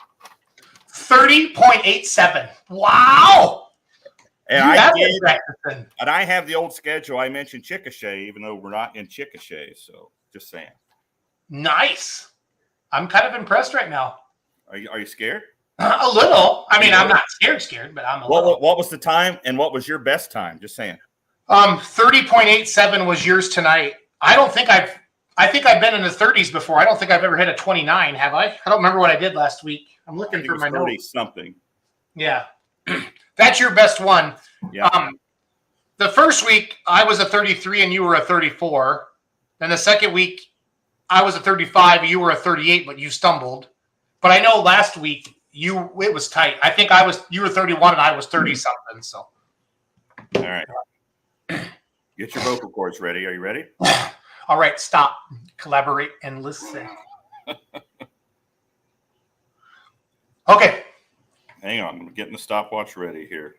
30.87. Wow. And I have the old schedule. I mentioned Chickasha, even though we're not in Chickasha. So just saying. Nice. I'm kind of impressed right now. Are you scared? A little. I mean, I'm not scared, but I'm a little. What was the time and what was your best time? Just saying. 30.87 was yours tonight. I think I've been in the 30s before. I don't think I've ever hit a 29, have I? I don't remember what I did last week. I'm looking for my notes. Something. Yeah. That's your best one. Yeah. The first week, I was a 33 and you were a 34. Then the second week, I was a 35 and you were a 38, but you stumbled. But I know last week, it was tight. I think you were 31 and I was 30 something. So. All right. Get your vocal cords ready. Are you ready? All right, stop, collaborate, and listen. Okay. Hang on. I'm getting the stopwatch ready here.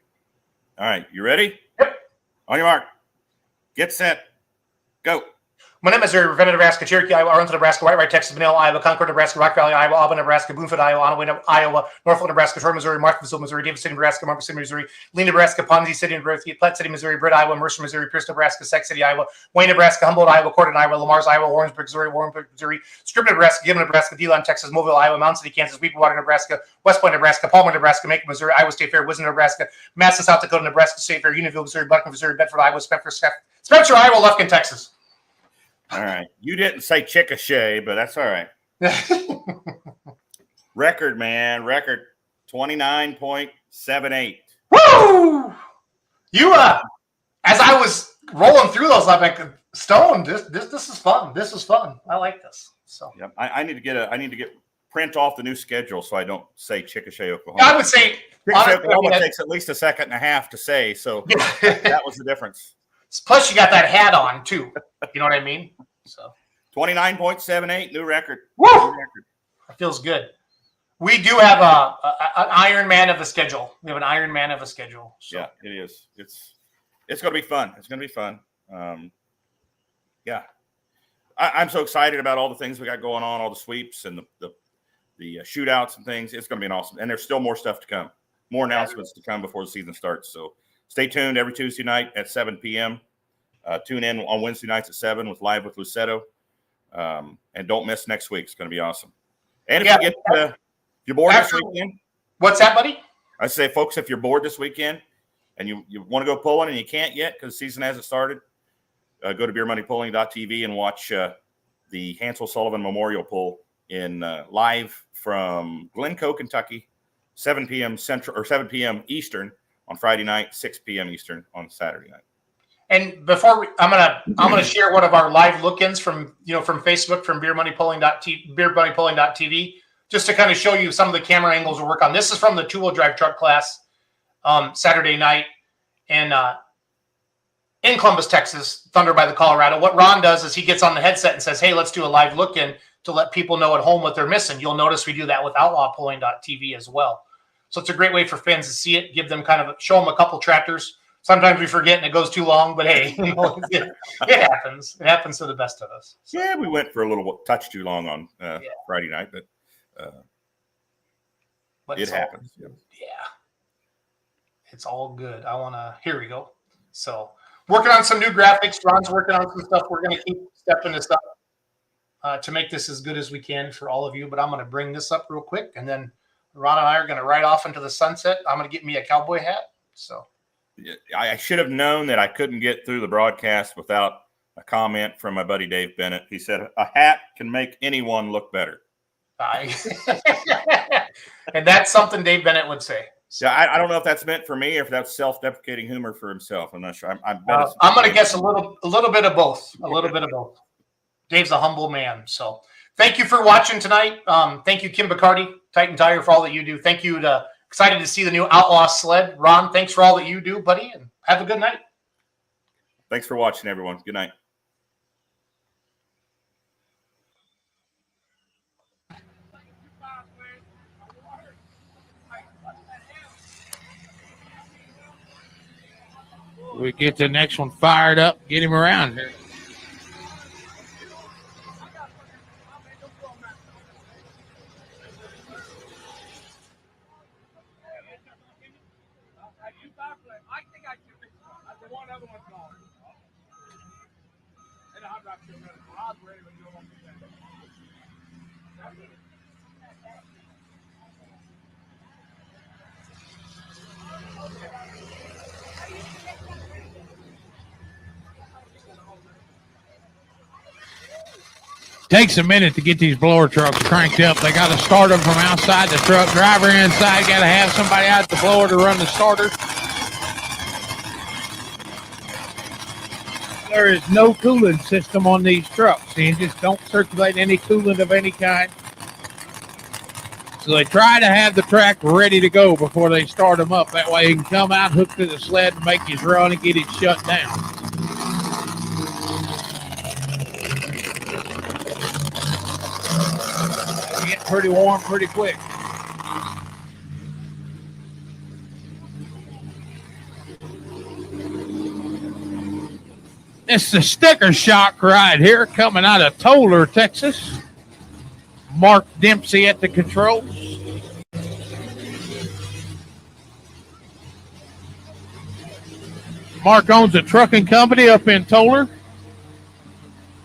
All right. You ready? Yep. On your mark. Get set. Go. Monette, Missouri, Ravenna, Nebraska, Cherokee, Iowa, Arlington, Nebraska, White Wright, Texas, Manila, Iowa, Concord, Nebraska, Rock Valley, Iowa, Auburn, Nebraska, Bloomfield, Iowa, Ottawa, Iowa, Norfolk, Nebraska, Troy, Missouri, Martinsville, Missouri, David City, Nebraska, Market City, Missouri, Lee, Nebraska, Pawnee City, Nebraska, Platte City, Missouri, Britt, Iowa, Mercer, Missouri, Pierce, Nebraska, Sac City, Iowa, Wayne, Nebraska, Humboldt, Iowa, Gordon, Iowa, Lamar's, Iowa, Warrensburg, Missouri, Scrivener, Nebraska, Gibbon, Nebraska, Deland, Texas, Mobile, Iowa, Mountain City, Kansas, Weekwater, Nebraska, West Point, Nebraska, Palmer, Nebraska, Macon, Missouri, Iowa State Fair, Wisner, Nebraska, Madison, South Dakota, Nebraska State Fair, Unionville, Missouri, Buckner, Missouri, Bedford, Iowa, Spencer, Iowa, Lufkin, Texas. All right. You didn't say Chickasha, but that's all right. Record, man. Record 29.78. Woo! You as I was rolling through those, I'm like, Stone, this is fun. This is fun. I like this. So yep. I need to get print off the new schedule so I don't say Chickasha, Oklahoma. I would say Chickasha, Oklahoma takes at least a second and a half to say, so that was the difference. Plus, you got that hat on too. You know what I mean? So 29.78, new record. Woo! New record. That feels good. We do have an Iron Man of a schedule. We have an Iron Man of a schedule. So. Yeah, it is. It's going to be fun. It's going to be fun. Yeah. I'm so excited about all the things we got going on, all the sweeps and the shootouts and things. It's going to be an awesome. And there's still more stuff to come, more announcements to come before the season starts. So stay tuned every Tuesday night at 7 p.m. Tune in on Wednesday nights at 7 with Live with Lucetto. And don't miss next week. It's going to be awesome. And if you're bored this weekend. What's that, buddy? I say, folks, if you're bored this weekend and you want to go pulling and you can't yet because the season hasn't started, go to beermoneypulling.tv and watch the Hansel Sullivan Memorial Pull in live from Glencoe, Kentucky, 7 p.m. Central or 7 p.m. Eastern on Friday night, 6 p.m. Eastern on Saturday night. And before I'm gonna share one of our live look-ins from Facebook from beermoneypulling.tv just to kind of show you some of the camera angles we work on. This is from the 2-wheel drive truck class Saturday night and in Columbus, Texas, Thunder by the Colorado. What Ron does is he gets on the headset and says, "Hey, let's do a live look-in to let people know at home what they're missing." You'll notice we do that with outlawpulling.tv as well. So it's a great way for fans to see it, give them show them a couple tractors. Sometimes we forget and it goes too long, but hey, it happens. It happens to the best of us. So. Yeah, we went for a little touch too long on Friday night, but it happens. Yeah, it's all good. Here we go. So working on some new graphics. Ron's working on some stuff. We're going to keep stepping this up to make this as good as we can for all of you. But I'm going to bring this up real quick, and then Ron and I are going to ride off into the sunset. I'm going to get me a cowboy hat. So I should have known that I couldn't get through the broadcast without a comment from my buddy Dave Bennett. He said, "A hat can make anyone look better." And that's something Dave Bennett would say. So. Yeah, I don't know if that's meant for me or if that's self-deprecating humor for himself. I'm not sure. I'm going to guess a little bit of both. A little bit of both. Dave's a humble man. So thank you for watching tonight. Thank you, Kim Boccardi, Titan Tire, for all that you do. Thank you excited to see the new Outlaw sled. Ron, thanks for all that you do, buddy, and have a good night. Thanks for watching, everyone. Good night. We get the next one fired up, get him around here. Takes a minute to get these blower trucks cranked up. They got to start them from outside the truck. Driver inside, got to have somebody out the blower to run the starter. There is no coolant system on these trucks. The engines don't circulate any coolant of any kind. So they try to have the track ready to go before they start them up. That way you can come out, hook to the sled, and make his run and get it shut down. Get pretty warm pretty quick. It's the sticker shock right here coming out of Toller, Texas. Mark Dempsey at the controls. Mark owns a trucking company up in Toller.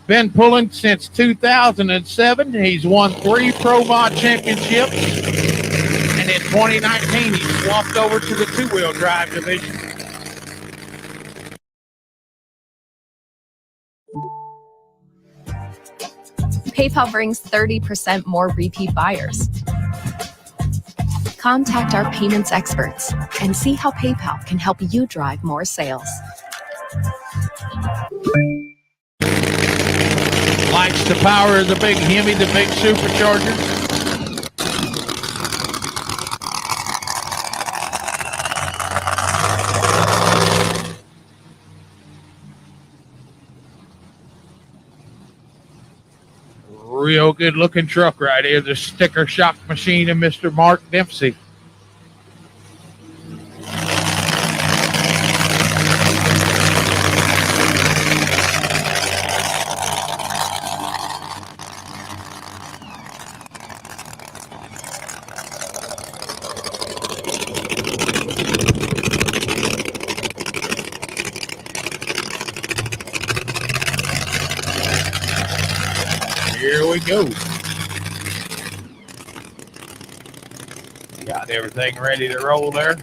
Been pulling since 2007. He's won 3 Pro Mod championships. And in 2019, he swapped over to the 2-wheel drive division. PayPal brings 30% more repeat buyers. Contact our payments experts and see how PayPal can help you drive more sales. Lights the power of the big Hemi, the big supercharger. Real good looking truck right here. The sticker shock machine of Mr. Mark Dempsey. Here we go. Got everything ready to roll there.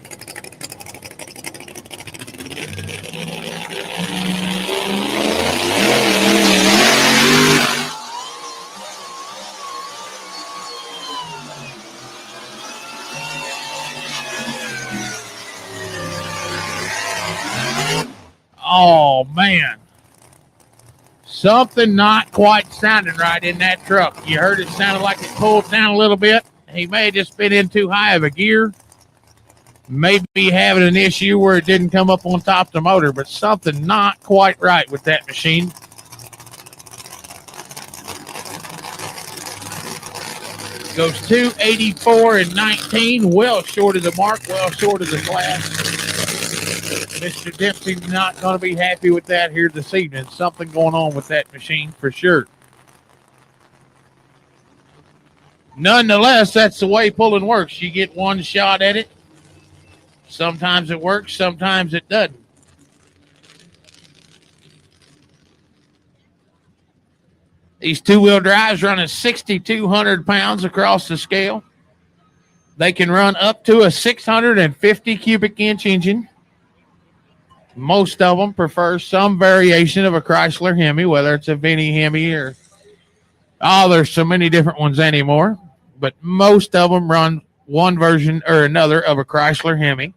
Oh, man. Something not quite sounding right in that truck. You heard it sounded like it pulled down a little bit. He may have just been in too high of a gear. Maybe having an issue where it didn't come up on top of the motor, but something not quite right with that machine. Goes 284 and 19, well short of the mark, well short of the class. Mr. Dempsey's not going to be happy with that here this evening. Something going on with that machine for sure. Nonetheless, that's the way pulling works. You get one shot at it. Sometimes it works, sometimes it doesn't. These two-wheel drives running 6,200 pounds across the scale. They can run up to a 650 cubic inch engine. Most of them prefer some variation of a Chrysler Hemi, whether it's a Vinny Hemi or, there's so many different ones anymore. But most of them run one version or another of a Chrysler Hemi.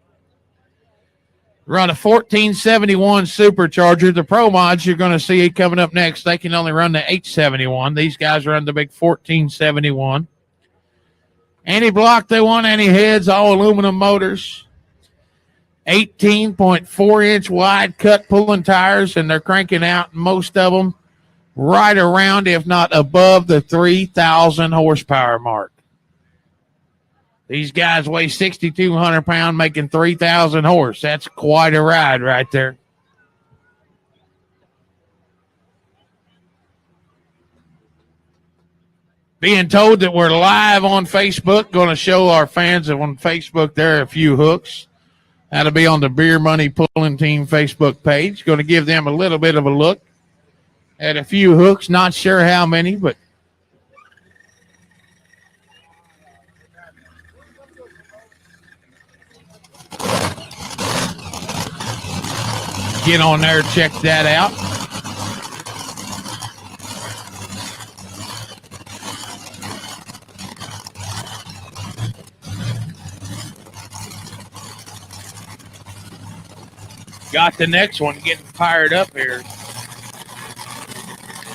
Run a 1471 supercharger. The Pro Mods you're going to see coming up next, they can only run the 871. These guys run the big 1471. Any block they want, any heads, all aluminum motors. 18.4-inch wide cut pulling tires, and they're cranking out most of them right around, if not above, the 3,000 horsepower mark. These guys weigh 6,200 pounds, making 3,000 horse. That's quite a ride right there. Being told that we're live on Facebook, going to show our fans on Facebook there a few hooks. That'll be on the Beer Money Pulling Team Facebook page. Going to give them a little bit of a look at a few hooks. Not sure how many, but get on there, check that out. Got the next one getting fired up here.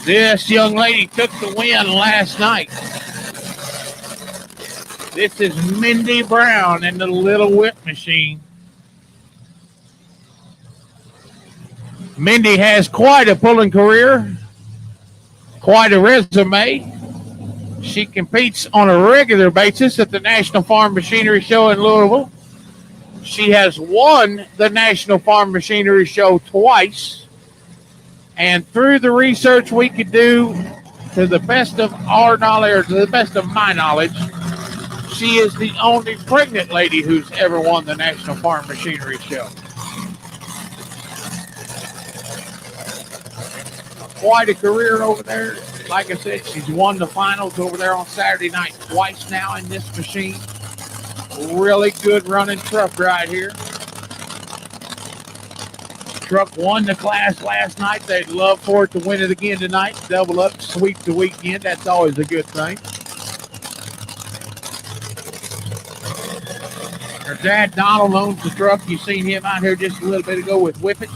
This young lady took the win last night. This is Mindy Brown in the Little Whip Machine. Mindy has quite a pulling career, quite a resume. She competes on a regular basis at the National Farm Machinery Show in Louisville. She has won the National Farm Machinery Show twice. And through the research we could do, to the best of our knowledge, or to the best of my knowledge, she is the only pregnant lady who's ever won the National Farm Machinery Show. Quite a career over there. Like I said, she's won the finals over there on Saturday night twice now in this machine. Really good running truck right here. Truck won the class last night. They'd love for it to win it again tonight. Double up, sweep the weekend. That's always a good thing. Her dad, Donald, owns the truck. You seen him out here just a little bit ago with Whip It.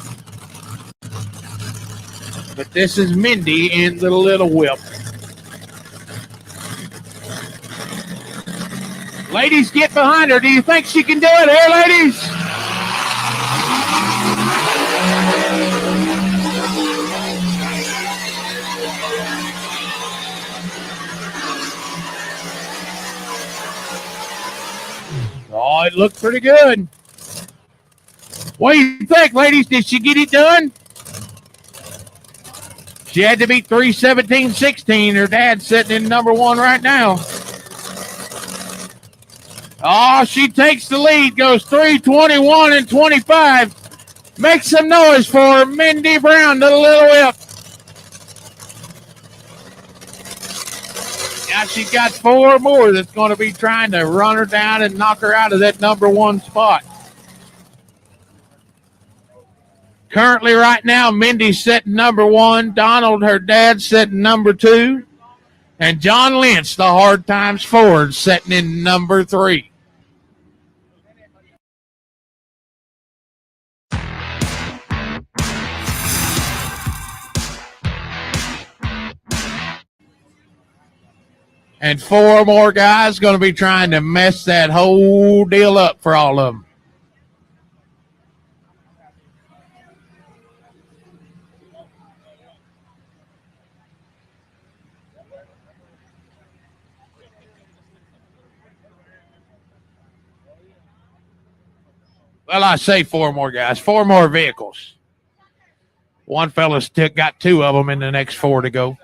But this is Mindy in the Little Whip. Ladies, get behind her. Do you think she can do it? Here, ladies. it looked pretty good. What do you think, ladies? Did she get it done? She had to beat 3:17.16. Her dad's sitting in number 1 right now. Oh, she takes the lead, goes 3:21 and 25. Make some noise for Mindy Brown, the little whip. Now she's got 4 more that's going to be trying to run her down and knock her out of that number 1 spot. Currently right now, Mindy's sitting number 1. Donald, her dad, sitting number 2. And John Lynch, the Hard Times Ford, sitting in number 3. And 4 more guys going to be trying to mess that whole deal up for all of them. Well, I say 4 more guys, 4 more vehicles. One fella's still got 2 of them in the next 4 to go.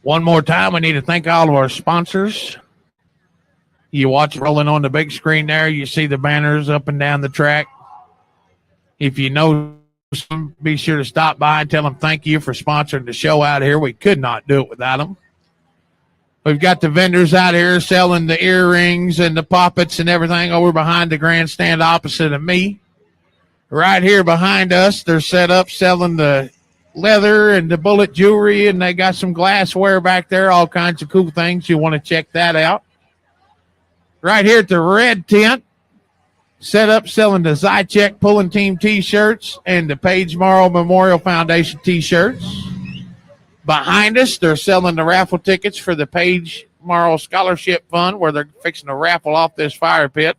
One more time, we need to thank all of our sponsors. You watch it rolling on the big screen there. You see the banners up and down the track. If you know some, be sure to stop by and tell them thank you for sponsoring the show out here. We could not do it without them. We've got the vendors out here selling the earrings and the poppets and everything over behind the grandstand opposite of me. Right here behind us, they're set up selling the leather and the bullet jewelry, and they got some glassware back there, all kinds of cool things. You want to check that out. Right here at the red tent, set up selling the Zycheck Pulling Team T-shirts and the Page Morrow Memorial Foundation T-shirts. Behind us, they're selling the raffle tickets for the Page Morrow Scholarship Fund, where they're fixing to raffle off this fire pit.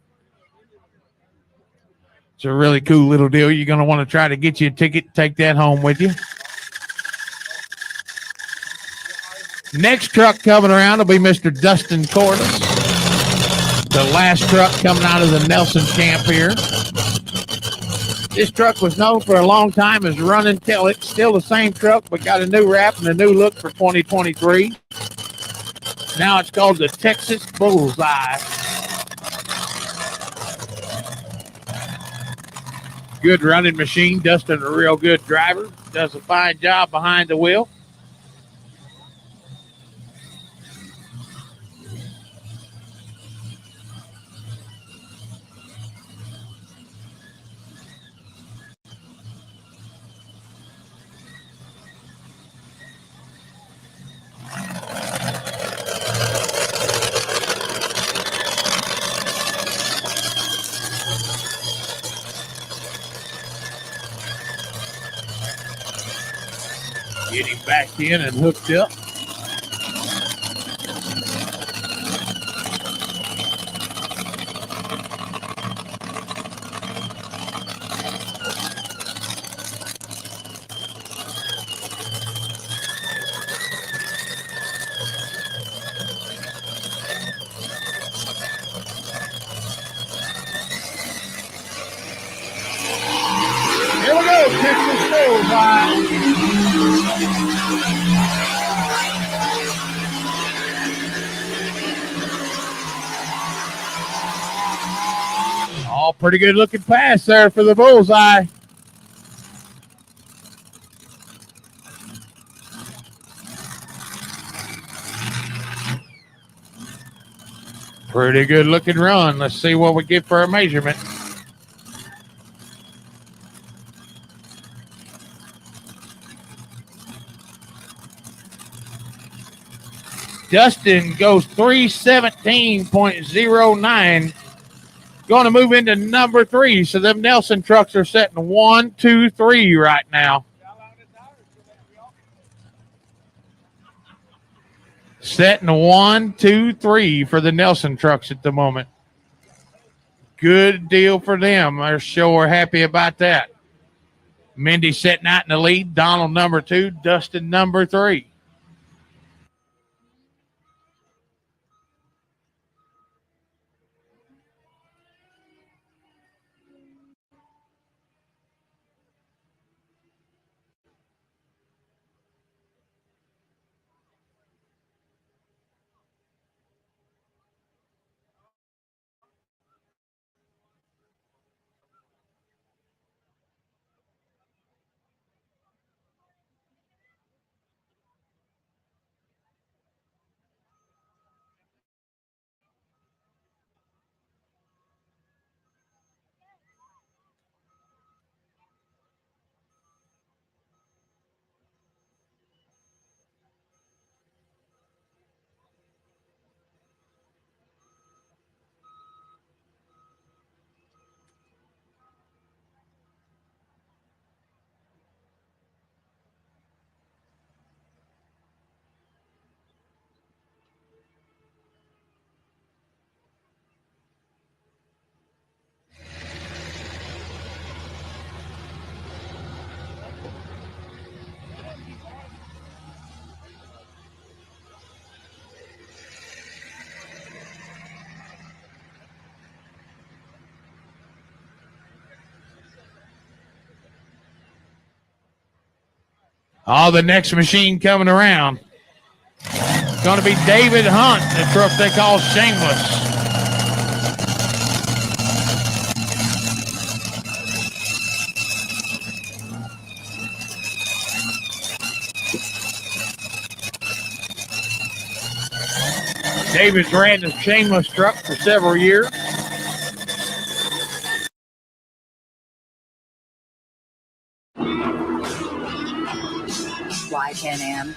It's a really cool little deal. You're going to want to try to get you a ticket, take that home with you. Next truck coming around will be Mr. Dustin Corliss. The last truck coming out of the Nelson camp here. This truck was known for a long time as Running Till It. Still the same truck, but got a new wrap and a new look for 2023. Now it's called the Texas Bullseye. Good running machine. Dustin, a real good driver. Does a fine job behind the wheel. Getting back in and hooked up. Here we go, Texas Bullseye. All pretty good looking pass there for the Bullseye. Pretty good looking run. Let's see what we get for a measurement. Dustin goes 3:17.09. Going to move into number 3. So them Nelson trucks are setting 1, 2, 3 right now. Setting 1, 2, 3 for the Nelson trucks at the moment. good deal for them. They're sure happy about that. Mindy sitting out in the lead. Donald number 2, Dustin number 3. Oh, the next machine coming around. It's going to be David Hunt, the truck they call Shameless. David's ran the Shameless truck for several years. Why Pan Am?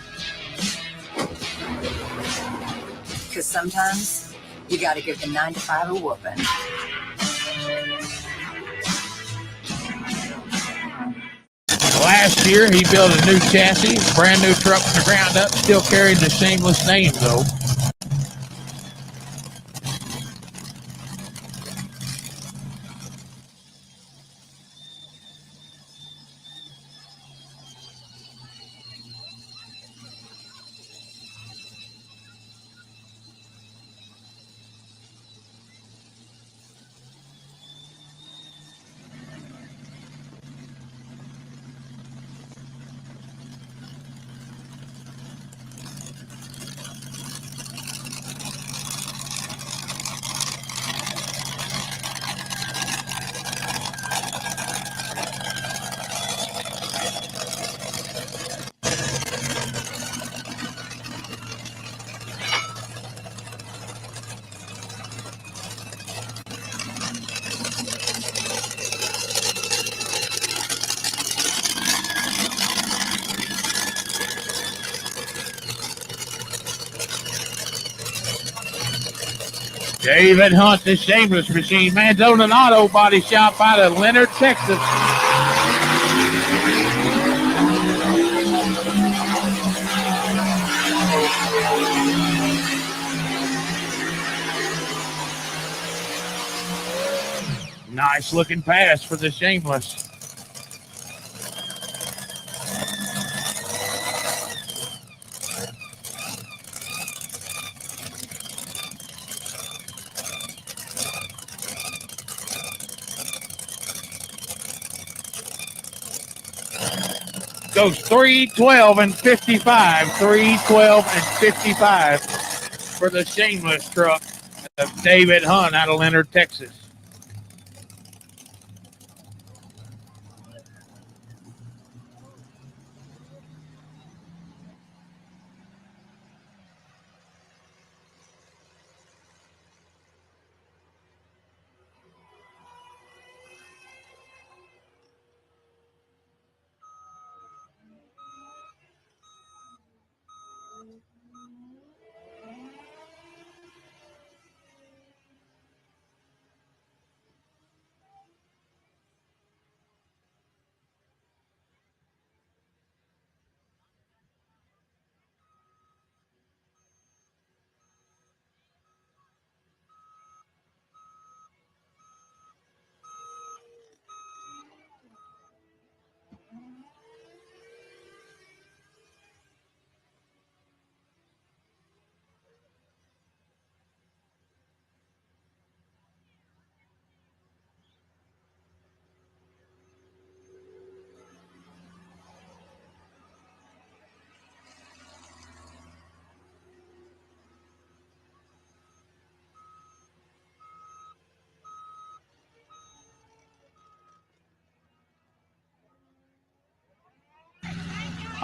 Because sometimes you got to give the 9 to 5 a whooping. Last year, he built a new chassis, brand new truck from the ground up, still carried the Shameless name, though. David Hunt, the Shameless machine. Man's own an auto body shop out of Leonard, Texas. Nice looking pass for the Shameless. Goes 3:12 and 55. 3:12 and 55 for the Shameless truck of David Hunt out of Leonard, Texas.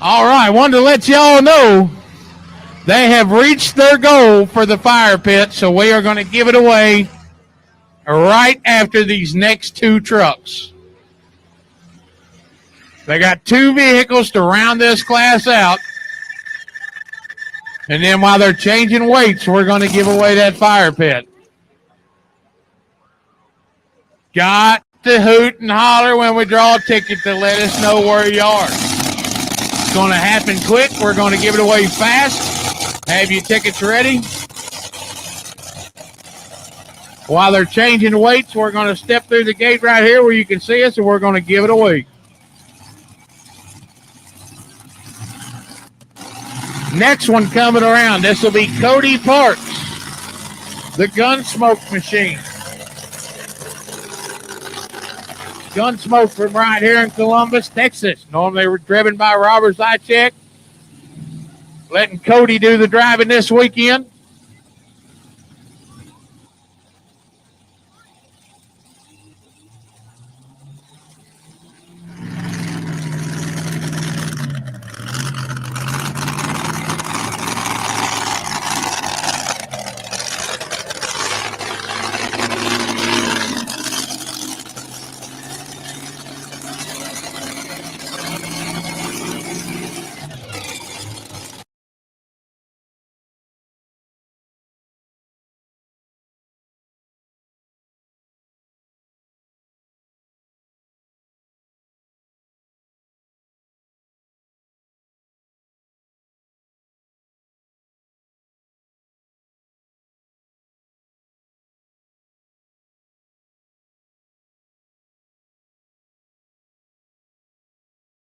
All right, wanted to let y'all know they have reached their goal for the fire pit, so we are going to give it away right after these next two trucks. They got 2 vehicles to round this class out. And then while they're changing weights, we're going to give away that fire pit. Got to hoot and holler when we draw a ticket to let us know where you are. It's going to happen quick. We're going to give it away fast. Have your tickets ready. While they're changing weights, we're going to step through the gate right here where you can see us, and we're going to give it away. Next one coming around, this will be Cody Parks, the Gunsmoke machine. Gunsmoke from right here in Columbus, Texas. Normally we're driven by Robert Zychek. Letting Cody do the driving this weekend.